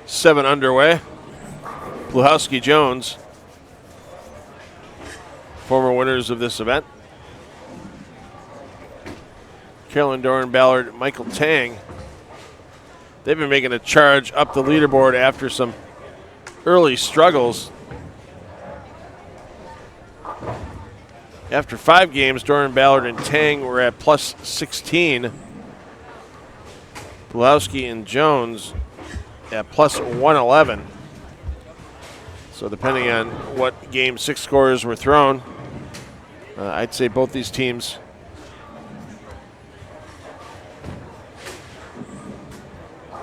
7 underway. Bluhowski Jones, former winners of this event. Carolyn Doran Ballard, Michael Tang. They've been making a charge up the leaderboard after some early struggles. After 5 games, Doran Ballard and Tang were at plus 16. Bluhowski and Jones at plus 111. So depending on what game 6 scores were thrown, I'd say both these teams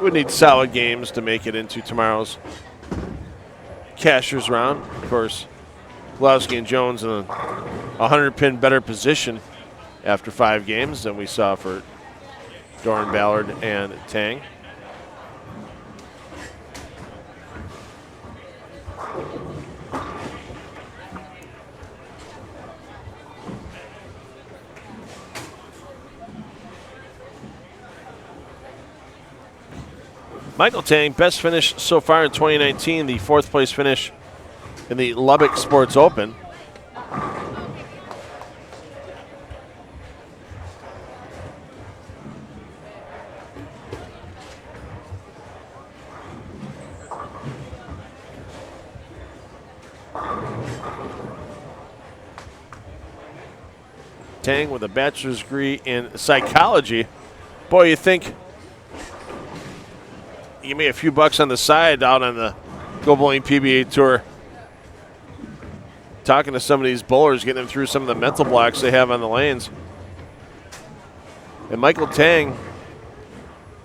would need solid games to make it into tomorrow's cashier's round. Of course, Bluhowski and Jones in a 100-pin better position after 5 games than we saw for Doran Ballard and Tang. Michael Tang, best finish so far in 2019, the 4th place finish in the Lubbock Sports Open. Tang with a bachelor's degree in psychology. Boy, you think you made a few bucks on the side out on the Go Bowling PBA Tour. Talking to some of these bowlers, getting them through some of the mental blocks they have on the lanes. And Michael Tang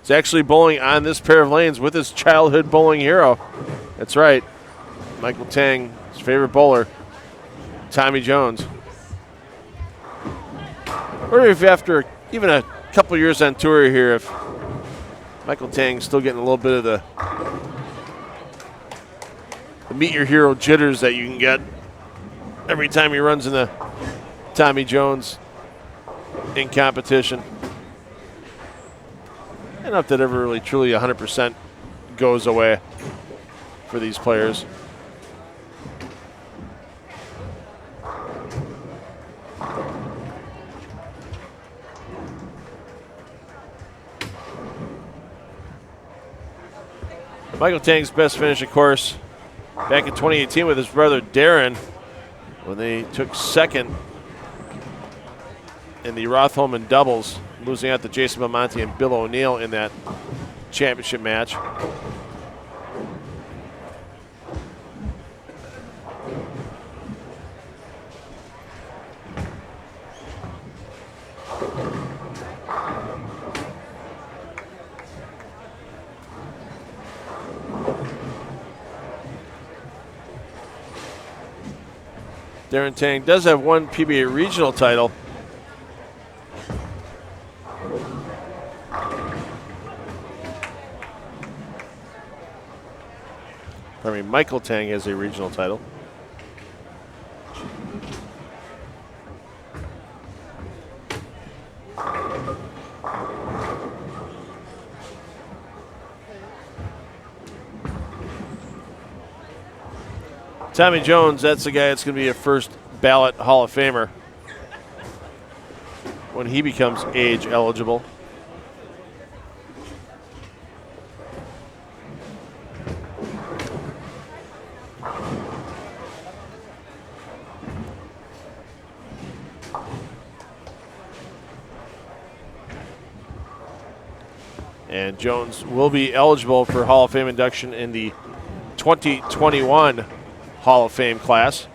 is actually bowling on this pair of lanes with his childhood bowling hero. That's right. Michael Tang, his favorite bowler, Tommy Jones. Or if after even a couple years on tour here, if Michael Tang's still getting a little bit of the meet your hero jitters that you can get every time he runs into Tommy Jones in competition. I don't know if that ever really truly 100% goes away for these players. Michael Tang's best finish, of course, back in 2018 with his brother Darren when they took 2nd in the Rotholman doubles losing out to Jason Belmonte and Bill O'Neill in that championship match. Darren Tang does have one PBA regional title. Pardon me, Michael Tang has a regional title. Tommy Jones, that's the guy that's going to be a first ballot Hall of Famer when he becomes age eligible. And Jones will be eligible for Hall of Fame induction in the 2021 Hall of Fame class,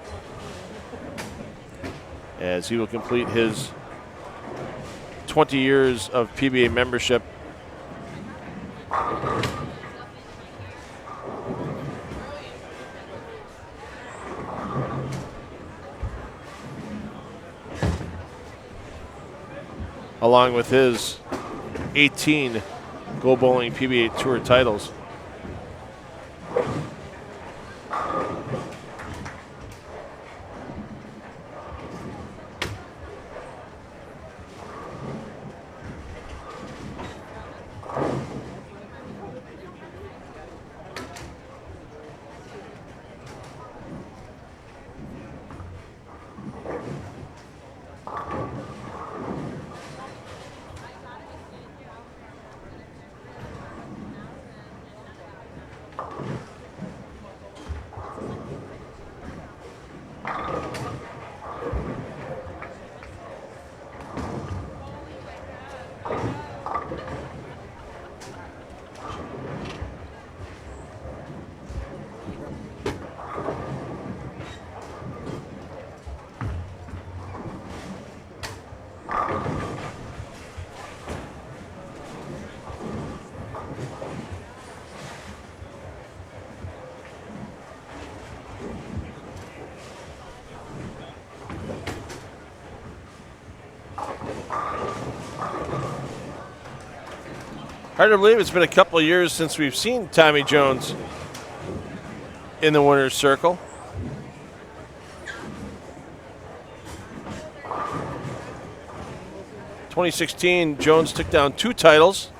as he will complete his 20 years of PBA membership. Along with his 18 Go Bowling PBA Tour titles. Hard to believe it's been a couple of years since we've seen Tommy Jones in the winner's circle. In 2016, Jones took down 2 titles.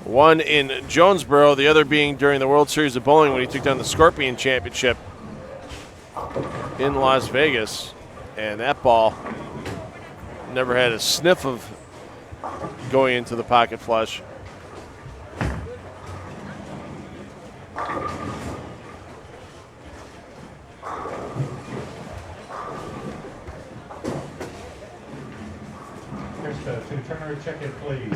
One in Jonesboro, the other being during the World Series of Bowling when he took down the Scorpion Championship in Las Vegas. And that ball never had a sniff of going into the pocket flush. Here's the two-turner, check it please.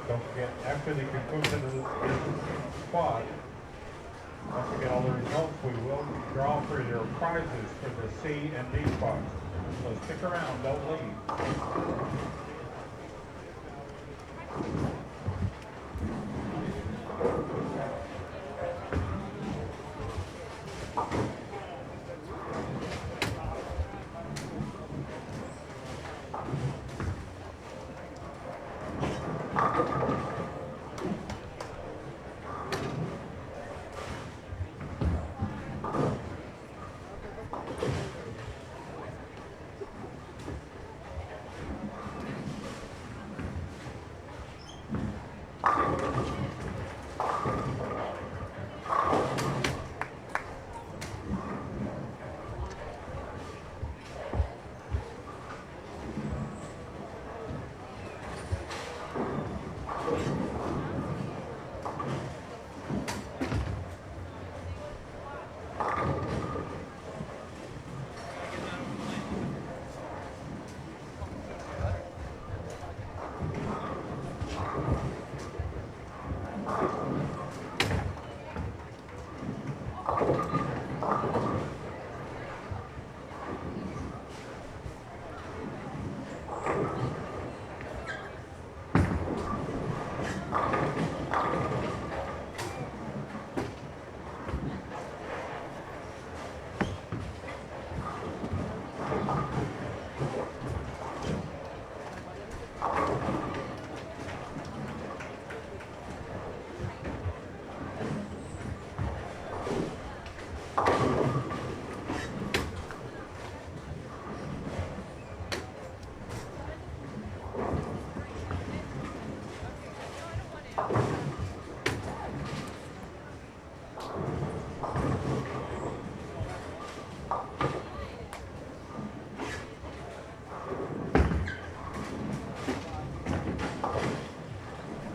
Don't forget, after the conclusion of this quad, Once we get all the results, we will draw for your prizes for the C and D spots. So stick around, don't leave.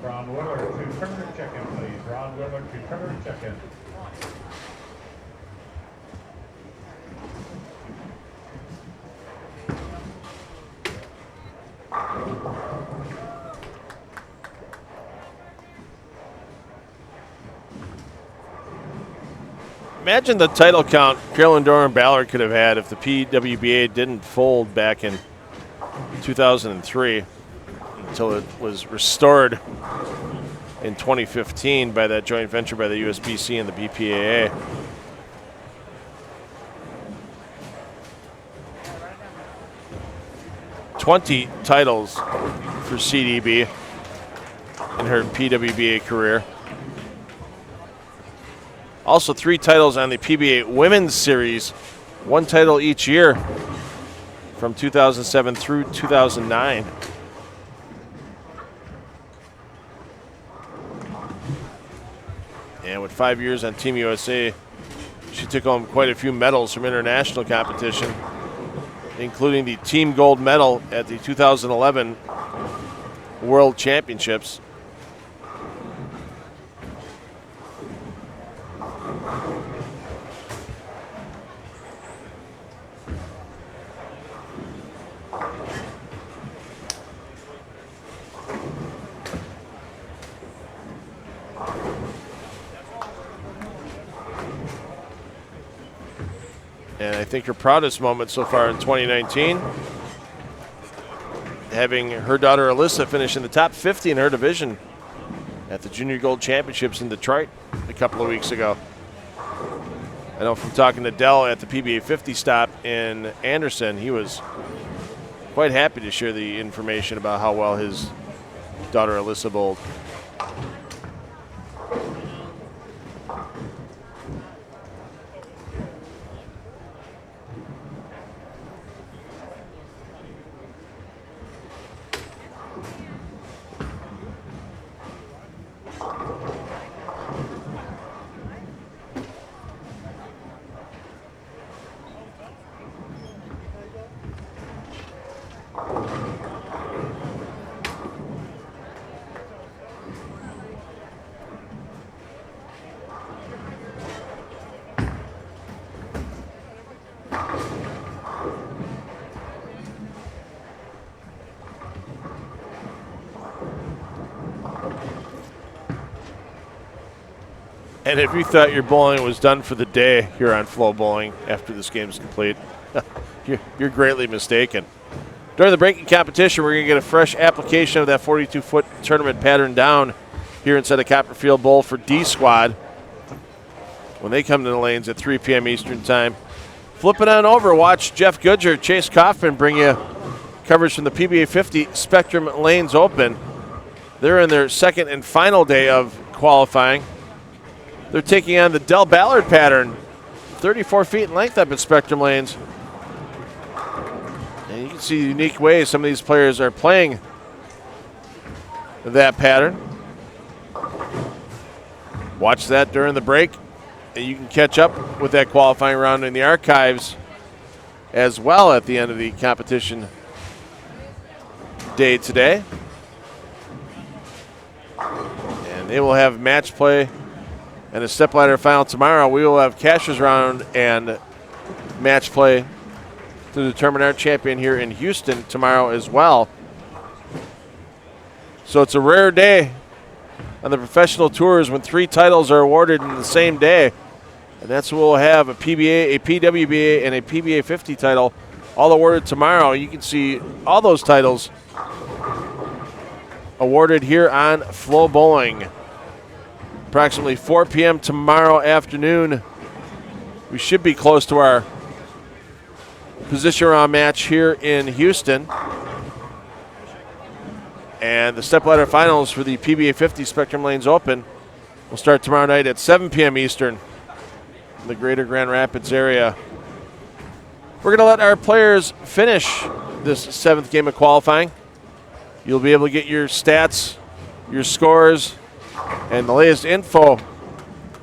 Ron Willard to tournament check-in, please. Ron Willard to tournament check-in. Imagine the title count Carolyn Doran Ballard could have had if the PWBA didn't fold back in 2003 until it was restored in 2015 by that joint venture by the USBC and the BPAA. "20 titles for CDB in her PWBA career. Also 3 titles on the PBA Women's Series, 1 title each year from 2007 through 2009. And with 5 years on Team USA, she took home quite a few medals from international competition, including the team gold medal at the 2011 World Championships. And I think her proudest moment so far in 2019, having her daughter Alyssa finish in the top 50 in her division at the Junior Gold Championships in Detroit a couple of weeks ago. I know from talking to Dell at the PBA 50 stop in Anderson, he was quite happy to share the information about how well his daughter Alyssa bowled. And if you thought your bowling was done for the day here on FloBowling after this game is complete, you're greatly mistaken. During the breaking competition, we're going to get a fresh application of that 42-foot tournament pattern down here inside the Copperfield Bowl for D Squad when they come to the lanes at 3 p.m. Eastern Time. Flip it on over. Watch Jeff Goodger, Chase Kaufman bring you coverage from the PBA 50 Spectrum Lanes Open. They're in their second and final day of qualifying. They're taking on the Del Ballard pattern, 34 feet in length up at Spectrum Lanes. And you can see the unique ways some of these players are playing that pattern. Watch that during the break. And you can catch up with that qualifying round in the archives as well at the end of the competition day today. And they will have match play and a stepladder final tomorrow. We will have cashers round and match play to determine our champion here in Houston tomorrow as well. So it's a rare day on the professional tours when 3 titles are awarded in the same day. And that's what we'll have, a PBA, a PWBA, and a PBA 50 title all awarded tomorrow. You can see all those titles awarded here on FloBowling. Approximately 4 p.m. tomorrow afternoon. We should be close to our position round match here in Houston. And the stepladder finals for the PBA 50 Spectrum Lanes Open will start tomorrow night at 7 p.m. Eastern in the greater Grand Rapids area. We're going to let our players finish this 7th game of qualifying. You'll be able to get your stats, your scores, and the latest info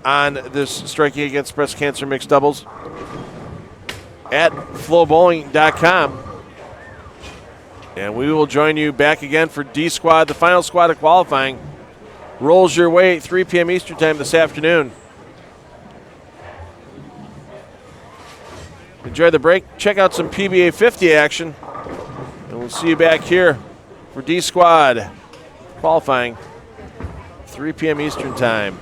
on this striking against breast cancer mixed doubles at flowbowling.com. And we will join you back again for D Squad. The final squad of qualifying rolls your way at 3 p.m. Eastern Time this afternoon. Enjoy the break. Check out some PBA 50 action. And we'll see you back here for D Squad qualifying 3 p.m. Eastern Time.